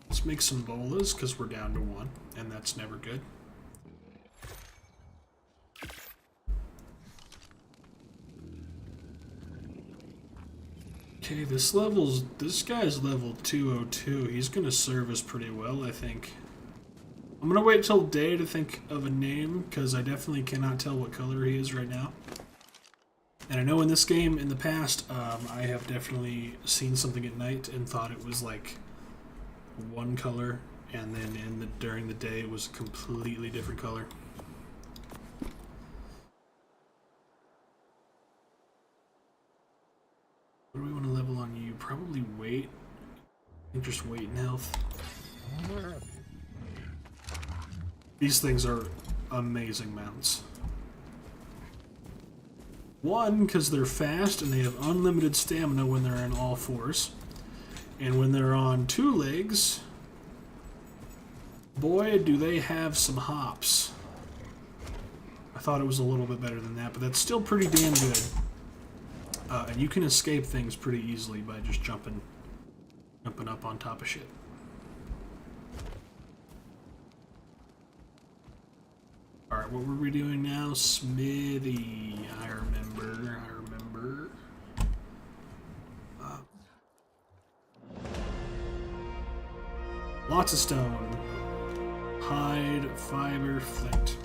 A: Let's make some bolas, because we're down to one, and that's never good. Okay, this guy's level 202. He's gonna serve us pretty well, I think. I'm gonna wait till day to think of a name, because I definitely cannot tell what color he is right now. And I know in this game, in the past, I have definitely seen something at night and thought it was like one color, and then during the day it was a completely different color. What do we want to level on you? Probably weight. I think just weight and health. These things are amazing mounts. One, because they're fast and they have unlimited stamina when they're in all fours. And when they're on two legs, boy, do they have some hops. I thought it was a little bit better than that, but that's still pretty damn good. And you can escape things pretty easily by just jumping up on top of shit. Alright, what were we doing now? Smithy. I remember. Lots of stone. Hide, fiber, flint.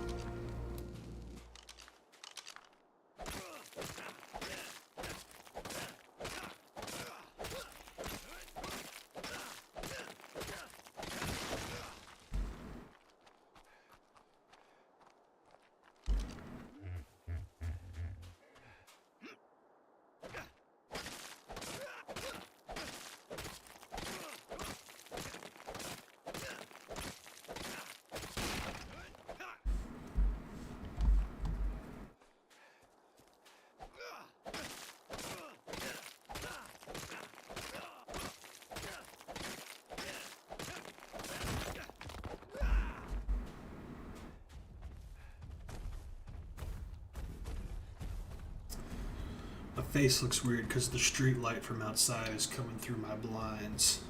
A: face looks weird because the street light from outside is coming through my blinds.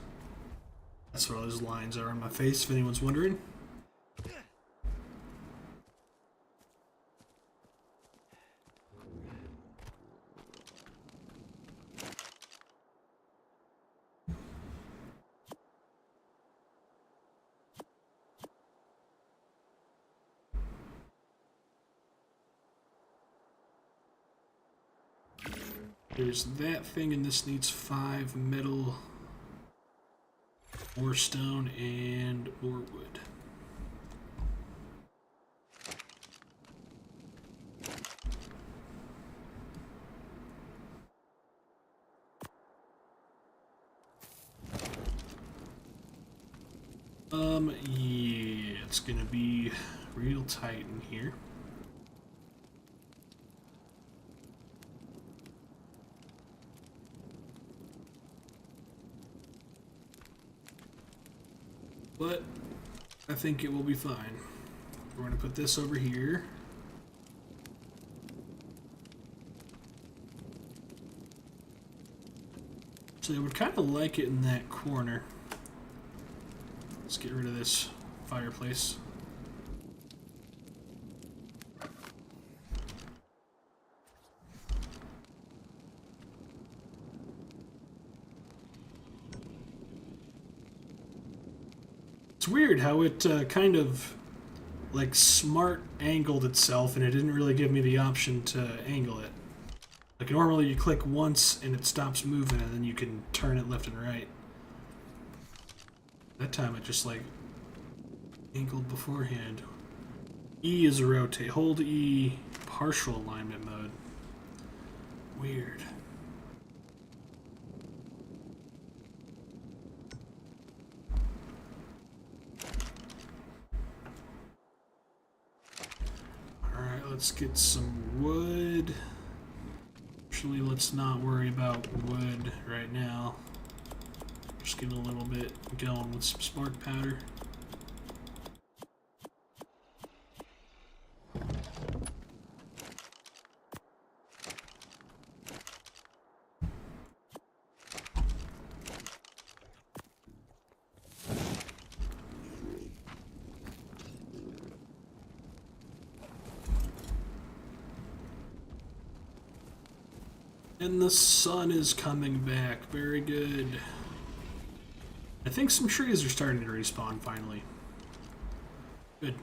A: That's what all those lines are on my face, if anyone's wondering. There's that thing, and this needs 5 metal, more stone, and more wood. Yeah, it's gonna be real tight in here. But I think it will be fine. We're going to put this over here. So I would kind of like it in that corner. Let's get rid of this fireplace. It's weird how it kind of like smart angled itself, and it didn't really give me the option to angle it. Like normally you click once and it stops moving, and then you can turn it left and right. That time it just like angled beforehand. E is a rotate. Hold E, partial alignment mode. Weird. Alright, let's get some wood. Actually, let's not worry about wood right now. Just get a little bit going with some spark powder. And the sun is coming back. Very good. I think some trees are starting to respawn finally. Good.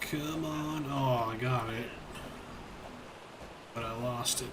A: Come on. Oh, I got it. But I lost it.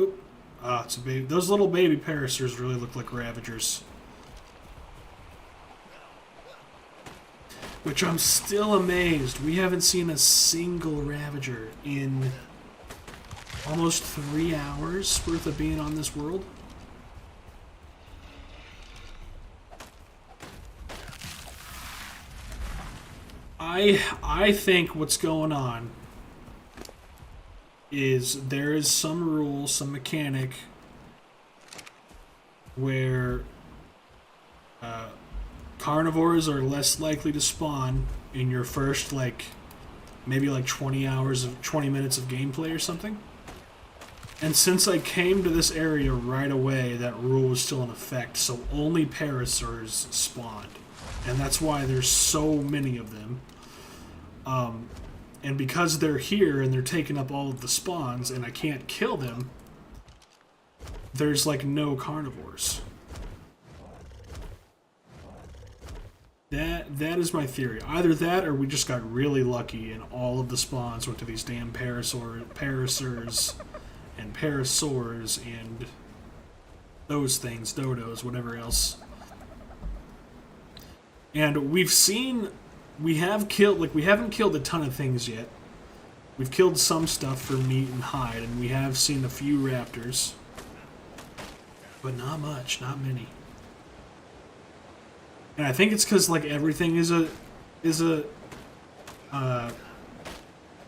A: Oop. Ah, it's a baby. Those little baby parasers really look like Ravagers. Which I'm still amazed. We haven't seen a single Ravager in almost 3 hours worth of being on this world. I think what's going on is there is some rule, some mechanic where carnivores are less likely to spawn in your first maybe 20 minutes of gameplay or something. And since I came to this area right away, that rule was still in effect, so only parasers spawned. And that's why there's so many of them. And because they're here and they're taking up all of the spawns and I can't kill them, there's no carnivores. That is my theory. Either that or we just got really lucky and all of the spawns went to these damn parasers and parasaurs and those things, dodos, whatever else. And we haven't killed a ton of things yet. We've killed some stuff for meat and hide, and we have seen a few raptors. But not much, not many. And I think it's because everything is a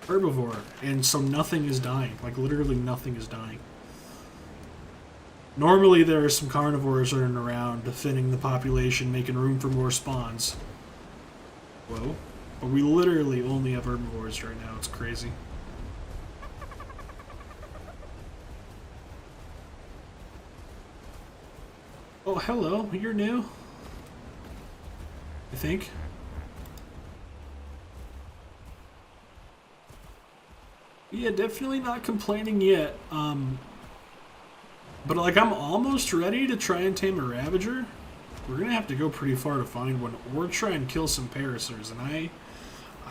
A: herbivore, and so nothing is dying. Literally nothing is dying. Normally there are some carnivores running around defending the population, making room for more spawns. Whoa. But we literally only have herbivores right now. It's crazy. Oh, hello. You're new. I think. Yeah, definitely not complaining yet. But I'm almost ready to try and tame a Ravager. We're gonna have to go pretty far to find one, or try and kill some parasers, and I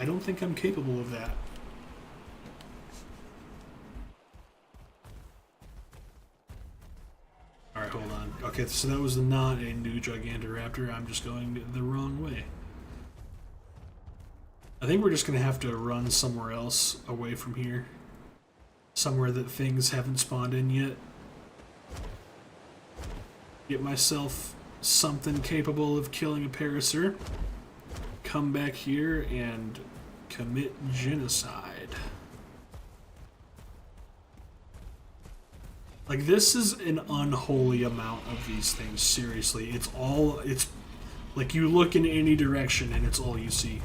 A: don't think I'm capable of that. Alright, hold on. Okay, so that was not a new Gigantoraptor. I'm just going the wrong way. I think we're just gonna have to run somewhere else away from here. Somewhere that things haven't spawned in yet. Get myself something capable of killing a parasaur. Come back here and commit genocide. This is an unholy amount of these things, seriously. It's you look in any direction and it's all you see.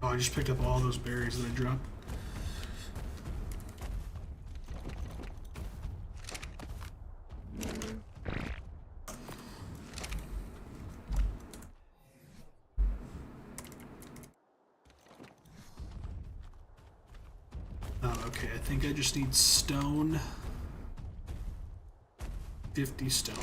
A: Oh, I just picked up all those berries that I dropped. Oh, okay, I think I just need stone. 50 stone.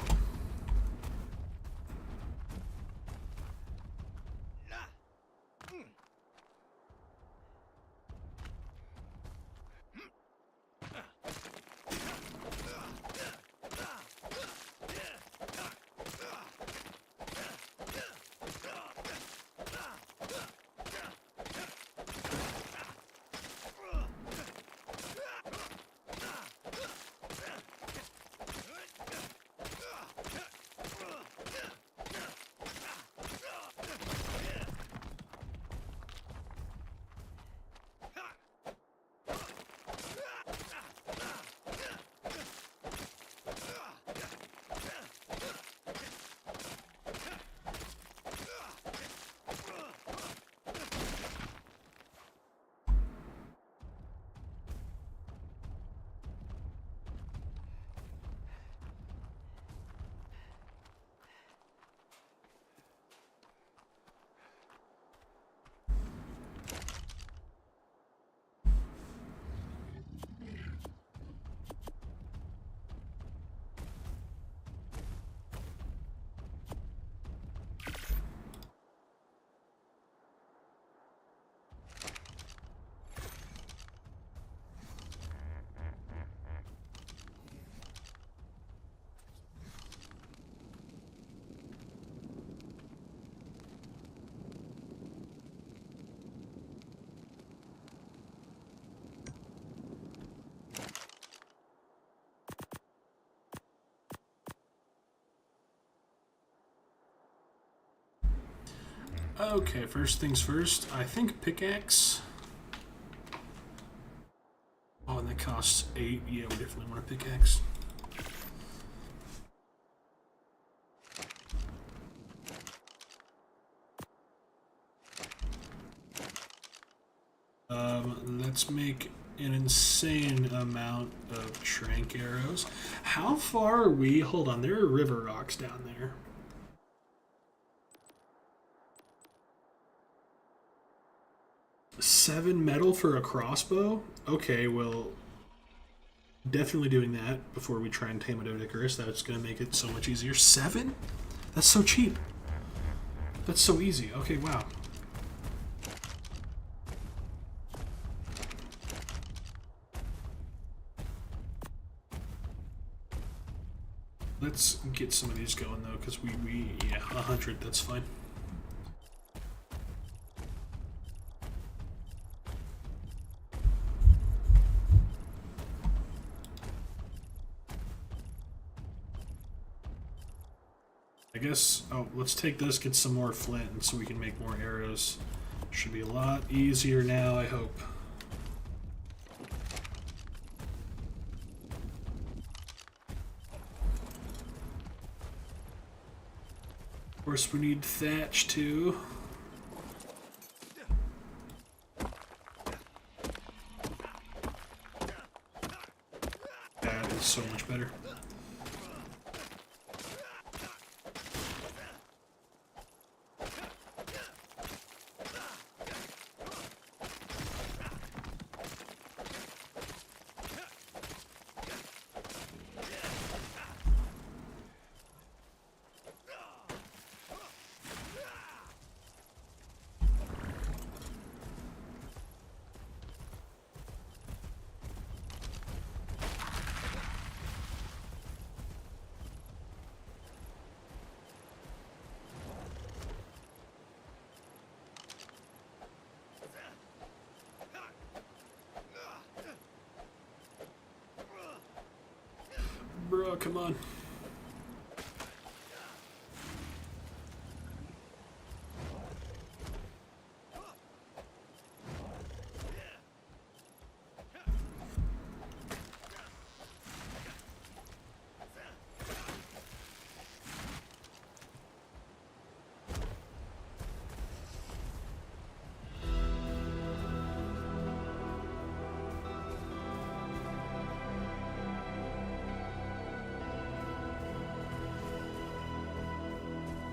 A: Okay, first things first. I think pickaxe. Oh, and that costs 8. Yeah, we definitely want a pickaxe. Let's make an insane amount of trank arrows. How far are we? Hold on, there are river rocks down there. $7 metal for a crossbow? Okay, well, definitely doing that before we try and tame a Doedicurus. That's going to make it so much easier. 7? That's so cheap. That's so easy. Okay, wow. Let's get some of these going though, because yeah, 100, that's fine. I guess, oh, let's take this, get some more flint, and so we can make more arrows. Should be a lot easier now, I hope. Of course, we need thatch too. That is so much better. Bro, come on.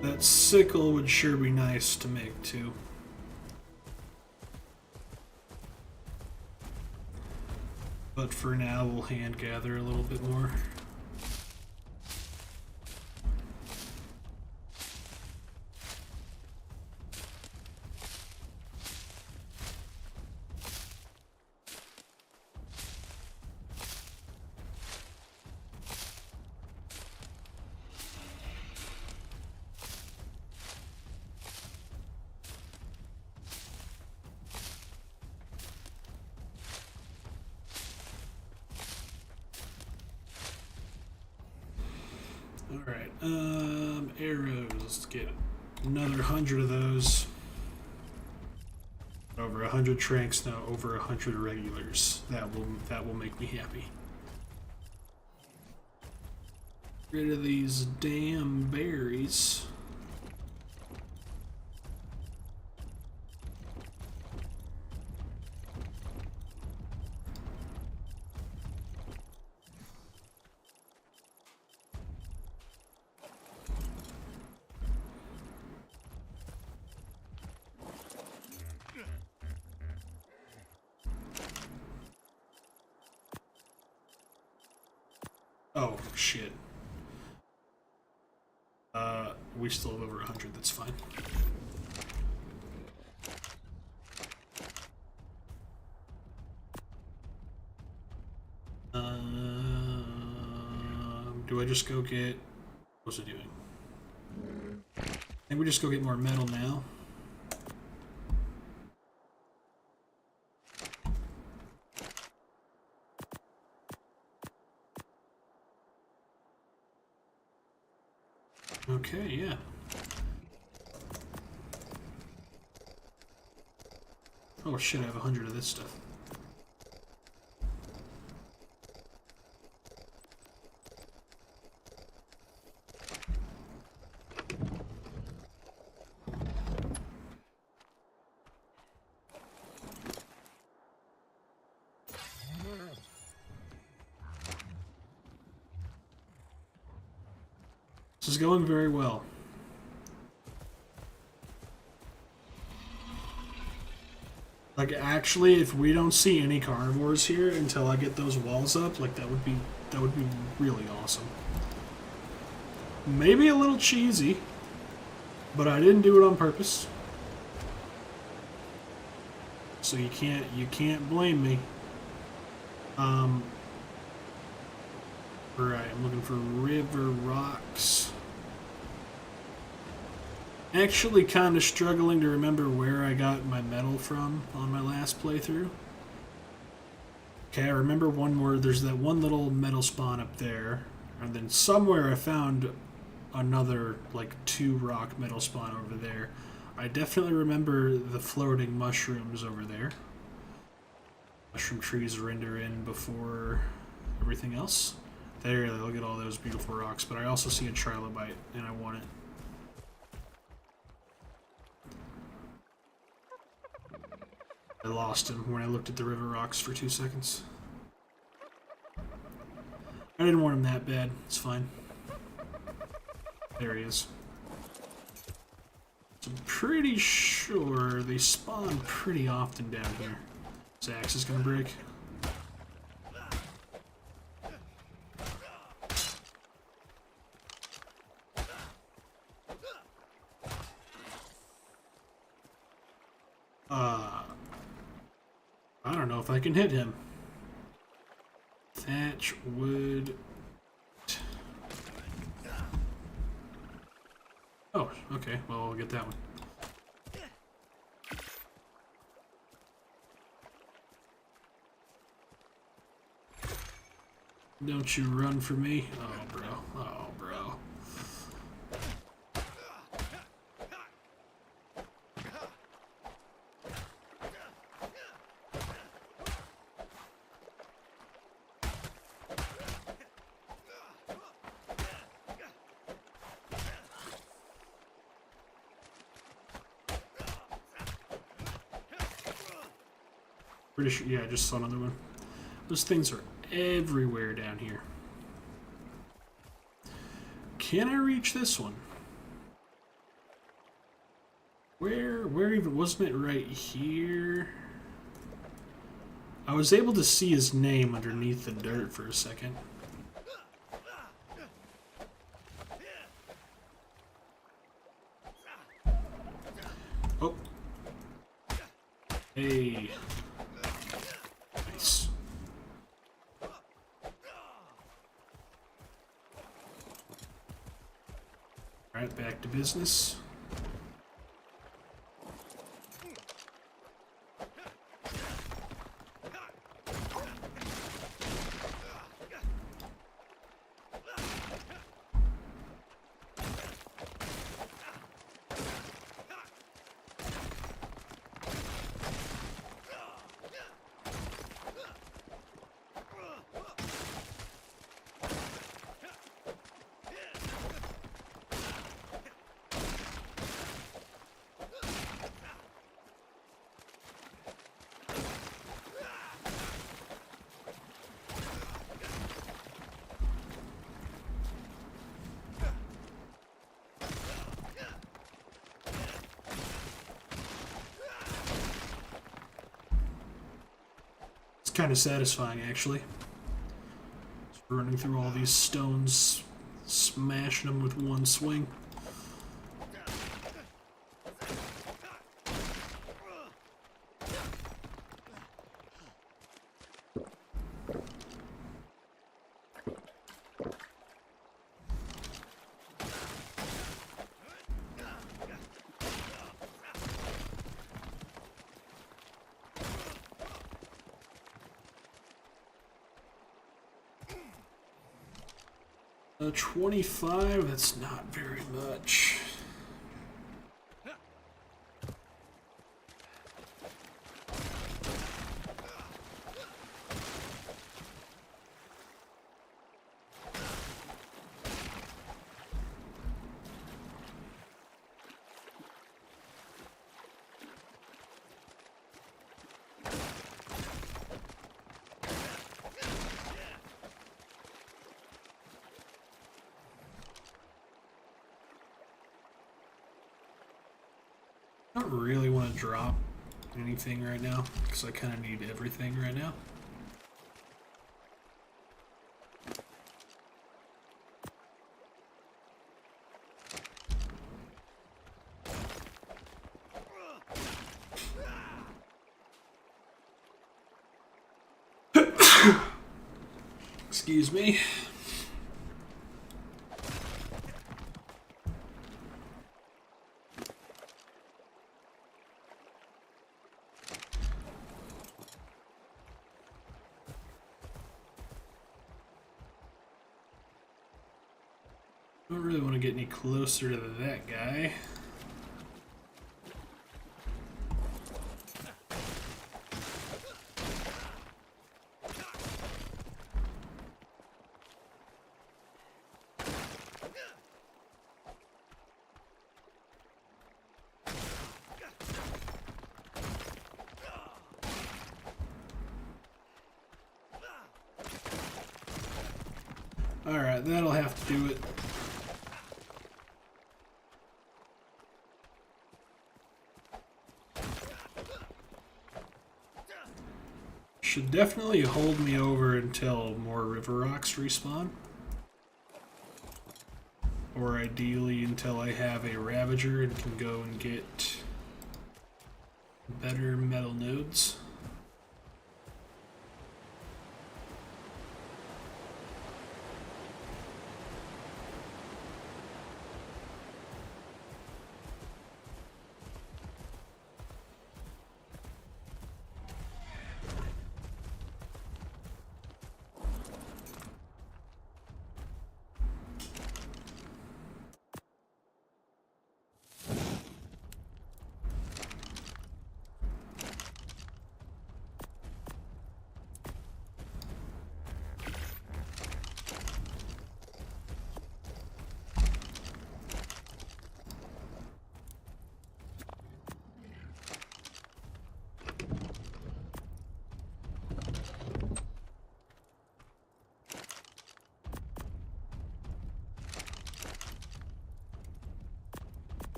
A: That sickle would sure be nice to make too. But for now, we'll hand gather a little bit more. Alright, arrows. Let's get another 100 of those. Over 100 tranks now, over 100 regulars. That will make me happy. Get rid of these damn berries. Oh, shit. We still have over 100, that's fine. Do I just go get... What's it doing? I think we just go get more metal now. Okay, yeah. Oh shit, I have 100 of this stuff. This is going very well. Like, actually, if we don't see any carnivores here until I get those walls up, like, that would be really awesome. Maybe a little cheesy, but I didn't do it on purpose. So you can't blame me. Right, I'm looking for river rocks. Actually kind of struggling to remember where I got my metal from on my last playthrough. Okay, I remember one where there's that one little metal spawn up there, and then somewhere I found another, like, 2 rock metal spawn over there. I definitely remember the floating mushrooms over there. Mushroom trees render in before everything else. There, look at all those beautiful rocks, but I also see a trilobite, and I want it. I lost him when I looked at the river rocks for 2 seconds. I didn't want him that bad. It's fine. There he is. So I'm pretty sure they spawn pretty often down here. This axe is gonna break. I don't know if I can hit him. Thatch wood. Oh, okay. Well, we'll get that one. Don't you run for me? Oh, bro. Oh, bro. Pretty sure, yeah, I just saw another one. Those things are everywhere down here. Can I reach this one? Where even, wasn't it right here? I was able to see his name underneath the dirt for a second. Oh. Hey. Nice. Alright, back to business. Kind of satisfying, actually. Just running through all these stones, smashing them with one swing. Uh, 25, that's not very much. I don't really want to drop anything right now, because I kind of need everything right now. Excuse me. Don't really want to get any closer to that guy. Alright, that'll have to do it. Should definitely hold me over until more river rocks respawn. Or ideally until I have a Ravager and can go and get better metal nodes.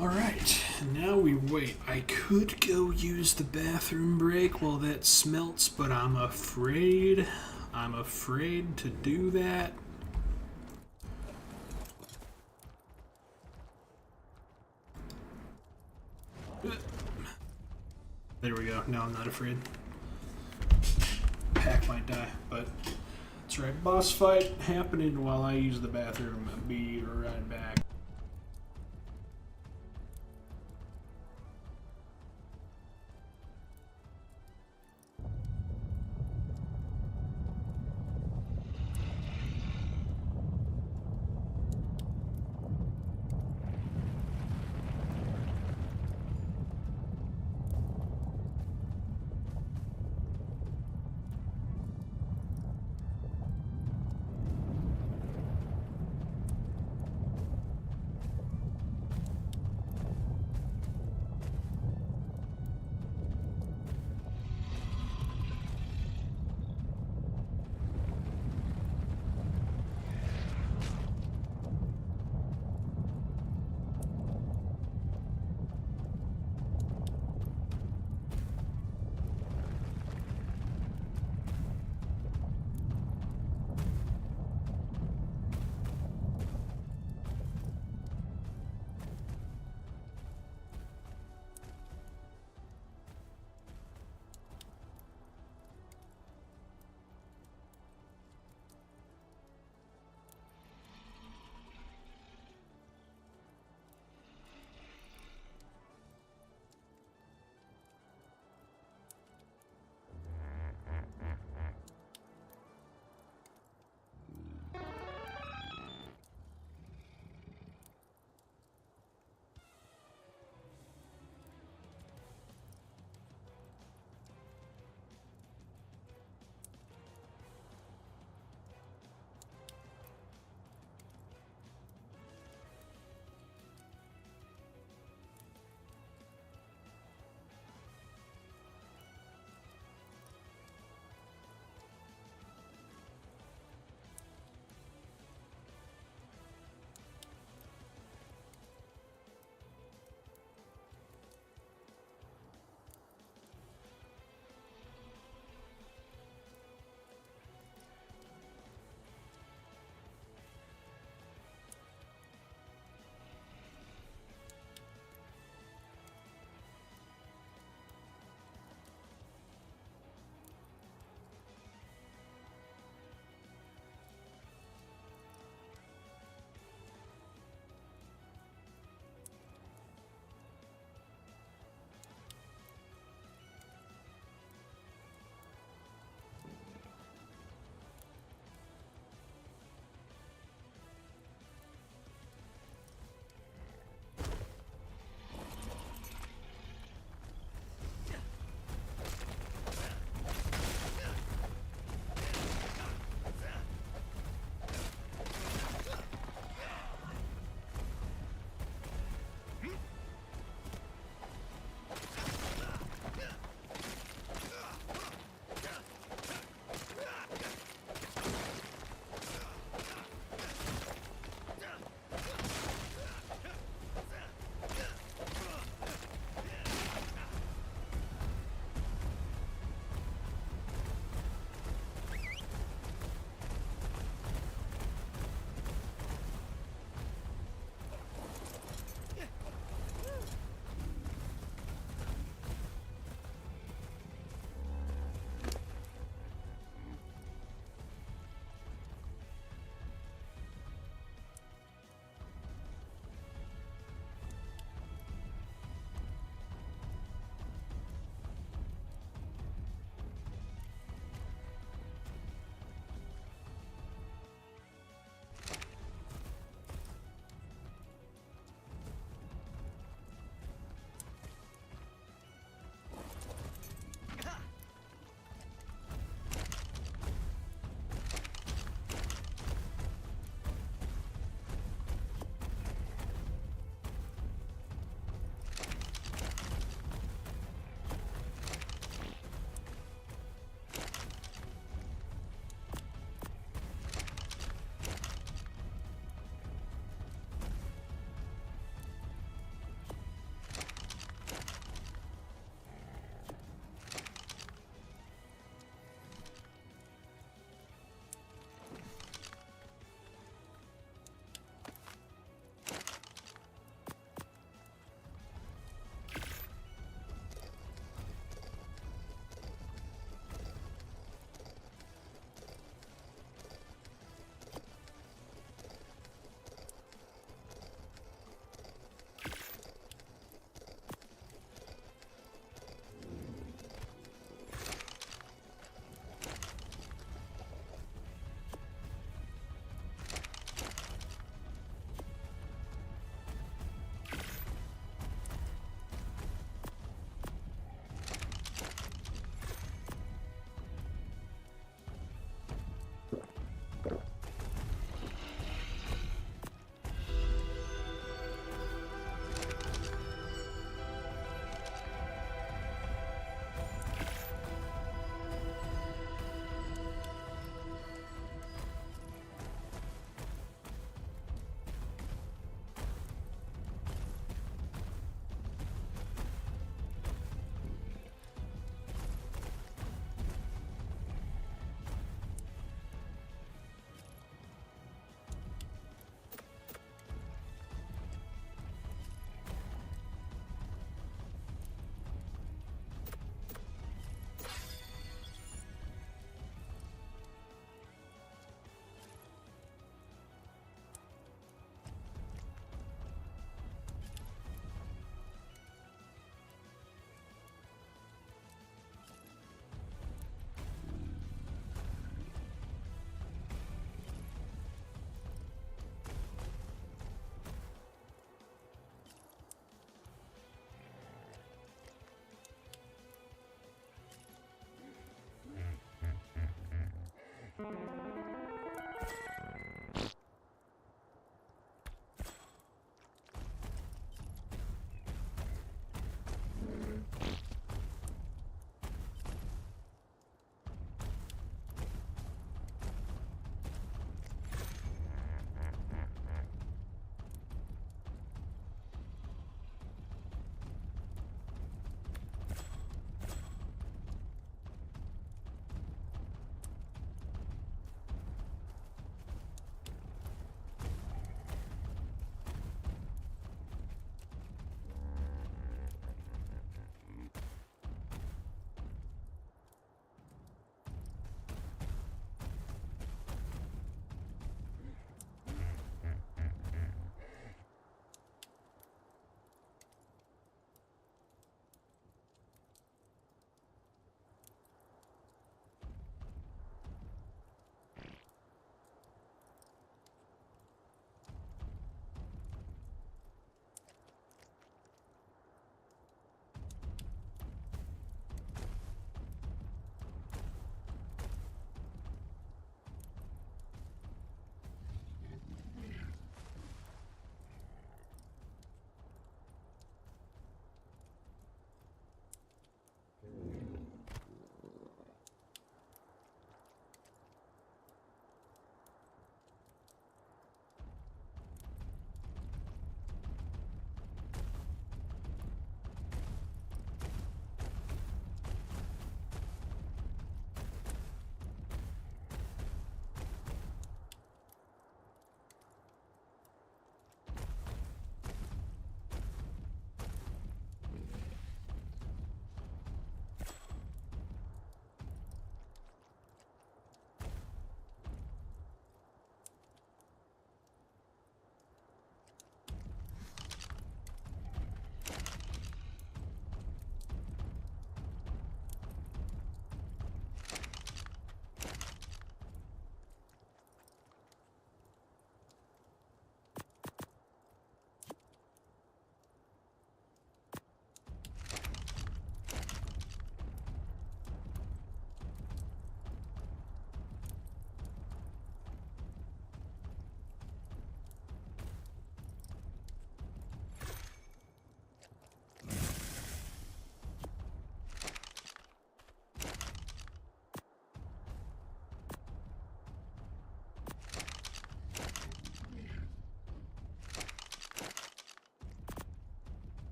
A: Alright, now we wait. I could go use the bathroom break while that smelts, but I'm afraid. I'm afraid to do that. There we go. Now I'm not afraid. Pack might die, but that's right. Boss fight happening while I use the bathroom. I'll be right back.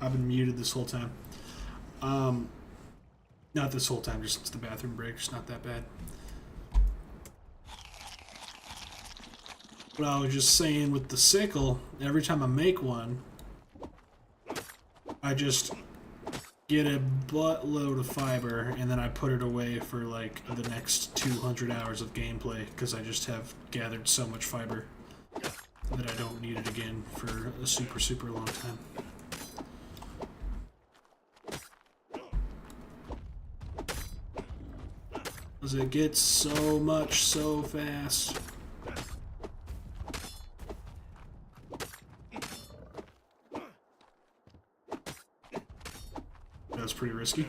A: I've been muted this whole time. Not this whole time, just since the bathroom break. It's not that bad. But I was just saying with the sickle, every time I make one, I just get a buttload of fiber and then I put it away for like the next 200 hours of gameplay because I just have gathered so much fiber that I don't need it again for a super, super long time. Because it gets so much so fast. That's pretty risky.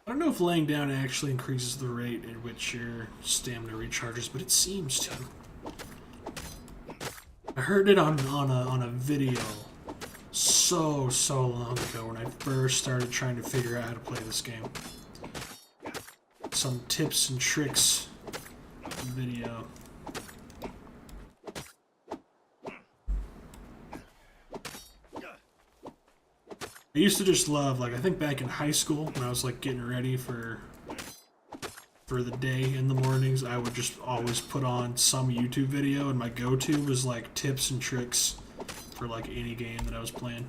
A: I don't know if laying down actually increases the rate at which your stamina recharges, but it seems to. I heard it on a video so long ago when I first started trying to figure out how to play this game. Some tips and tricks video. I used to just love, like, I think back in high school when I was like getting ready for the day in the mornings, I would just always put on some YouTube video, and my go-to was like tips and tricks for like any game that I was playing.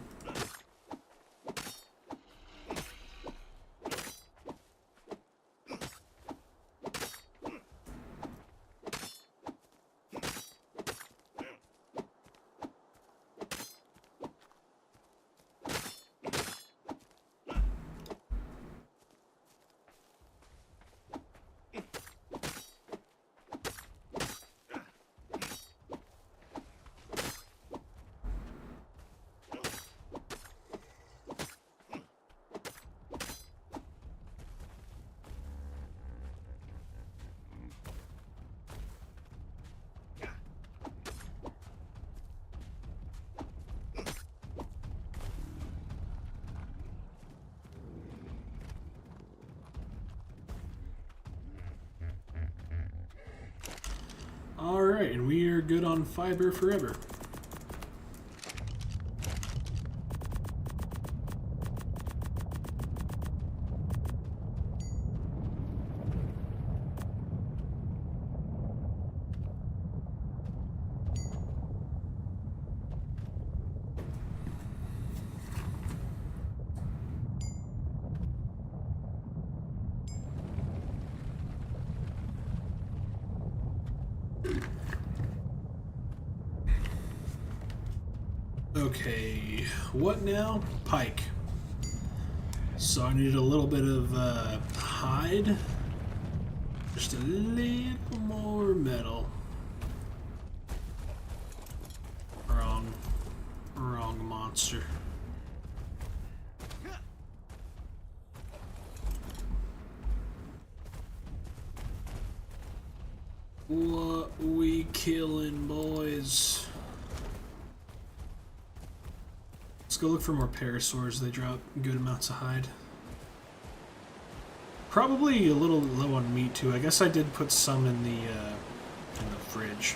A: Alright, and we are good on fiber forever. Okay, what now? Pike. So I need a little bit of hide. Just a little more metal. Wrong monster. What we killing, boys? Let's go look for more parasaurs. They drop good amounts of hide. Probably a little low on meat too. I guess I did put some in the fridge.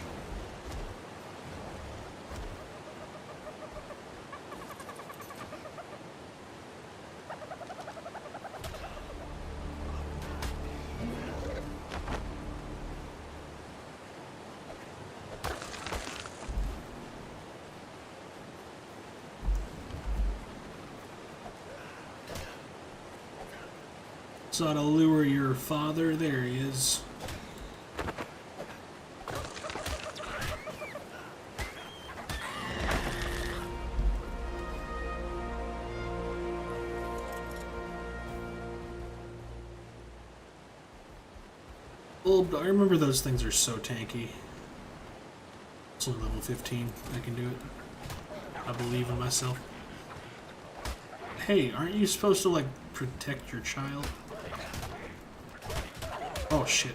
A: So to lure your father, there he is. I remember those things are so tanky. It's only level 15. I can do it. I believe in myself. Hey, aren't you supposed to, like, protect your child? Oh, shit.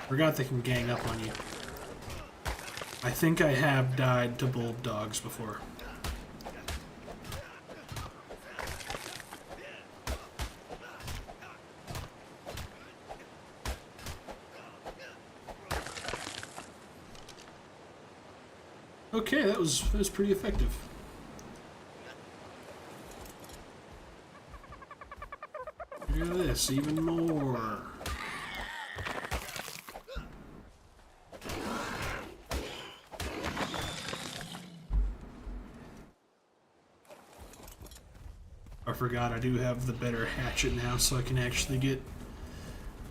A: Forgot they can gang up on you. I think I have died to bulldogs before. Okay, that was pretty effective. Look at this, even more. I forgot I do have the better hatchet now, so I can actually get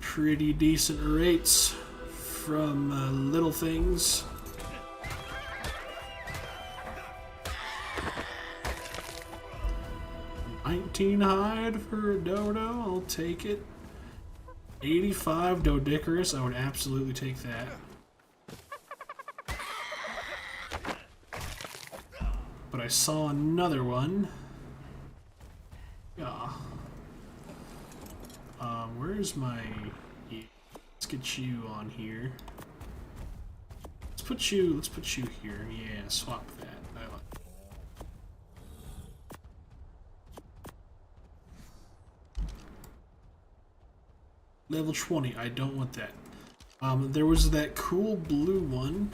A: pretty decent rates from little things. 19 hide for a dodo, I'll take it. 85 Doedicurus, I would absolutely take that. But I saw another one. Yeah. Where's my... Let's get you on here. Let's put you here. Yeah, swap that. I like it. Level 20, I don't want that. There was that cool blue one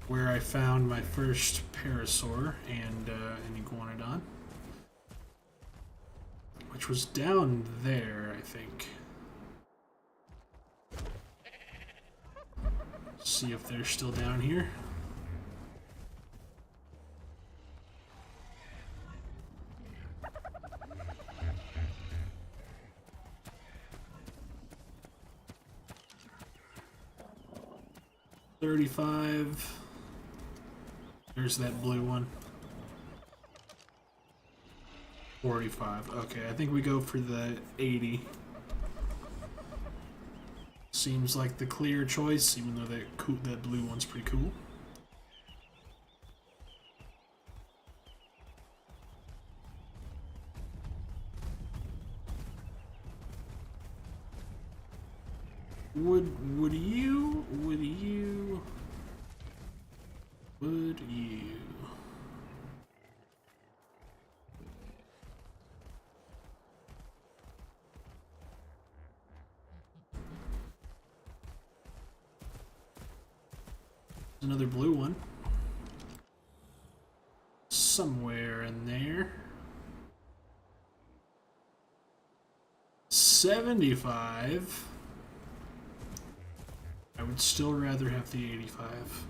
A: where I found my first parasaur and an iguanodon, which was down there, I think. See if they're still down here. $35. There's that blue one. 45. Okay, I think we go for the 80. Seems like the clear choice, even though that blue one's pretty cool. Would you? Another blue one. Somewhere in there. 75. I would still rather have the 85.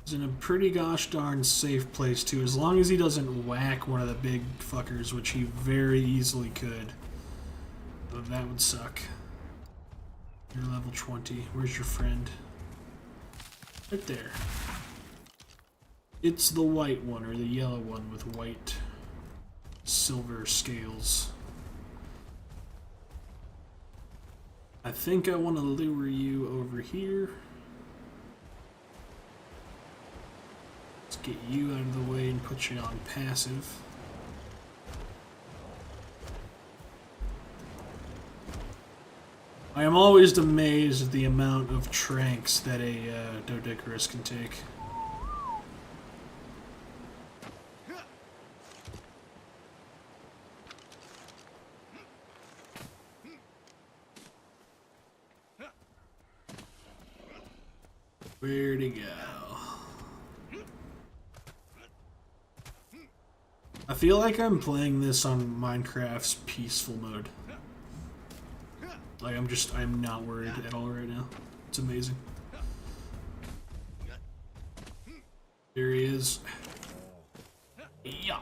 A: He's in a pretty gosh darn safe place too, as long as he doesn't whack one of the big fuckers, which he very easily could. But that would suck. You're level 20. Where's your friend? Right there. It's the white one, or the yellow one with white silver scales. I think I want to lure you over here. Let's get you out of the way and put you on passive. I am always amazed at the amount of tranks that a Doedicurus can take. Where'd he go? I feel like I'm playing this on Minecraft's peaceful mode. Like, I'm not worried at all right now. It's amazing. There he is. Yeah.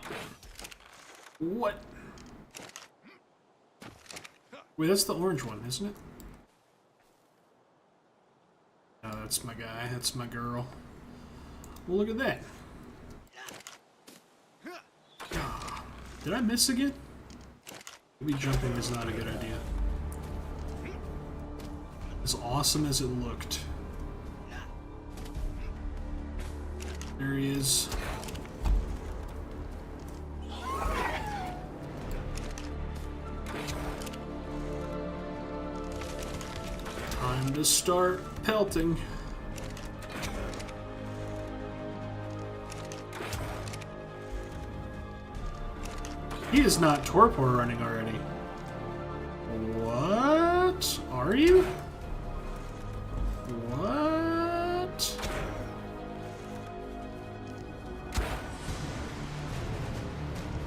A: What? Wait, that's the orange one, isn't it? No, that's my guy. That's my girl. Well, look at that. Did I miss again? Maybe jumping is not a good idea. As awesome as it looked. There he is. Time to start pelting. He is not torpor running already. What? Are you? What?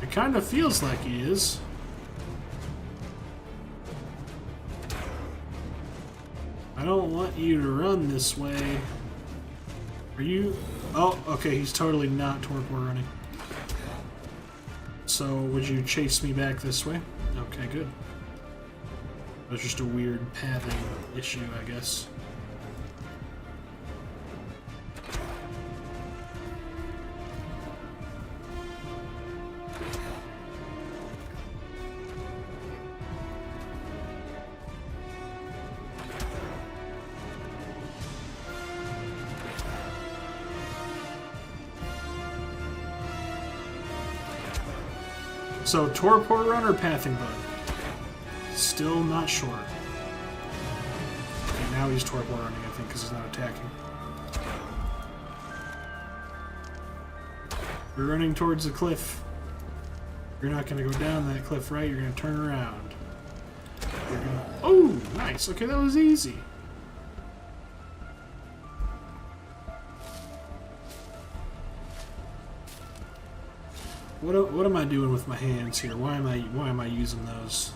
A: It kind of feels like he is. I don't want you to run this way. Are you? Oh, okay, he's totally not torpor running. So, would you chase me back this way? Okay, good. It was just a weird pathing issue, I guess. So, torpor run or pathing bug? Still not sure. Okay, now he's torpor running, I think, because he's not attacking. You're running towards the cliff. You're not going to go down that cliff, right? You're going to turn around. You're gonna... Oh, nice. Okay, that was easy. What am I doing with my hands here? Why am I using those?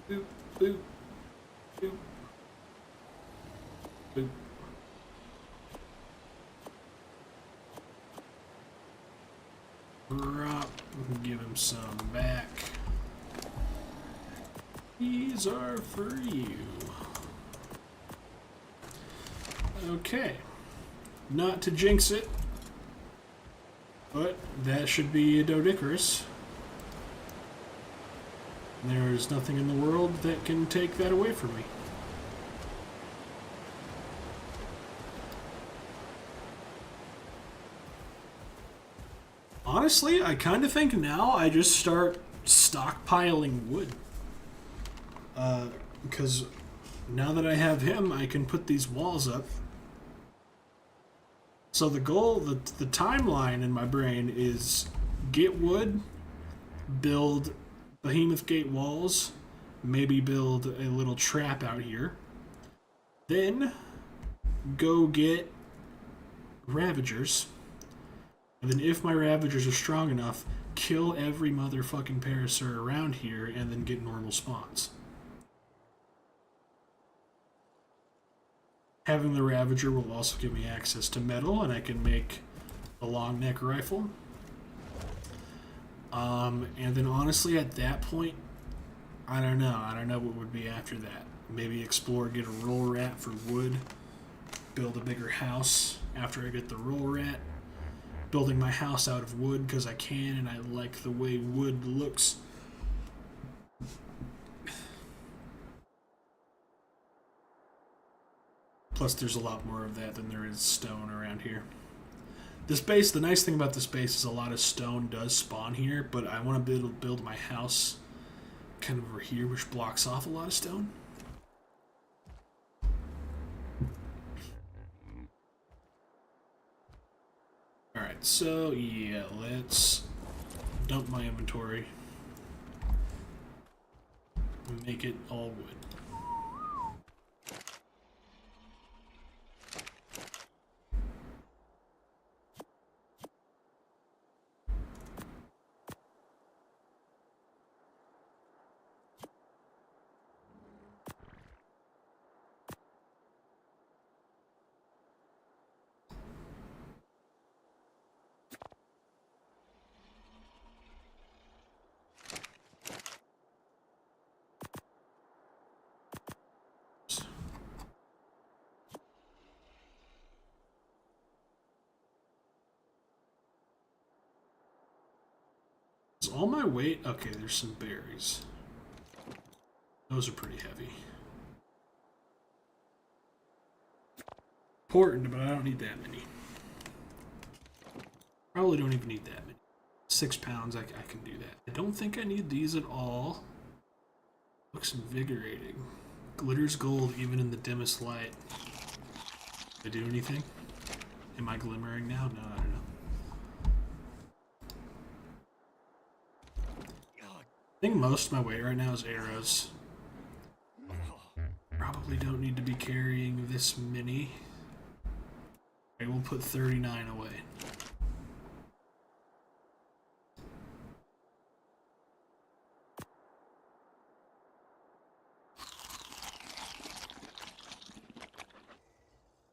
A: Boop, boop, boop, boop. Drop. Give him some back. These are for you. Okay. Not to jinx it, but that should be a Doedicurus. There's nothing in the world that can take that away from me. Honestly, I kind of think now I just start stockpiling wood. Because now that I have him, I can put these walls up. So the goal, the timeline in my brain is get wood, build Behemoth Gate walls, maybe build a little trap out here, then go get Ravagers, and then if my Ravagers are strong enough, kill every motherfucking Parasaur around here, and then get normal spawns. Having the Ravager will also give me access to metal, and I can make a long neck rifle. And then honestly, at that point, I don't know. I don't know what would be after that. Maybe explore, get a roll rat for wood, build a bigger house after I get the roll rat. Building my house out of wood because I can, and I like the way wood looks. Plus, there's a lot more of that than there is stone around here. This base, the nice thing about this base is a lot of stone does spawn here, but I want to build my house kind of over here, which blocks off a lot of stone. Alright, so yeah, let's dump my inventory and make it all wood. Is all my weight? Okay, there's some berries. Those are pretty heavy. Important, but I don't need that many. Probably don't even need that many. 6 pounds, I can do that. I don't think I need these at all. Looks invigorating. Glitters gold even in the dimmest light. Did I do anything? Am I glimmering now? No, I don't know. I think most of my weight right now is arrows. Probably don't need to be carrying this many. I will put 39 away.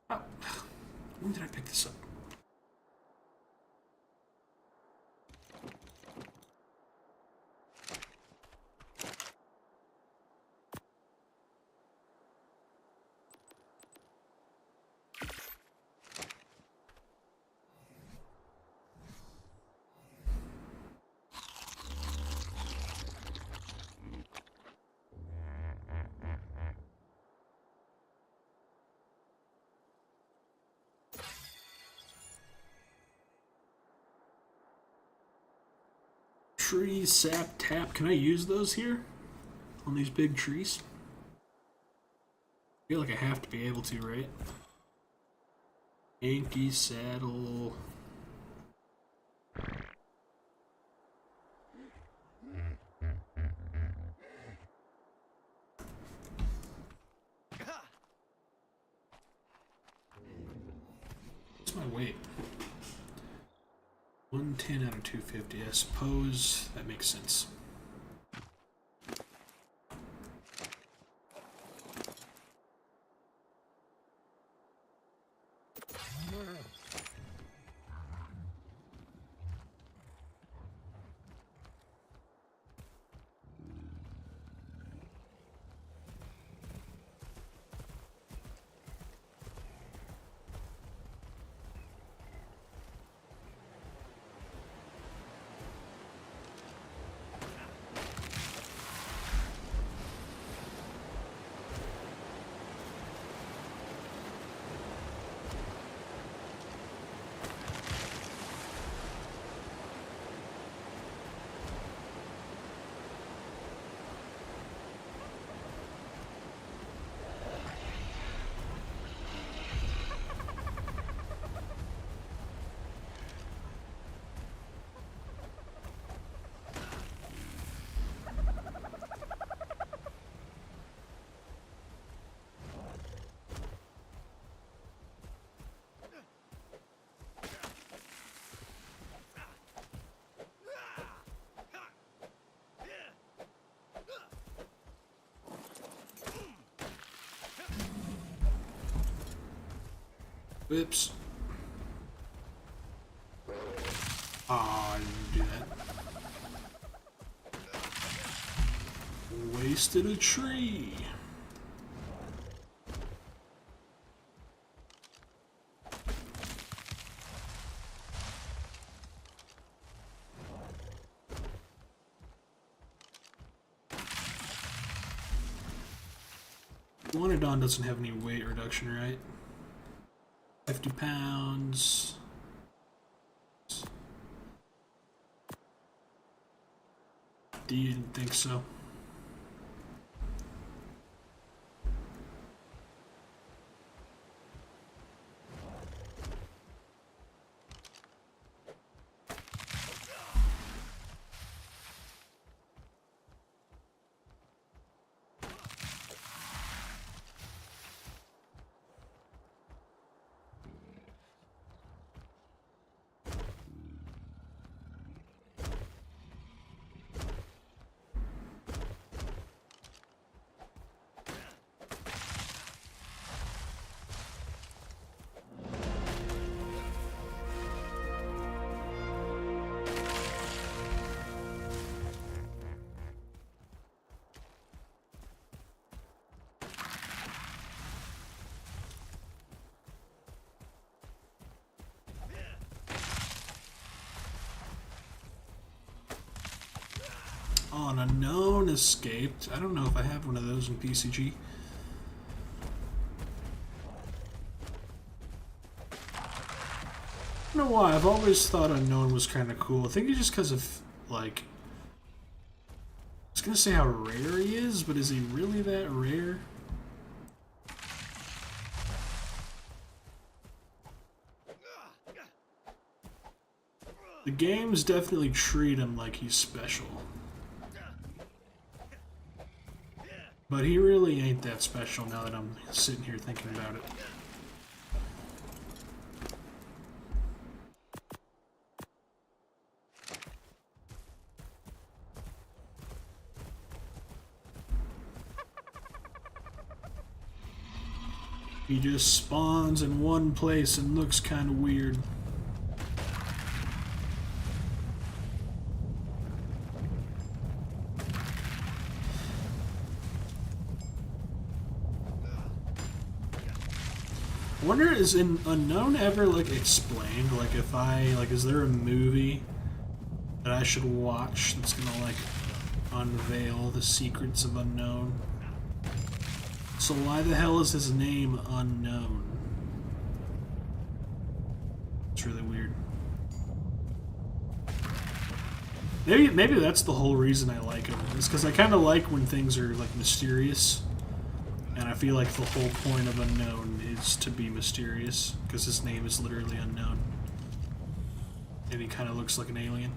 A: Oh, when did I pick this up? Tree sap tap. Can I use those here? On these big trees? I feel like I have to be able to, right? Yankee saddle. What's my weight? 110 out of 250. I suppose that makes sense. Whoops. Ah, I didn't do that. Wasted a tree. Guanodon doesn't have any weight reduction, right? 50 pounds. Didn't think so. on Unknown escaped. I don't know if I have one of those in PCG. I don't know why, I've always thought Unknown was kind of cool. I think it's just because of, like... I was gonna say how rare he is, but is he really that rare? The games definitely treat him like he's special. But he really ain't that special now that I'm sitting here thinking about it. He just spawns in one place and looks kind of weird. I wonder, is in Unknown ever, like, explained? Like, if I, like, is there a movie that I should watch that's gonna, like, unveil the secrets of Unknown? So why the hell is his name Unknown? It's really weird. Maybe that's the whole reason I like him. It's because I kind of like when things are, like, mysterious. And I feel like the whole point of Unknown is to be mysterious, because his name is literally Unknown. And he kind of looks like an alien.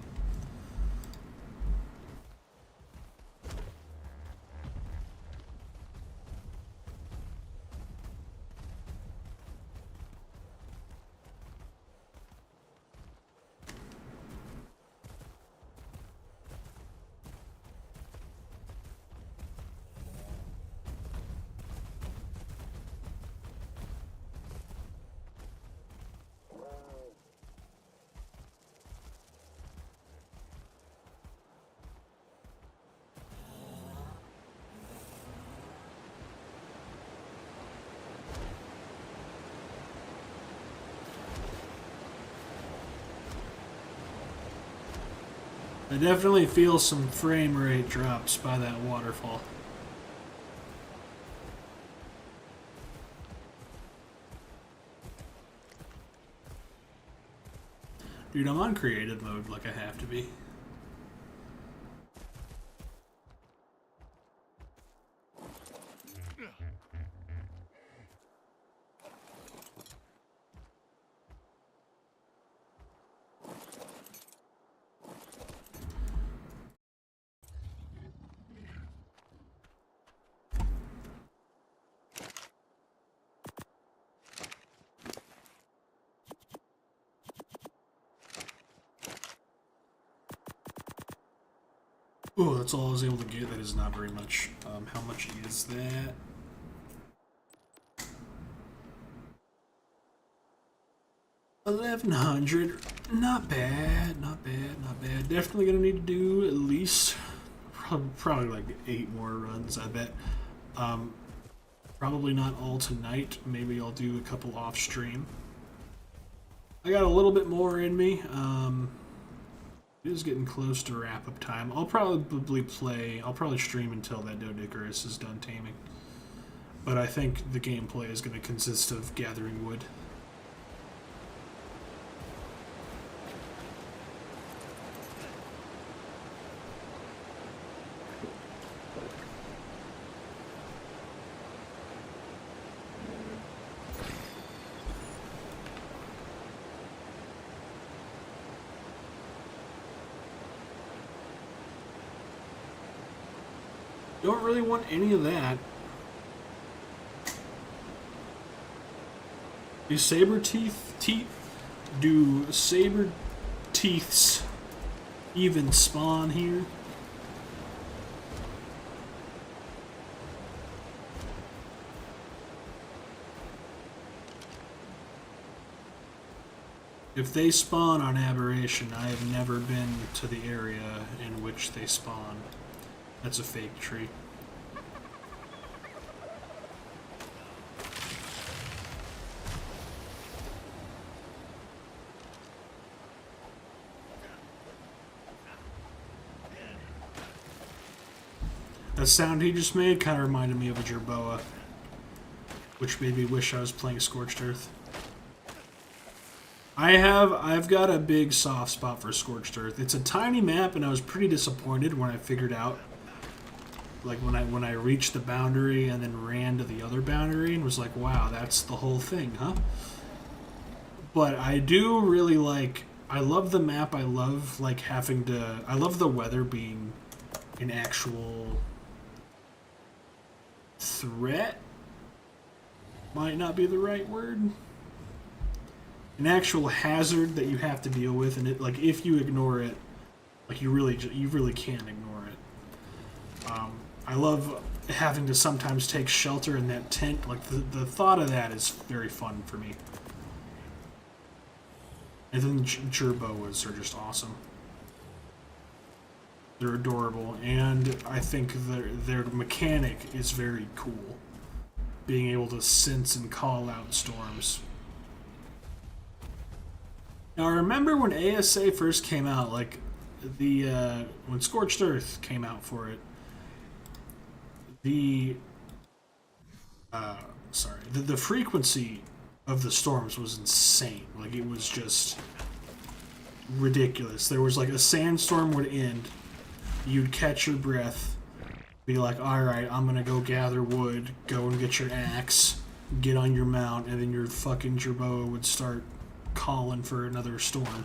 A: I definitely feel some frame rate drops by that waterfall. Dude, I'm on creative mode like I have to be. Oh, that's all I was able to get. That is not very much. How much is that? $1,100. Not bad, not bad, not bad. Definitely gonna need to do at least probably like 8 more runs, I bet. Probably not all tonight. Maybe I'll do a couple off stream. I got a little bit more in me. It is getting close to wrap-up time. I'll probably stream until that Dodicarus is done taming. But I think the gameplay is going to consist of gathering wood. Don't really want any of that. Do saber teeths even spawn here? If they spawn on Aberration, I have never been to the area in which they spawn. That's a fake tree. That sound he just made kind of reminded me of a Jerboa, which made me wish I was playing Scorched Earth. I've got a big soft spot for Scorched Earth. It's a tiny map, and I was pretty disappointed when I figured out, like when I reached the boundary and then ran to the other boundary and was like, wow, that's the whole thing, huh? But I do really like. I love the map. I love like having to. I love the weather being an actual threat. Might not be the right word. An actual hazard that you have to deal with, and it like if you ignore it, like you really can't ignore it. I love having to sometimes take shelter in that tent. Like the thought of that is very fun for me. And then Jerboas are just awesome. They're adorable, and I think their mechanic is very cool. Being able to sense and call out storms. Now, I remember when ASA first came out, like, when Scorched Earth came out for it, the frequency of the storms was insane. Like, it was just ridiculous. There was, like, a sandstorm would end, you'd catch your breath, be like, alright, I'm gonna go gather wood, go and get your axe, get on your mount, and then your fucking Jerboa would start calling for another storm.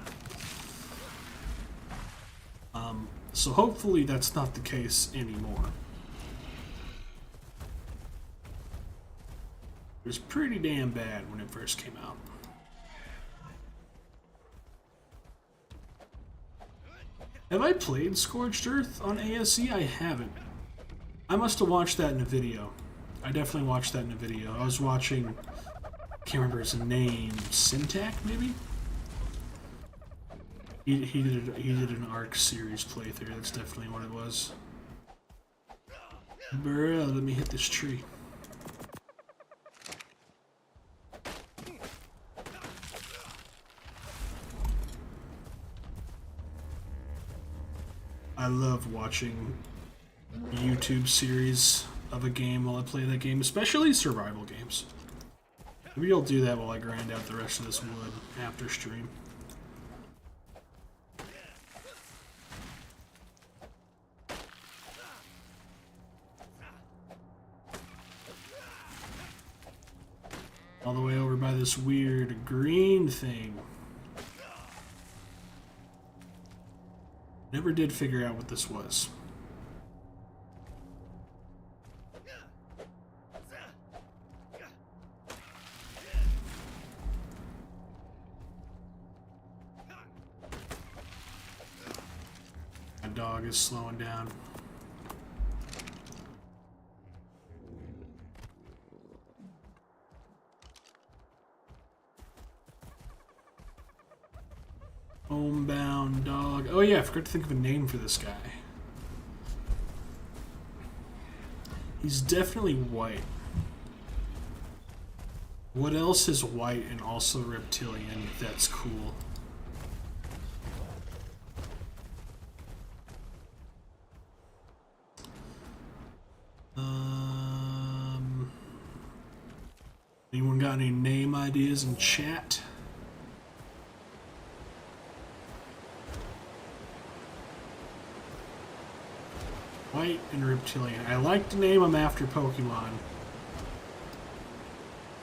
A: So hopefully that's not the case anymore. It was pretty damn bad when it first came out. Have I played Scorched Earth on ASE? I haven't. I must have watched that in a video. I definitely watched that in a video. I was watching, I can't remember his name, Syntac maybe? He did an Arc series playthrough, that's definitely what it was. Bruh, let me hit this tree. I love watching YouTube series of a game while I play that game, especially survival games. Maybe I'll do that while I grind out the rest of this wood after stream. All the way over by this weird green thing. Never did figure out what this was. My dog is slowing down. Homebound dog. Oh yeah, I forgot to think of a name for this guy. He's definitely white. What else is white and also reptilian that's cool? Anyone got any name ideas in chat? White and reptilian. I like to name them after Pokemon.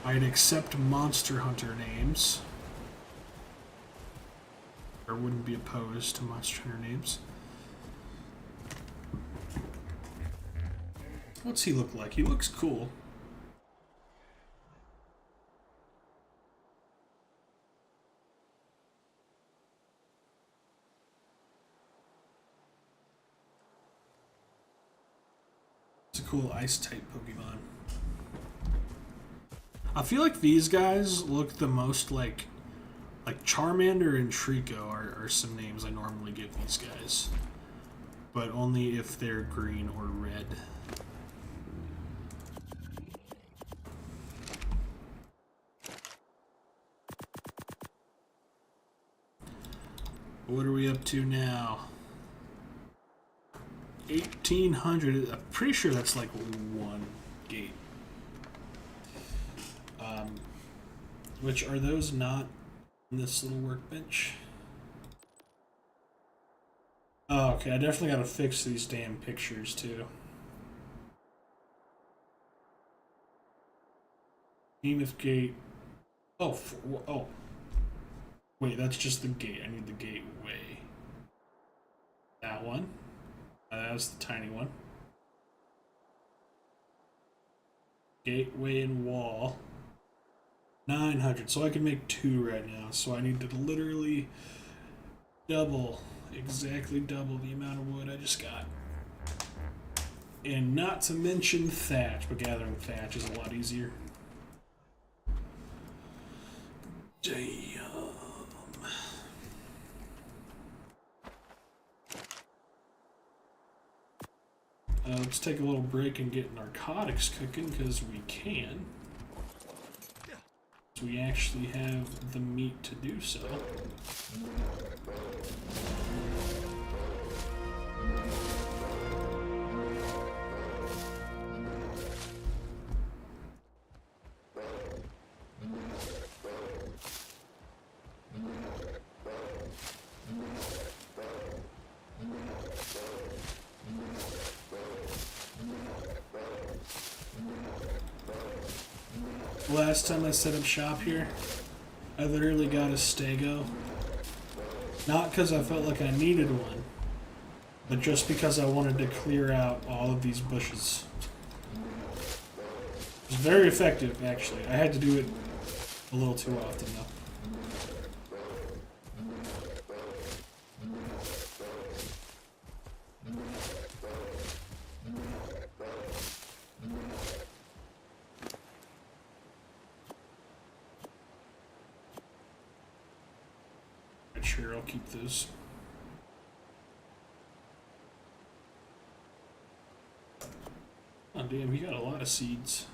A: I'd accept Monster Hunter names. Or wouldn't be opposed to Monster Hunter names. What's he look like? He looks cool. It's a cool ice-type Pokemon. I feel like these guys look the most like Charmander and Trico are some names I normally give these guys. But only if they're green or red. What are we up to now? 1,800. I'm pretty sure that's like one gate. Which are those not on this little workbench? Oh, okay, I definitely gotta fix these damn pictures too. Behemoth gate. Oh, oh. Wait, that's just the gate. I need the gateway. That one. That was the tiny one. Gateway and wall. 900. So I can make 2 right now. So I need to literally double, exactly double the amount of wood I just got. And not to mention thatch, but gathering thatch is a lot easier. Damn. Let's take a little break and get narcotics cooking, because we can. We actually have the meat to do so. Last time I set up shop here, I literally got a stego. Not because I felt like I needed one, but just because I wanted to clear out all of these bushes. It was very effective, actually. I had to do it a little too often, though. Sure, I'll keep those. Oh damn, he got a lot of seeds.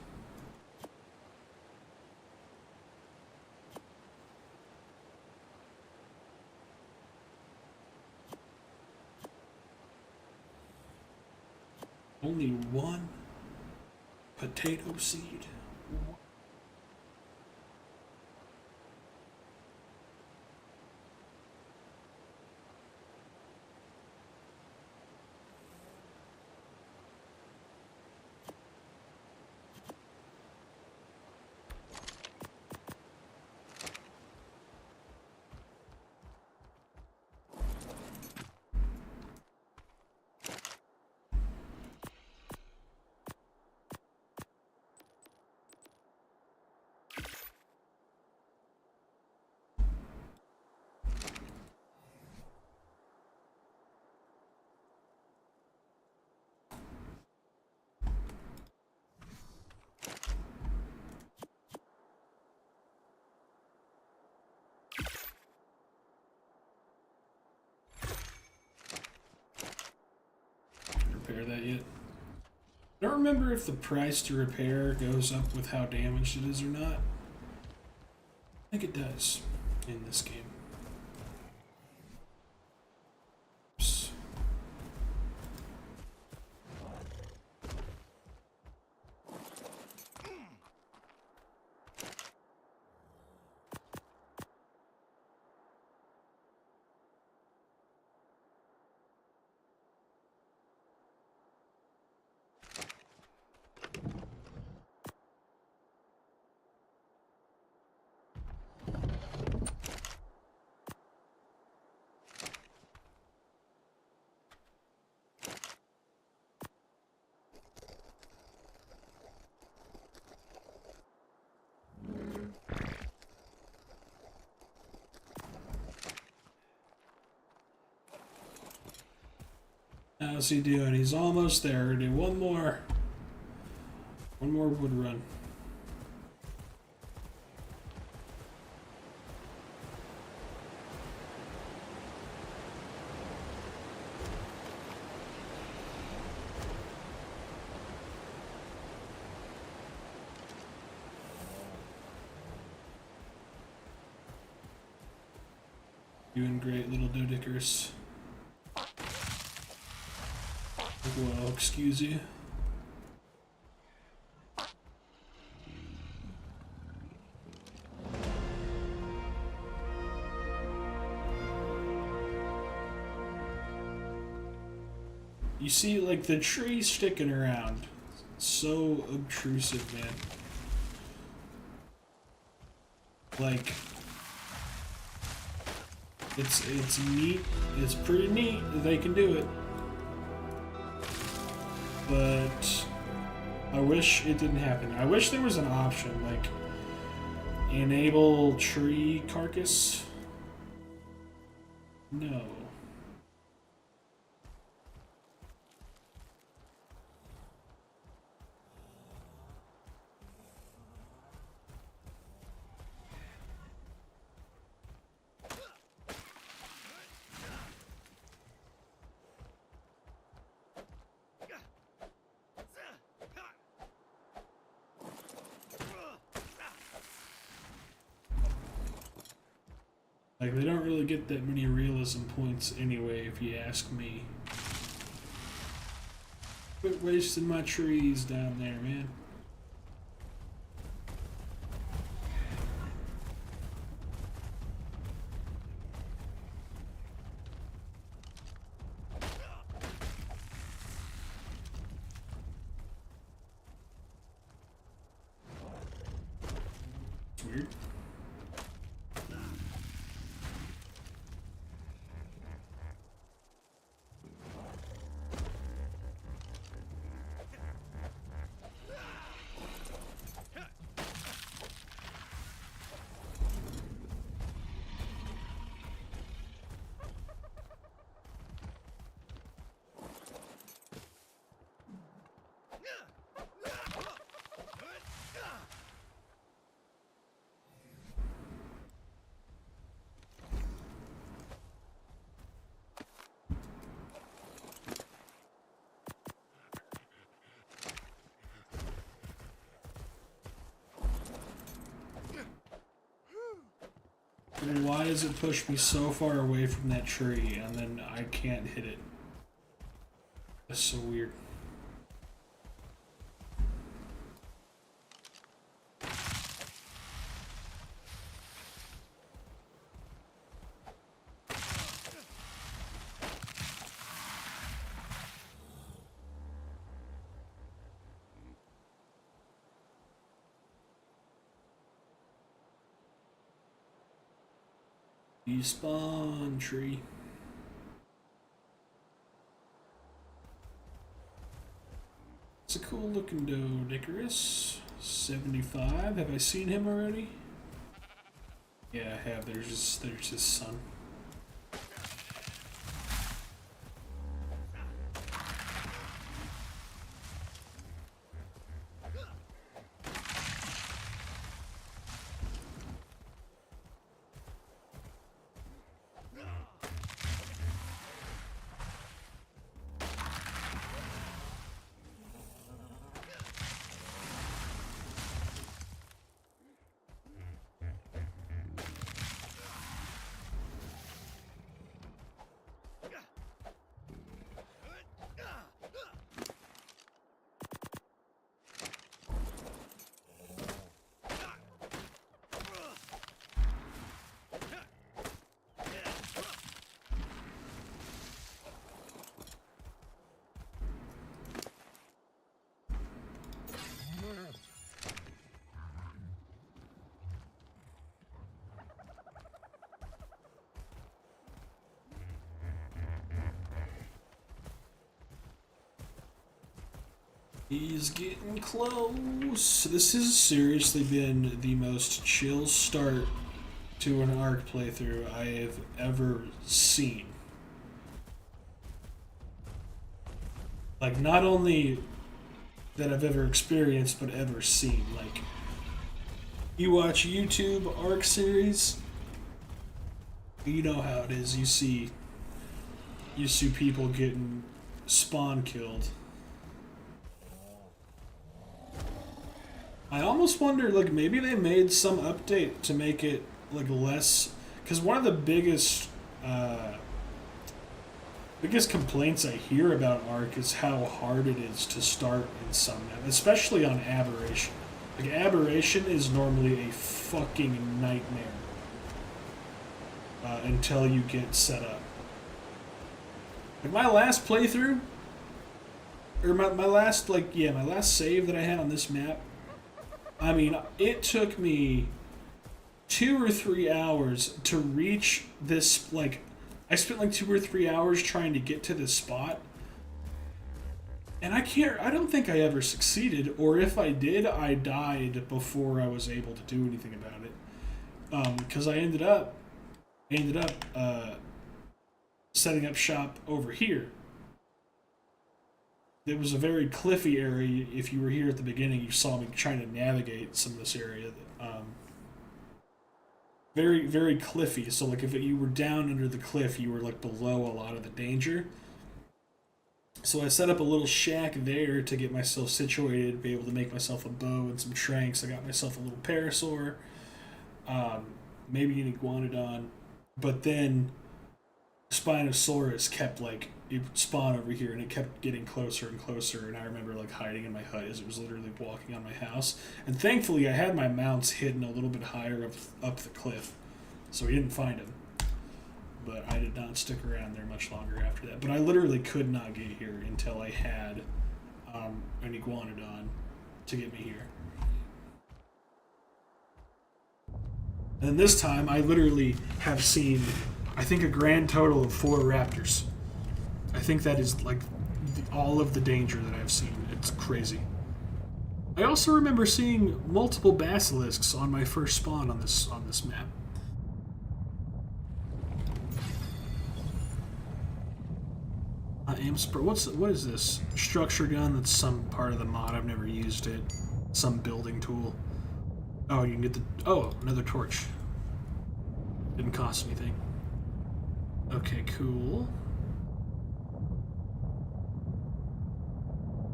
A: Only one potato seed. Repair that yet? I don't remember if the price to repair goes up with how damaged it is or not. I think it does in this game. Oops. How's he doing? He's almost there. We're gonna do one more wood run. Doing great, little Dodickers. Well, excuse you. You see, like, the tree sticking around. So obtrusive, man. Like, it's neat. It's pretty neat that they can do it. But I wish it didn't happen. I wish there was an option, like enable tree carcass. No. Like, they don't really get that many realism points anyway, if you ask me. Quit wasting my trees down there, man. It's weird. Why does it push me so far away from that tree and then I can't hit it? That's so weird. Despawn tree. It's a cool looking Doedicurus. 75. Have I seen him already? Yeah, I have. There's his son. He's getting close. This has seriously been the most chill start to an Ark playthrough I have ever seen. Like, not only that I've ever experienced, but ever seen. Like, you watch YouTube Ark series, you know how it is. You see people getting spawn killed. I almost wonder, like, maybe they made some update to make it, like, less... Because one of the biggest biggest complaints I hear about Ark is how hard it is to start in some map, especially on Aberration. Like, Aberration is normally a fucking nightmare until you get set up. Like, my last playthrough, or my last, like, yeah, my last save that I had on this map, I mean, it took me 2 or 3 hours to reach this, like, I spent like 2 or 3 hours trying to get to this spot. And I don't think I ever succeeded, or if I did, I died before I was able to do anything about it. Because I ended up setting up shop over here. It was a very cliffy area. If you were here at the beginning, you saw me trying to navigate some of this area. Very, very cliffy. So, like, if you were down under the cliff, you were, like, below a lot of the danger. So I set up a little shack there to get myself situated, be able to make myself a bow and some tranks. I got myself a little parasaur, maybe an iguanodon. But then Spinosaurus kept, like, it would spawn over here, and it kept getting closer and closer, and I remember, like, hiding in my hut as it was literally walking on my house. And thankfully, I had my mounts hidden a little bit higher up the cliff, so he didn't find him. But I did not stick around there much longer after that. But I literally could not get here until I had an iguanodon to get me here. And this time, I literally have seen, I think, a grand total of 4 raptors. I think that is, like, all of the danger that I've seen. It's crazy. I also remember seeing multiple basilisks on my first spawn on this map. What is this? Structure gun? That's some part of the mod. I've never used it. Some building tool. Oh, you can get the... Oh, another torch. Didn't cost anything. Okay, cool.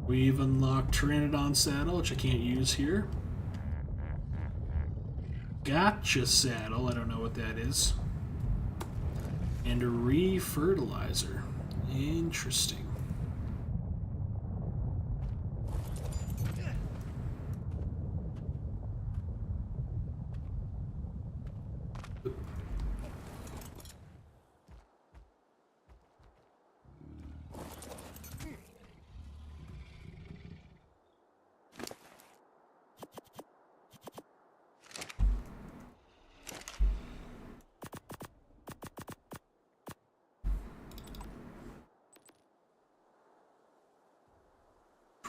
A: We've unlocked Pteranodon Saddle, which I can't use here. Gotcha Saddle, I don't know what that is. And a re-fertilizer. Interesting.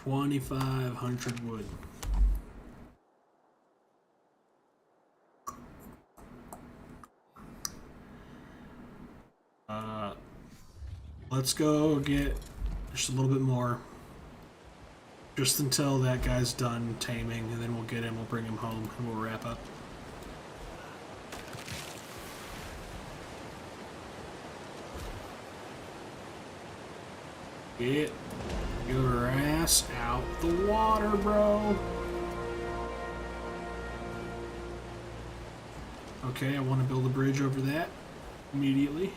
A: $2,500 wood. Let's go get just a little bit more. Just until that guy's done taming, and then we'll get him, we'll bring him home, and we'll wrap up. Get your ass out the water, bro. Okay, I want to build a bridge over that immediately.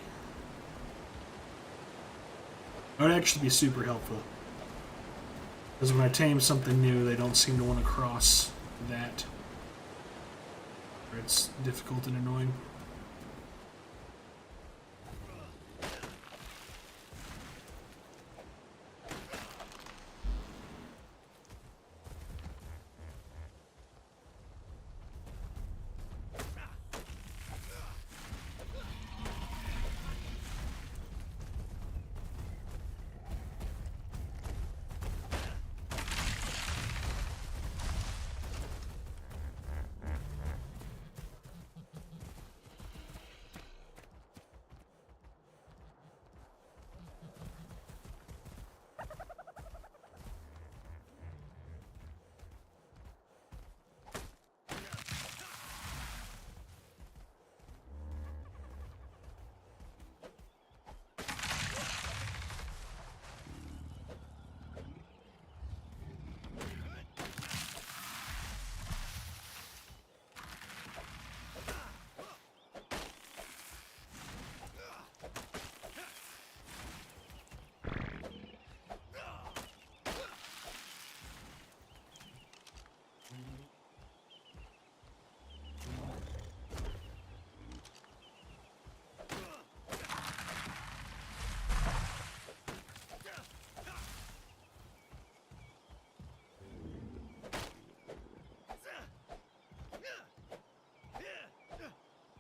A: That would actually be super helpful. Because when I tame something new, they don't seem to want to cross that. Or it's difficult and annoying.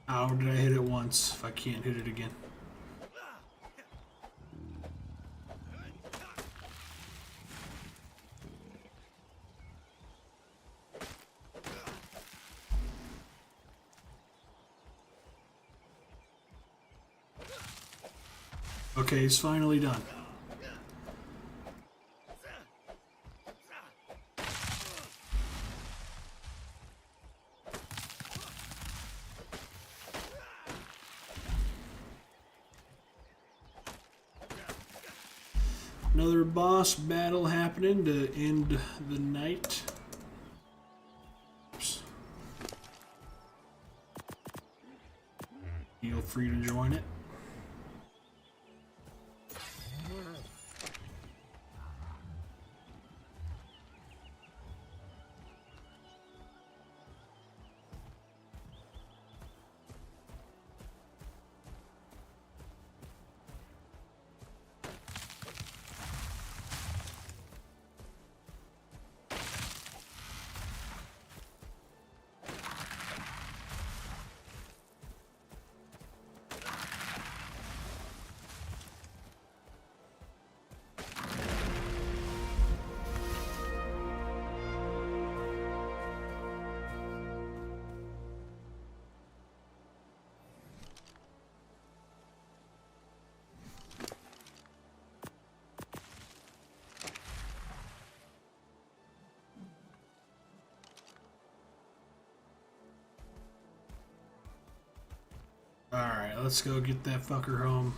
A: How did I hit it once if I can't hit it again? Okay, he's finally done. Another boss battle happening to end the night. Oops. Feel free to join it. Alright, let's go get that fucker home.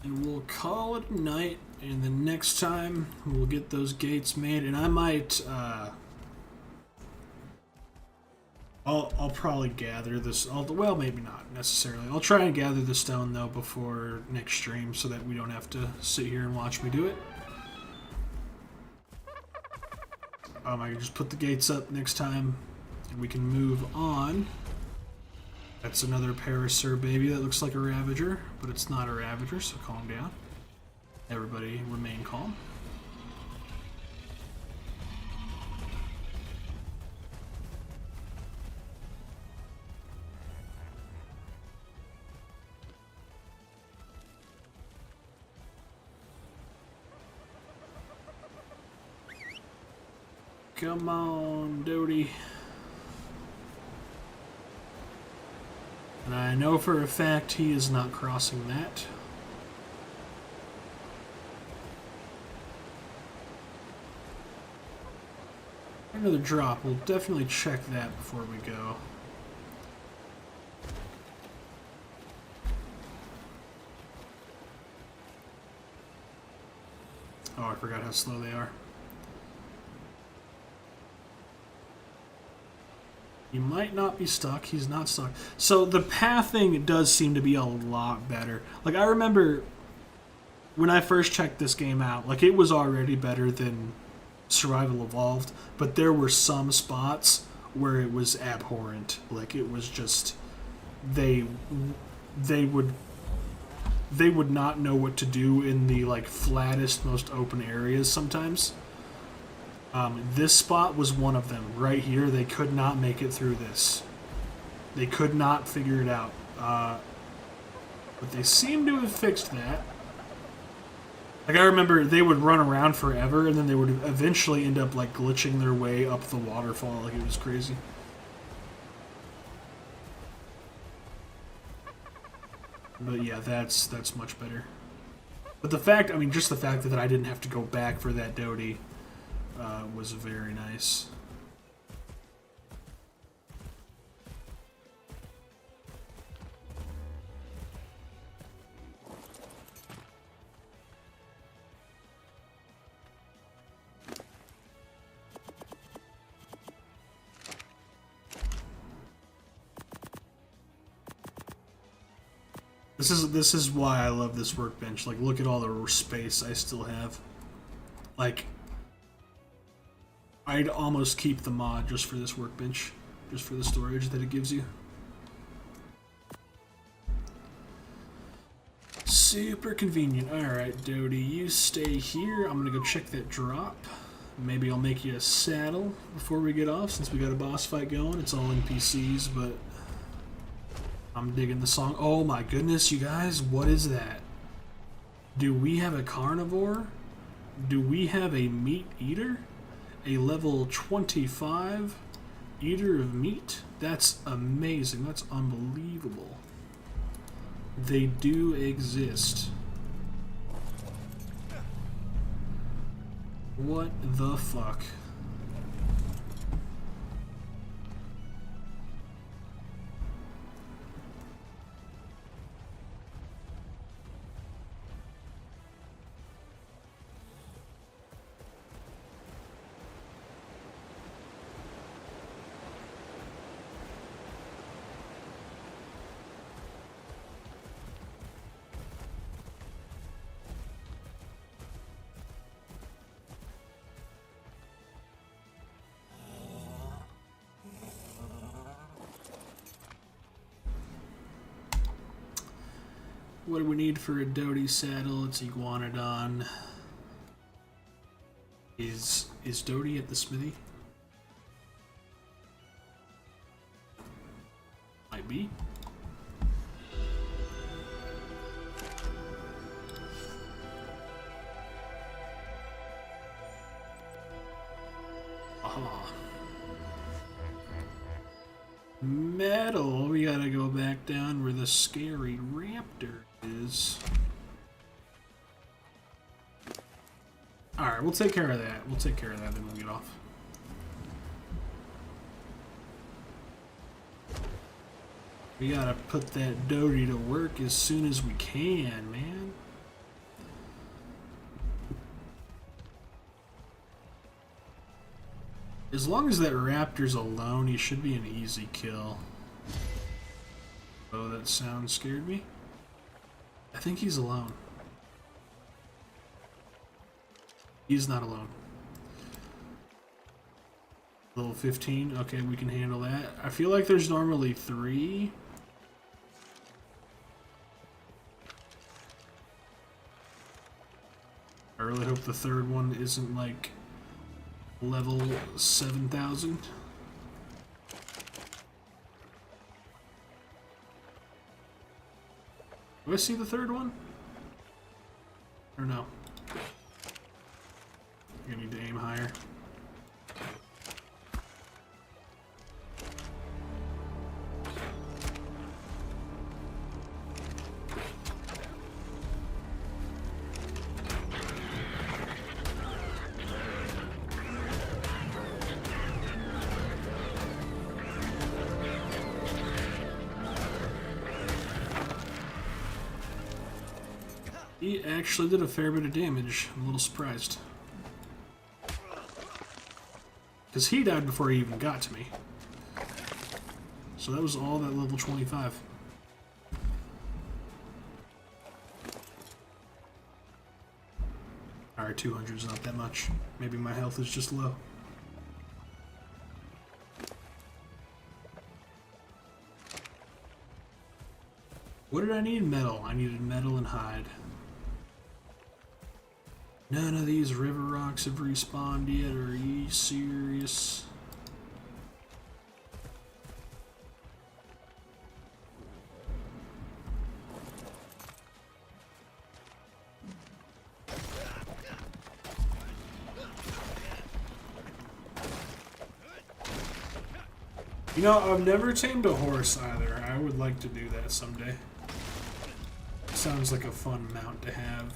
A: And we'll call it a night, and the next time we'll get those gates made, and I might, I'll probably gather this, well, maybe not necessarily. I'll try and gather the stone, though, before next stream, so that we don't have to sit here and watch me do it. I can just put the gates up next time. And we can move on. That's another Parasaur baby that looks like a Ravager, but it's not a Ravager, so calm down. Everybody remain calm. Come on, Doty. And I know for a fact he is not crossing that. Another drop. We'll definitely check that before we go. Oh, I forgot how slow they are. He might not be stuck. He's not stuck. So the pathing does seem to be a lot better. Like, I remember when I first checked this game out, like, it was already better than Survival Evolved, but there were some spots where it was abhorrent. Like, it was just, they would not know what to do in the, like, flattest, most open areas sometimes. This spot was one of them. Right here, they could not make it through this. They could not figure it out. But they seem to have fixed that. Like, I remember they would run around forever, and then they would eventually end up, like, glitching their way up the waterfall. Like, it was crazy. But yeah, that's much better. But the fact, I mean, just the fact that I didn't have to go back for that Doty was very nice. This is why I love this workbench. Like, look at all the space I still have. Like, I'd almost keep the mod just for this workbench, just for the storage that it gives you. Super convenient. Alright, Doty, you stay here. I'm gonna go check that drop. Maybe I'll make you a saddle before we get off, since we got a boss fight going. It's all NPCs, but I'm digging the song. Oh my goodness, you guys, what is that? Do we have a carnivore? Do we have a meat eater? A level 25 eater of meat? That's amazing. That's unbelievable. They do exist. What the fuck? What do we need for a Doty saddle? It's Iguanodon. Is Doty at the smithy? Might be. Aha. Metal. We gotta go back down where the scary raptor is. Alright, we'll take care of that. We'll take care of that, then we'll get off. We gotta put that Doty to work as soon as we can, man. As long as that raptor's alone, he should be an easy kill. Oh, that sound scared me. I think he's alone. He's not alone. Level 15. Okay, we can handle that. I feel like there's normally 3. I really hope the third one isn't like level 7,000. Do I see the third one? Or no? I need to aim higher. He actually did a fair bit of damage. I'm a little surprised. Because he died before he even got to me. So that was all that level 25. Alright, 200 is not that much. Maybe my health is just low. What did I need? Metal. I needed metal and hide. None of these river rocks have respawned yet. Are you serious? You know, I've never tamed a horse either. I would like to do that someday. Sounds like a fun mount to have.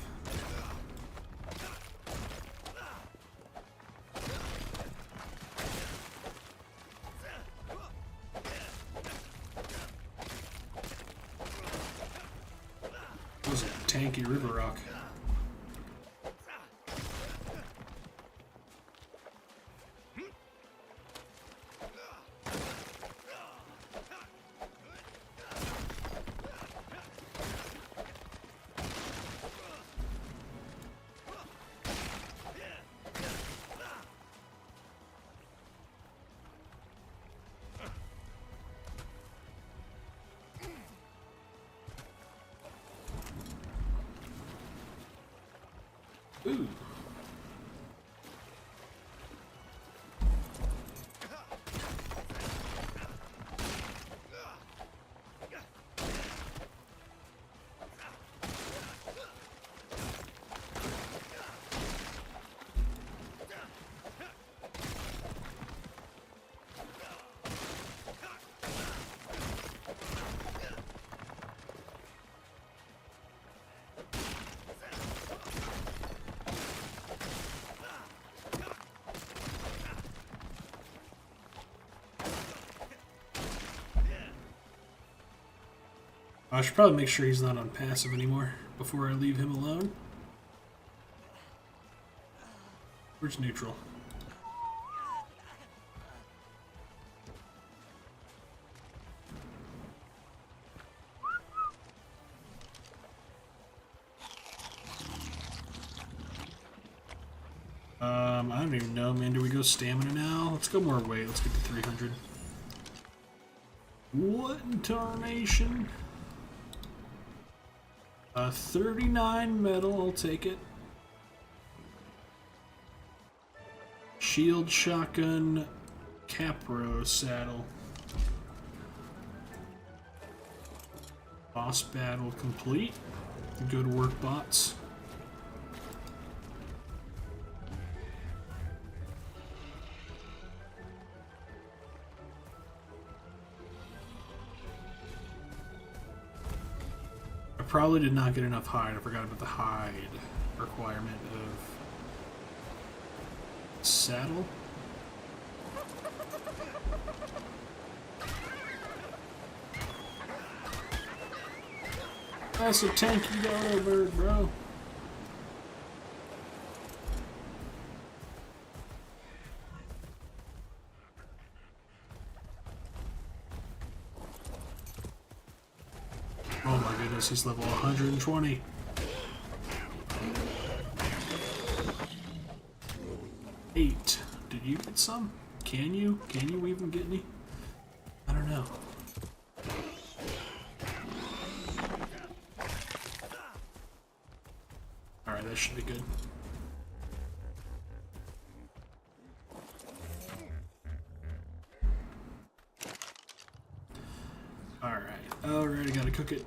A: That was a tanky river rock. Ooh. I should probably make sure he's not on passive anymore before I leave him alone. Where's neutral? I don't even know, man. Do we go stamina now? Let's go more weight. Let's get to 300. What in tarnation? 39 metal, I'll take it. Shield shotgun, Capro saddle. Boss battle complete. Good work, bots. I probably did not get enough hide. I forgot about the hide requirement of saddle. That's a tanky dodo bird, bro. Oh my goodness, he's level 120. Eight. Did you get some? Can you? Can you even get any? I don't know. Alright, that should be good. Alright, I gotta cook it.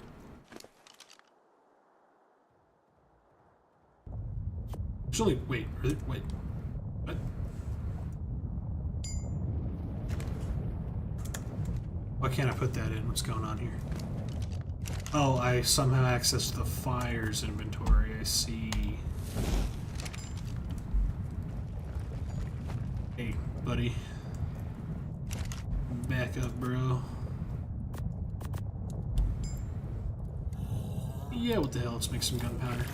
A: Actually, wait, wait. What? Why can't I put that in? What's going on here? Oh, I somehow accessed the fire's inventory. I see. Hey, buddy. Back up, bro. Yeah, what the hell? Let's make some gunpowder.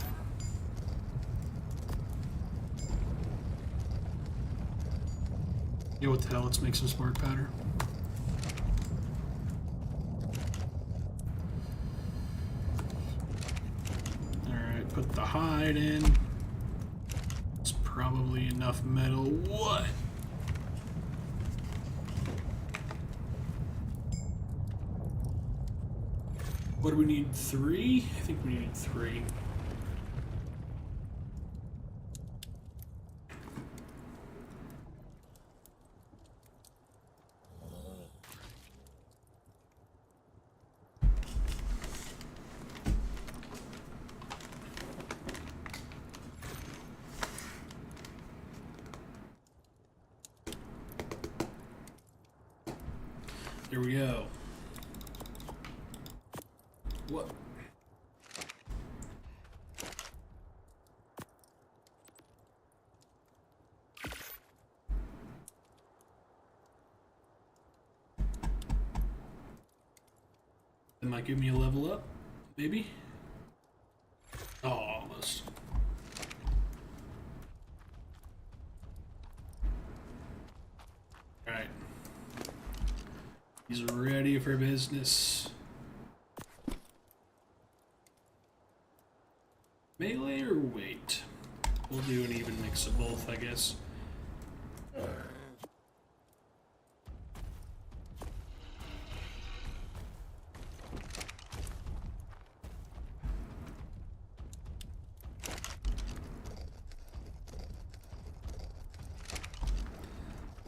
A: Yeah, what the hell? Let's make some spark powder. Alright, put the hide in. It's probably enough metal. What? What do we need? 3? I think we need 3. There we go. What? That might give me a level up, maybe? Oh, almost. Alright. He's ready for business. Melee or weight? We'll do an even mix of both, I guess.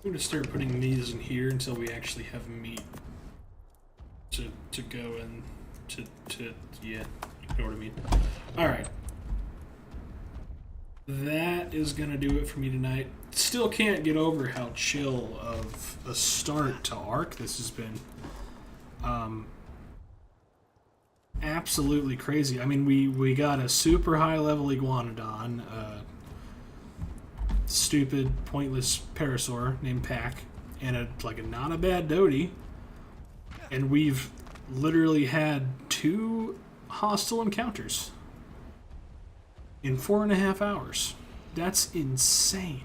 A: I'm gonna start putting these in here until we actually have meat to go and yeah, you know what I mean. Alright. That is gonna do it for me tonight. Still can't get over how chill of a start to Ark this has been. Absolutely crazy. I mean, we got a super high level Iguanodon, stupid, pointless Parasaur named Pack, and a not a bad Doty. And we've literally had 2 hostile encounters in 4.5 hours. That's insane.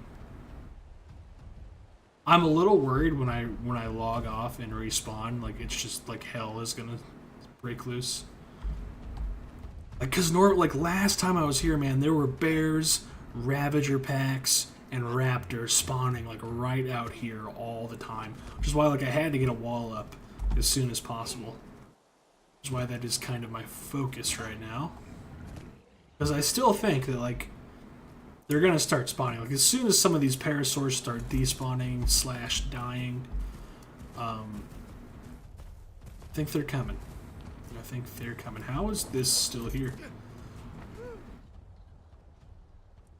A: I'm a little worried when I log off and respawn. Like, it's just like hell is gonna break loose. Like, cause like last time I was here, man, there were bears, Ravager packs, and raptors spawning like right out here all the time. Which is why like I had to get a wall up as soon as possible. Which is why that is kind of my focus right now. Because I still think that like they're gonna start spawning. Like as soon as some of these parasaurs start despawning / dying, I think they're coming. I think they're coming. How is this still here?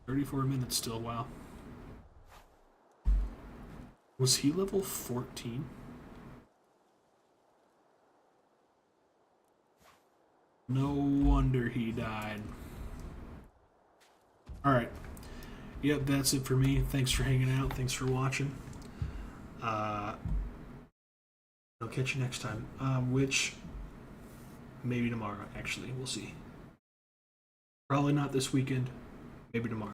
A: 34 minutes still, wow. Was he level 14? No wonder he died. Alright. Yep, that's it for me. Thanks for hanging out. Thanks for watching. I'll catch you next time. Which, maybe tomorrow, actually. We'll see. Probably not this weekend. Maybe tomorrow.